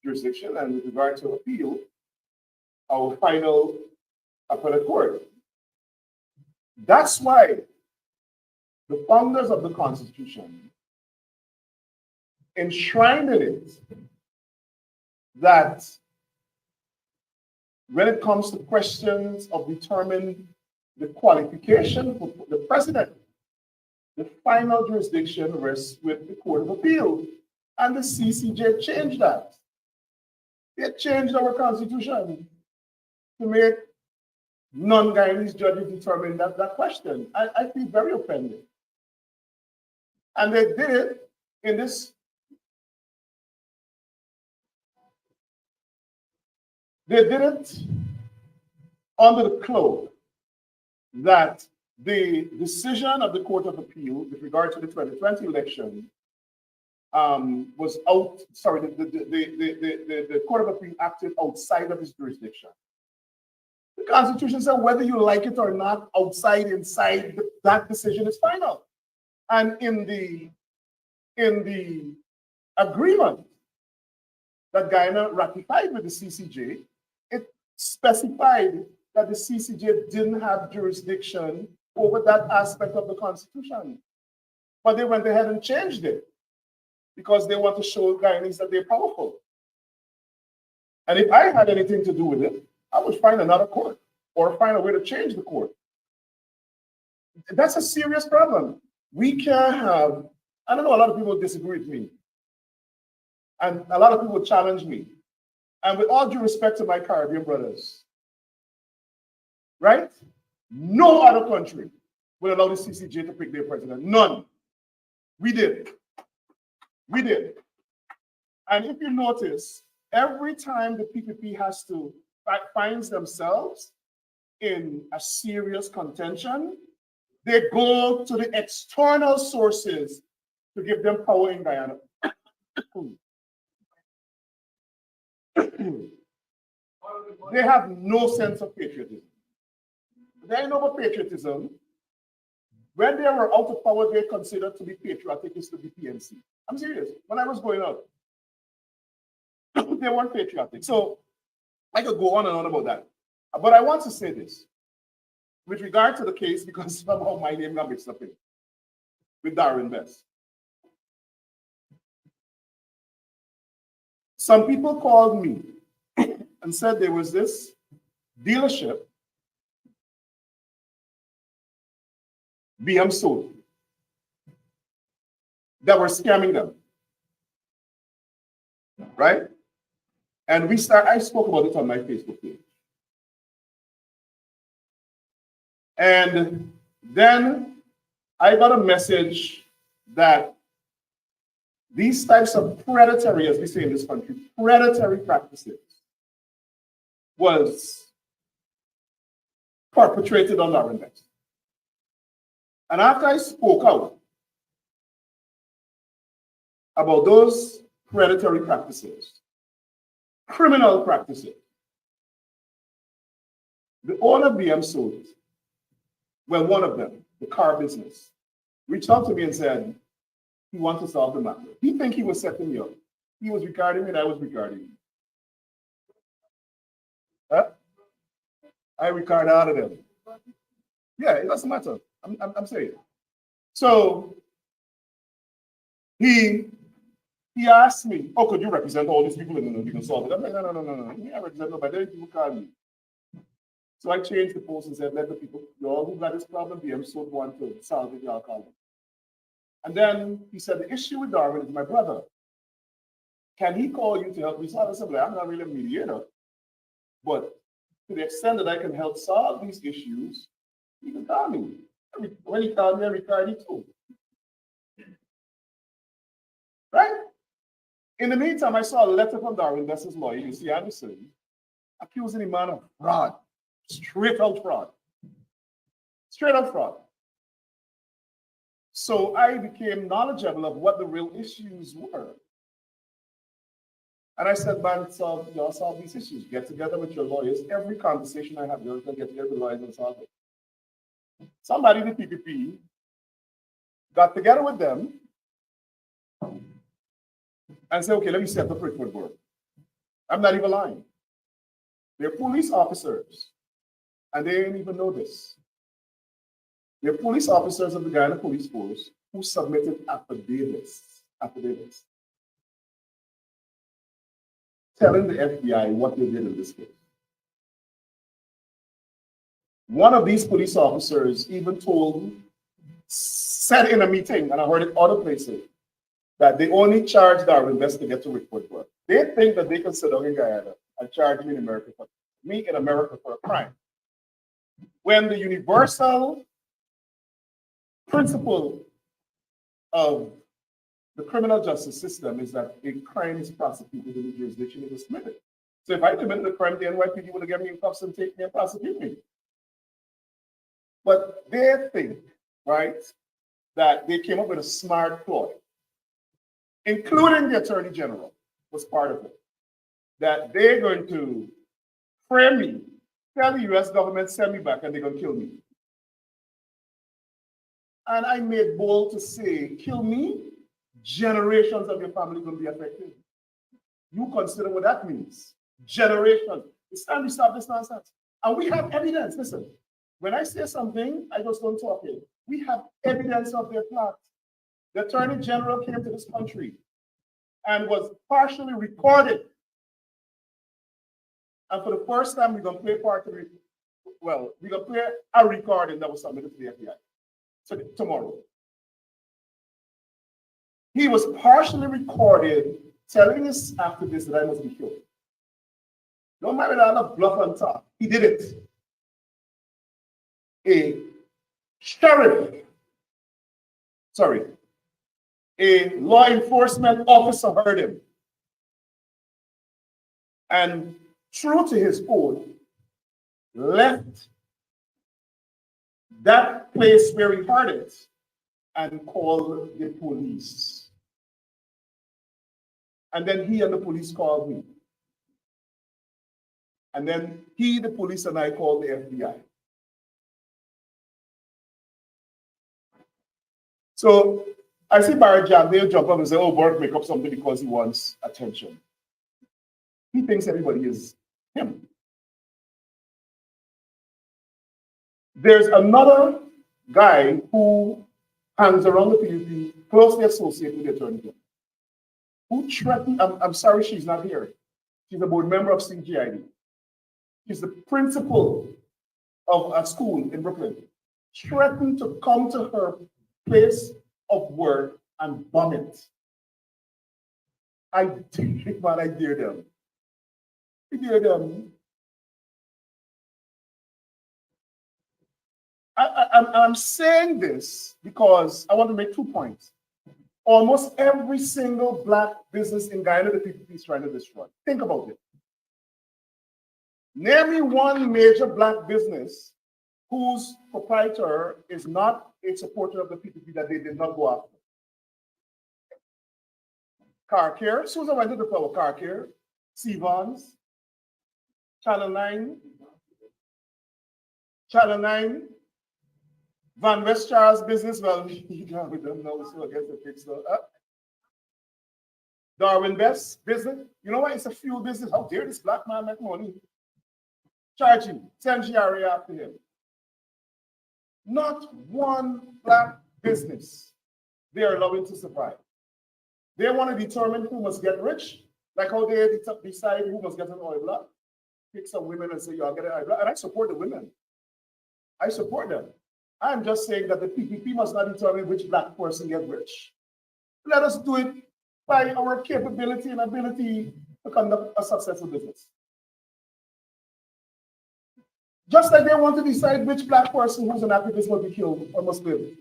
jurisdiction, and with regard to appeal, our final appellate court. That's why the founders of the Constitution enshrined in it that when it comes to questions of determining the qualification for the president, the final jurisdiction rests with the Court of Appeal. And the CCJ changed that. They changed our constitution to make non-Guyanese judges determine that question. I feel very offended. And they did it in this. They did it under the cloak that the decision of the Court of Appeal with regard to the 2020 election was out, sorry, the Court of Appeal acted outside of its jurisdiction. The Constitution said whether you like it or not, outside, inside, that decision is final. And in the agreement that Guyana ratified with the CCJ, it specified that the CCJ didn't have jurisdiction over that aspect of the Constitution. But they went ahead and changed it because they want to show Guyanese that they're powerful. And if I had anything to do with it, I would find another court or find a way to change the court. That's a serious problem. We can't have, I don't know, a lot of people disagree with me. And a lot of people challenge me. And with all due respect to my Caribbean brothers, right? No other country will allow the CCJ to pick their president. None. We did. We did. And if you notice, every time the PPP finds themselves in a serious contention, they go to the external sources to give them power in Guyana. They have no sense of patriotism. They ain't no patriotism. When they were out of power, they considered to be patriotic is to be PNC. I'm serious. When I was going out, they weren't patriotic. So I could go on and on about that. But I want to say this with regard to the case, because somehow my name got mixed up in with Darwin Best. Some people called me and said there was this dealership, BM sold, that were scamming them, right? And I spoke about it on my Facebook page. And then I got a message that these types of predatory, as we say in this country, predatory practices was perpetrated on our investors. And after I spoke out about those predatory practices, criminal practices, the owner of BM sold, well, one of them, the car business, reached out to me and said he wants to solve the matter. He think he was setting me up. He was regarding me and I was regarding him. Huh? I regard out of them. Yeah, it doesn't matter. I'm saying. So he asked me, oh, could you represent all these people and you can solve it? I'm like, no. I represent nobody. Then people call me. So I changed the post and said, let the people, you all who got this problem, BM sold want to solve it, y'all call them. And then he said, the issue with Darwin is my brother. Can he call you to help me solve it? I said, I'm not really a mediator, but to the extent that I can help solve these issues, he can call me. When he called me, I regard him too. Right? In the meantime, I saw a letter from Darwin Bess's lawyer, UC Anderson, accusing the man of fraud. Straight out fraud. Straight out fraud. So I became knowledgeable of what the real issues were. And I said, man, y'all solve these issues. Get together with your lawyers. Every conversation I have, you're going to get together with lawyers and solve it. Somebody in the PPP got together with them and said, okay, let me set the Prickwood board. I'm not even lying. They're police officers. and they didn't even know this. There are police officers of the Guyana Police Force who submitted affidavits telling the FBI what they did in this case. One of these police officers even said in a meeting, and I heard it other places, that they only charged our investigative report work. They think that they can sit down in Guyana and charge me in America for a crime. When the universal principle of the criminal justice system is that a crime is prosecuted in the jurisdiction it was committed. So if I committed a crime, the NYPD would have given me in cuffs and take me and prosecute me. But they think, right, that they came up with a smart ploy, including the Attorney General was part of it, that they're going to frame me, tell the US government, send me back, and they're going to kill me. And I made bold to say, kill me, generations of your family will be affected. You consider what that means. Generations. It's time to stop this nonsense. And we have evidence. Listen, when I say something, I just don't talk it. We have evidence of their plot. The Attorney General came to this country and was partially recorded. And for the first time, we're going to play we're going to play a recording that was submitted to the FBI. So tomorrow. He was partially recorded telling his activists that I must be killed. Don't mind that enough bluff on top. He did it. A law enforcement officer heard him. And true to his oath, left that place where he heard it and called the police. And then he and the police called me. And then he, the police, and I called the FBI. So I see Barry Jam, they'll jump up and say, oh, Burke make up something because he wants attention. He thinks everybody is him. There's another guy who hangs around the PUP, closely associated with the Attorney General, who threatened, I'm sorry she's not here. She's a board member of CGID. She's the principal of a school in Brooklyn, threatened to come to her place of work and bomb it. I dare them. I dare them. I'm saying this because I want to make 2 points. Almost every single Black business in Guyana, the PPP is trying to destroy. Think about it. Name me one major Black business whose proprietor is not a supporter of the PPP that they did not go after. Car Care, Susan went to the fellow Car Care, Sevons, Channel 9, Van West Charles business, well, you can't with them now, so I guess the fix Darwin Best business, you know what? It's a fuel business. How dare this Black man make money? Charge him, send GRA after him. Not one Black business they are allowing to survive. They want to determine who must get rich, like how they decide who must get an oil block. Pick some women and say, y'all get an oil block. And I support the women. I support them. I'm just saying that the PPP must not determine which Black person gets rich. Let us do it by our capability and ability to conduct a successful business. Just like they want to decide which Black person who's an activist must be killed or must live.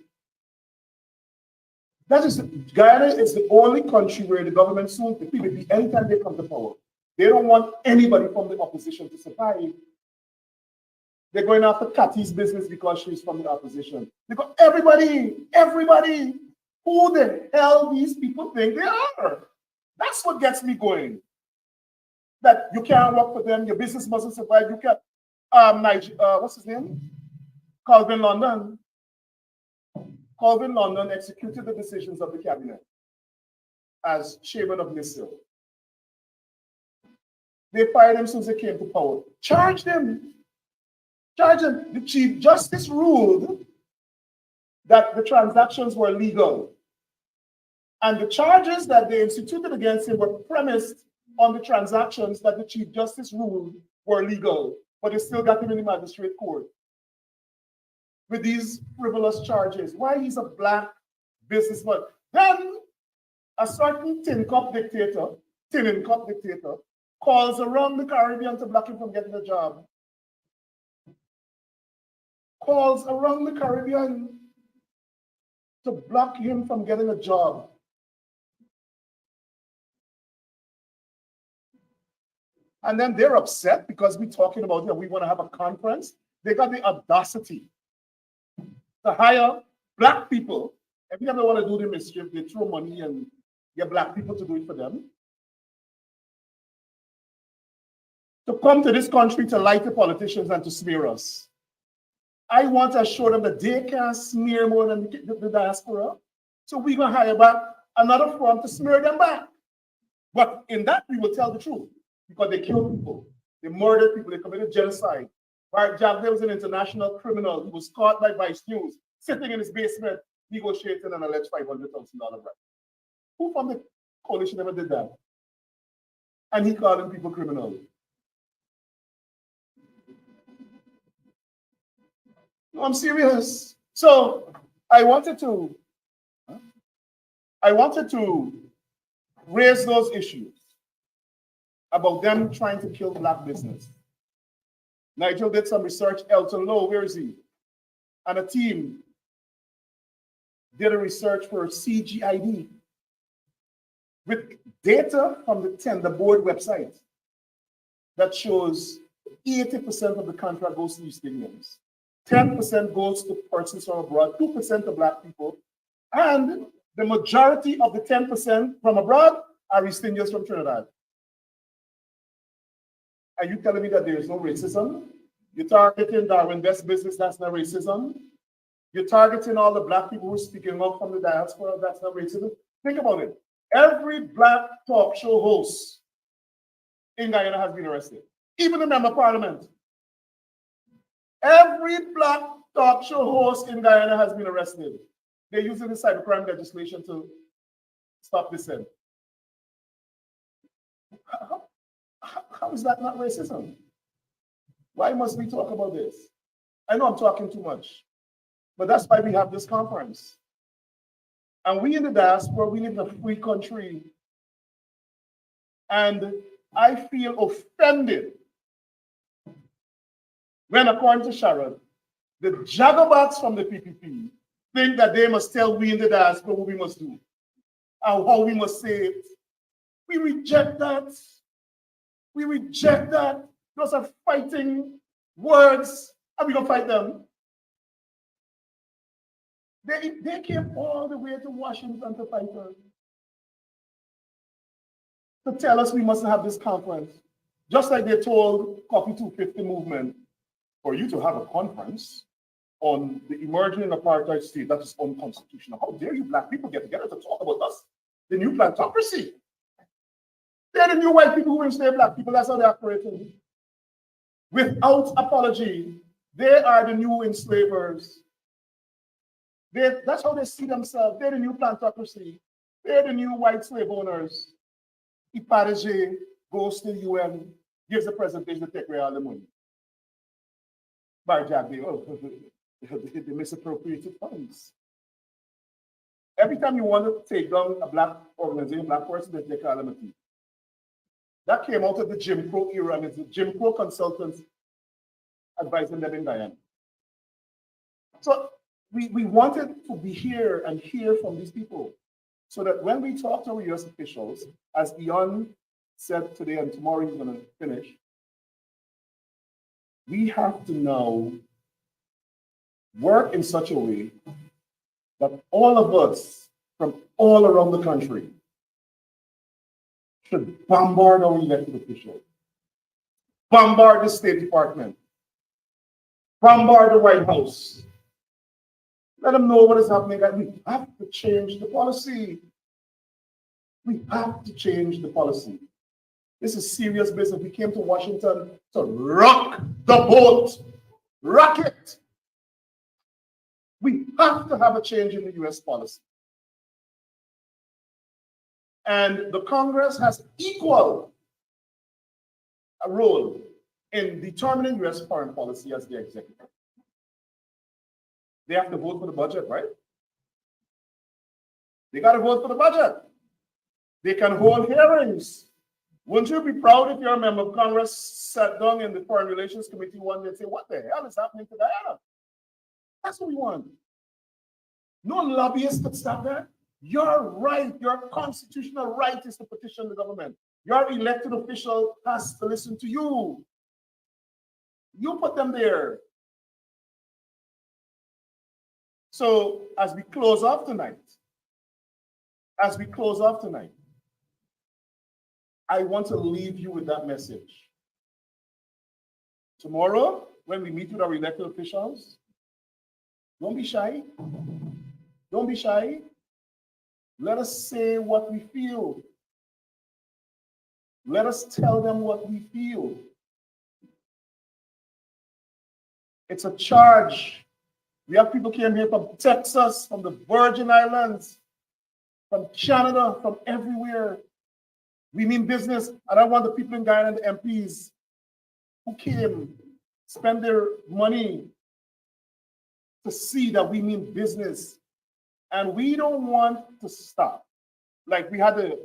Guyana is the only country where the government sues the PPP anytime they come to power. They don't want anybody from the opposition to survive. They're going after Kathy's business because she's from the opposition. Because everybody, who the hell these people think they are? That's what gets me going. That you can't work for them, your business mustn't survive. You can't. What's his name? Calvin London. Calvin London executed the decisions of the cabinet as chairman of NISIL. They fired him since they came to power. Charge them. Charging, the Chief Justice ruled that the transactions were legal. And the charges that they instituted against him were premised on the transactions that the Chief Justice ruled were legal, but they still got him in the magistrate court with these frivolous charges. Why? He's a black businessman. Then a certain tin cup dictator calls around the Caribbean to block him from getting a job. Calls around the Caribbean to block him from getting a job. And then they're upset because we're talking about, we want to have a conference. They got the audacity to hire black people. Every time they want to do the mischief, they throw money and get black people to do it for them. To come to this country to lie to politicians and to smear us. I want to show them that they can smear more than the diaspora. So we're going to hire back another firm to smear them back. But in that, we will tell the truth. Because they killed people, they murdered people, they committed genocide. Bart Jagdale was an international criminal. He was caught by Vice News, sitting in his basement, negotiating an alleged $500,000 bribe. Who from the coalition ever did that? And he called people criminals. No, I'm serious. So I wanted to raise those issues about them trying to kill black business. Nigel did some research. Elton Lowe, where is he? And a team did a research for CGID with data from the tender board website that shows 80% of the contract goes to East Indians, 10% goes to persons from abroad, 2% to black people, and the majority of the 10% from abroad are East Indians from Trinidad. Are you telling me that there is no racism? You're targeting Darwin Best Business, that's not racism. You're targeting all the black people who are speaking up from the diaspora, that's not racism. Think about it. Every black talk show host in Guyana has been arrested, even the member of parliament. Every black talk show host in Guyana has been arrested. They're using the cybercrime legislation to stop this. How is that not racism? Why must we talk about this? I know I'm talking too much, but that's why we have this conference. And we in the diaspora, we live in a free country. And I feel offended when, according to Sharon, the jagabats from the PPP think that they must tell we in the diaspora what we must do and how we must say it. We reject that. We reject that. Those are fighting words. Are we going to fight them? They came all the way to Washington to fight us. To tell us we mustn't have this conference. Just like they told Copy 250 movement, for you to have a conference on the emerging apartheid state, that is unconstitutional. How dare you black people get together to talk about us? The new plantocracy. They're the new white people who enslave black people. That's how they're operating. Without apology, they are the new enslavers. That's how they see themselves. They're the new plantocracy. They're the new white slave owners. Iparege goes to the UN, gives a presentation to take away all the money. By Jack, they misappropriated funds. Every time you want to take down a black organization, black person, they call them a thief. That came out of the Jim Crow era, and it's the Jim Crow consultants advising them in Guyana. So we wanted to be here and hear from these people so that when we talk to our US officials, as Ian said today and tomorrow he's going to finish, we have to now work in such a way that all of us from all around the country should bombard our elected officials, bombard the State Department, bombard the White House. Let them know what is happening. That we have to change the policy. We have to change the policy. This is serious business. We came to Washington to rock the boat. racket. We have to have a change in the US policy. And the Congress has equal a role in determining US foreign policy as the executive. They have to vote for the budget, right? They got to vote for the budget. They can hold hearings. Wouldn't you be proud if you're a member of Congress sat down in the Foreign Relations Committee one day and say, what the hell is happening to Guyana? That's what we want. No lobbyist could stop that. Your right, your constitutional right is to petition the government. Your elected official has to listen to you. You put them there. So as we close off tonight, I want to leave you with that message. Tomorrow, when we meet with our elected officials, don't be shy. Don't be shy. Let us say what we feel. Let us tell them what we feel. It's a charge. We have people came here from Texas, from the Virgin Islands, from Canada, from everywhere. We mean business, and I want the people in Guyana and the MPs who came, spend their money to see that we mean business. And we don't want to stop. Like we had the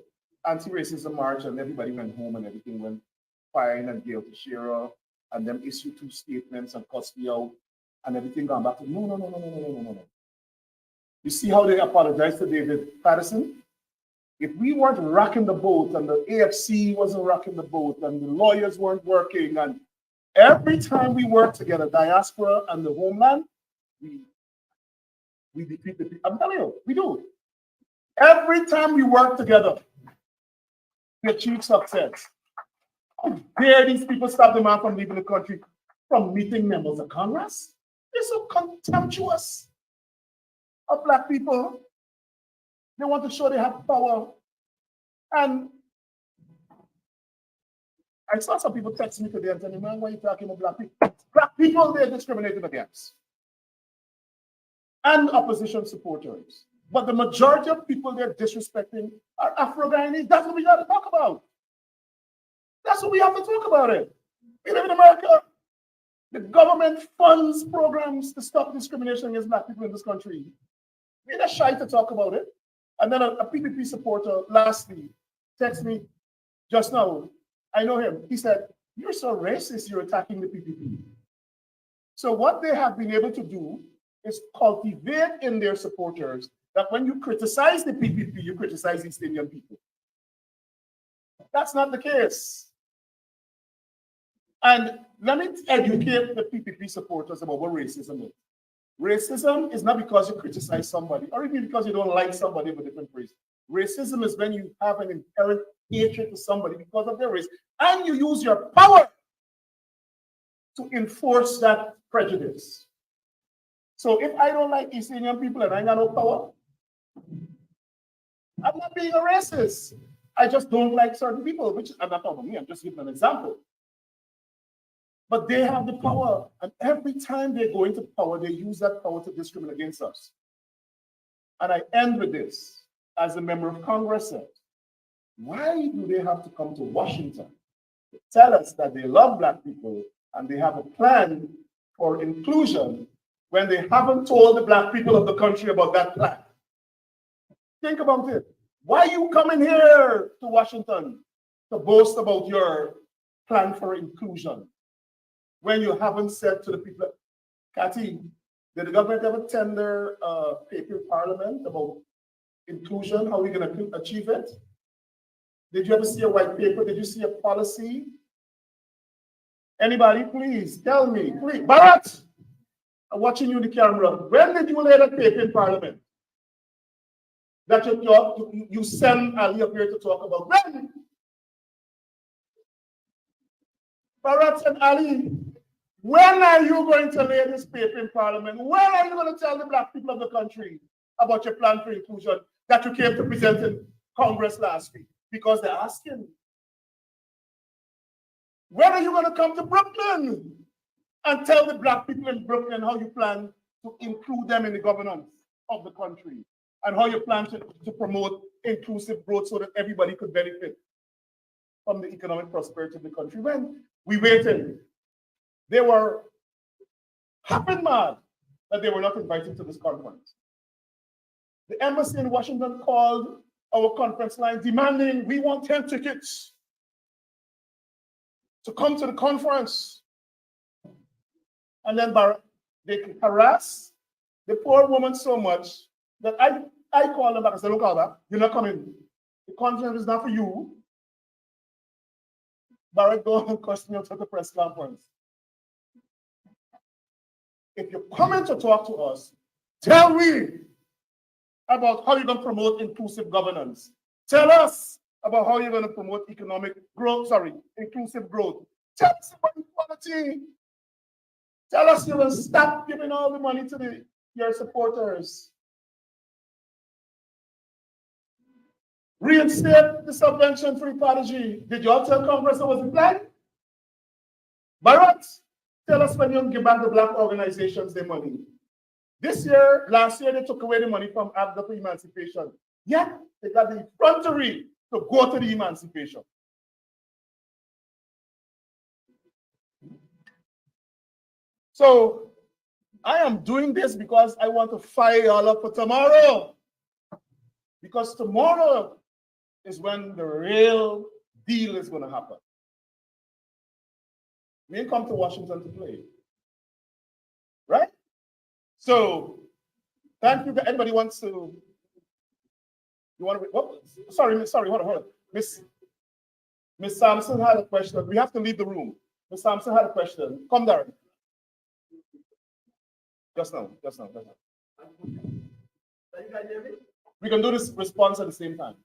anti-racism march and everybody went home and everything went fine and Gail Teixeira and them issued 2 statements and cussed me out and everything gone back to no. You see how they apologized to David Patterson? If we weren't rocking the boat and the AFC wasn't rocking the boat and the lawyers weren't working and every time we work together, diaspora and the homeland, we defeat the people. I'm telling you, we do. Every time we work together, we achieve success. How dare these people stop the man from leaving the country, from meeting members of Congress? They're so contemptuous of Black people. They want to show they have power. And I saw some people text me today and telling me, man, why are you talking about Black people? Black people, they're discriminated against. And opposition supporters. But the majority of people they're disrespecting are Afro-Guyanese. That's what we got to talk about. That's what we have to talk about it. We live in America. The government funds programs to stop discrimination against Black people in this country. We're not shy to talk about it. And then a PPP supporter lastly texted me just now. I know him. He said, you're so racist, you're attacking the PPP. So what they have been able to do is cultivate in their supporters that when you criticize the PPP, you criticize East Indian people. That's not the case. And let me educate the PPP supporters about what racism is. Racism is not because you criticize somebody or even because you don't like somebody of a different race. Racism is when you have an inherent hatred to somebody because of their race and you use your power to enforce that prejudice. So if I don't like East Indian people and I got no power, I'm not being a racist. I just don't like certain people, which I'm not talking about me, I'm just giving an example. But they have the power, and every time they go into power, they use that power to discriminate against us. And I end with this, as a member of Congress said, why do they have to come to Washington to tell us that they love Black people and they have a plan for inclusion when they haven't told the Black people of the country about that plan? Think about it. Why are you coming here to Washington to boast about your plan for inclusion when you haven't said to the people, Cathy, did the government ever tender a paper in Parliament about inclusion? How are we going to achieve it? Did you ever see a white paper? Did you see a policy? Anybody, please tell me, please. Bharat, I'm watching you in the camera. When did you lay that paper in Parliament? That you send Ali up here to talk about. When? Bharat and Ali, when are you going to lay this paper in Parliament? When are you going to tell the Black people of the country about your plan for inclusion that you came to present in Congress last week? Because they're asking. When are you going to come to Brooklyn and tell the black people in Brooklyn how you plan to include them in the governance of the country and how you plan to promote inclusive growth so that everybody could benefit from the economic prosperity of the country. When we waited, they were happen mad that they were not invited to this conference. The embassy in Washington called our conference line demanding we want 10 tickets to come to the conference. And then they harass the poor woman so much that I called them back and said, look, Alba, you're not coming. The conference is not for you. Barrett go and cuss me out at the press conference. If you're coming to talk to us, tell me about how you're going to promote inclusive governance. Tell us about how you're going to promote economic growth, inclusive growth. Tell us about equality. Tell us you're going to stop giving all the money to your supporters. Reinstate the subvention-free policy. Did y'all tell Congress it was the plan? Barrett, tell us when you give back the black organizations their money. Last year, they took away the money from ABDA for emancipation. Yet, they got the effrontery to go to the emancipation. So, I am doing this because I want to fire y'all up for tomorrow. Because tomorrow is when the real deal is going to happen. We ain't come to Washington to play. Right? So, thank you. Anybody wants to? You want to? What? Sorry, hold on. Miss Sampson had a question. We have to leave the room. Miss Sampson had a question. Come, Darren. Just now. We can do this response at the same time.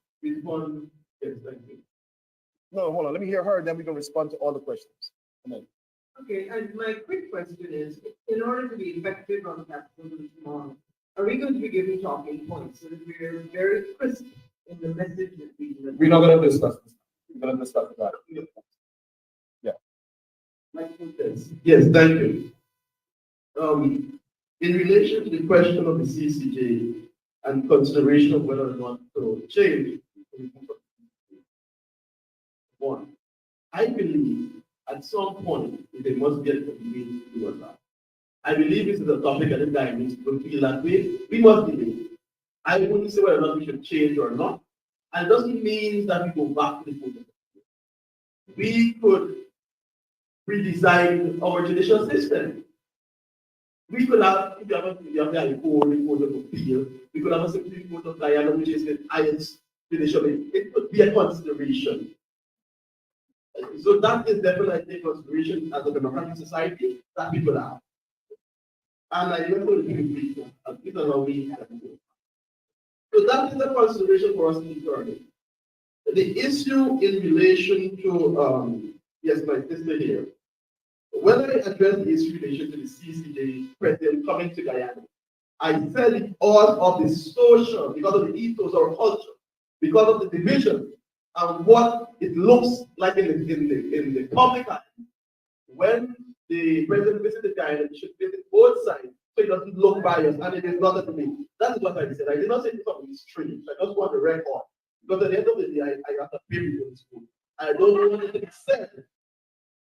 No, hold on. Let me hear her, and then we can respond to all the questions. Okay, and my quick question is, in order to be effective on capitalism tomorrow, are we going to be giving talking points so that we're very crisp in the message that we're not going to discuss this. We're going to discuss that. Yeah. Yes, thank you. In relation to the question of the CCJ and consideration of whether or not to change, one, I believe at some point there must be a commitment to do that. I believe this is a topic at the time we feel that way. We must debate. I wouldn't say whether or not we should change or not. And it doesn't mean that we go back to the protocol. We could redesign our judicial system. We could have, if you have the High Court, the Court of Appeal, we could have a Supreme Court of Guyana, which is the highest judicial. It could be a consideration. So that is definitely a consideration as a democratic society that we could have. And I remember the people, and these are how we have to go. So that is a consideration for us internally. The issue in relation to, yes, my sister here, whether I address the issue in relation to the CCJ president coming to Guyana, I said it all of the social, because of the ethos or culture, because of the division, and what it looks like in the public eye. When the president visited Guyana, he should visit both sides so it doesn't look biased, and it is not to me. That is what I said. I did not say something strange. I just want to record. Because at the end of the day, I have to pay people in school. I don't want it to be said.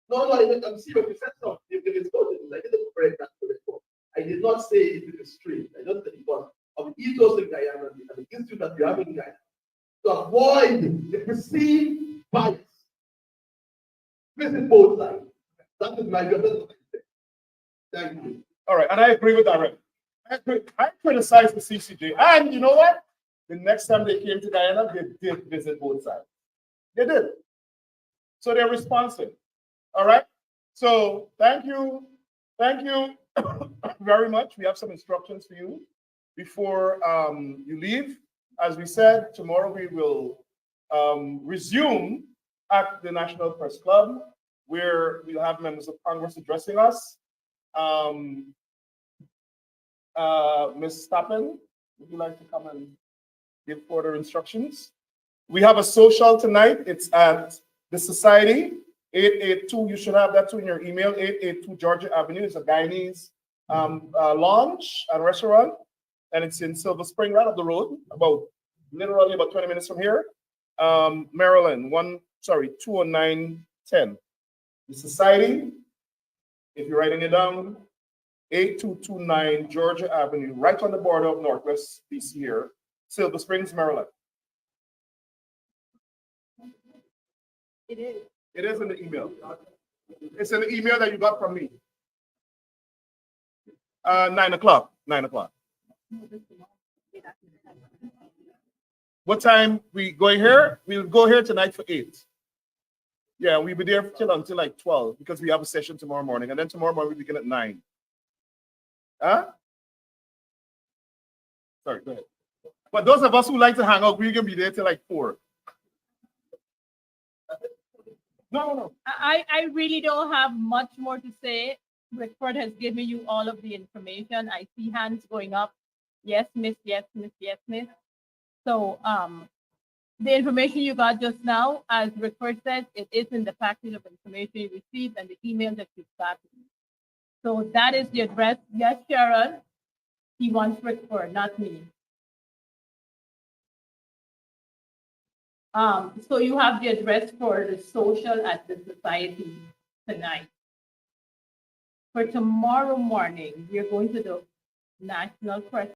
No, I'm seriously said something. If it's good, I didn't break that to report. I did not say it is strange. I just said it was of the ethos in Guyana and the issue that we have in Guyana. To avoid the perceived bias. Visit both sides. That is my job. Thank you. All right, and I agree with that. I criticize the CCJ, and you know what? The next time they came to Guyana, they did visit both sides. They did. So they're responsive. All right. So thank you very much. We have some instructions for you before you leave. As we said, tomorrow we will resume at the National Press Club, where we'll have members of Congress addressing us. Ms. Stappen, would you like to come and give further instructions? We have a social tonight. It's at the Society. 882, you should have that too in your email. 882 Georgia Avenue is a Guyanese lounge and restaurant, and it's in Silver Spring, right up the road, literally about 20 minutes from here. Maryland, 20910. The Society, if you're writing it down, 8229 Georgia Avenue, right on the border of Northwest DC here, Silver Springs, Maryland. It is. It is in the email. It's in the email that you got from me. 9 o'clock. 9 o'clock. What time we going here? We'll go here tonight for 8. Yeah, we'll be there until like 12 because we have a session tomorrow morning, and then tomorrow morning we begin at 9. Huh? Sorry, go ahead. But those of us who like to hang out, we're gonna be there till like 4. No. I really don't have much more to say. Rickford has given you all of the information. I see hands going up. Yes, miss, yes, miss, yes, miss. So the information you got just now, as Rickford said, it is in the package of information you received and the email that you got. So that is the address. Yes, Sharon, he wants Rickford, not me. So you have the address for the social at the society tonight. For tomorrow morning, we are going to the National Press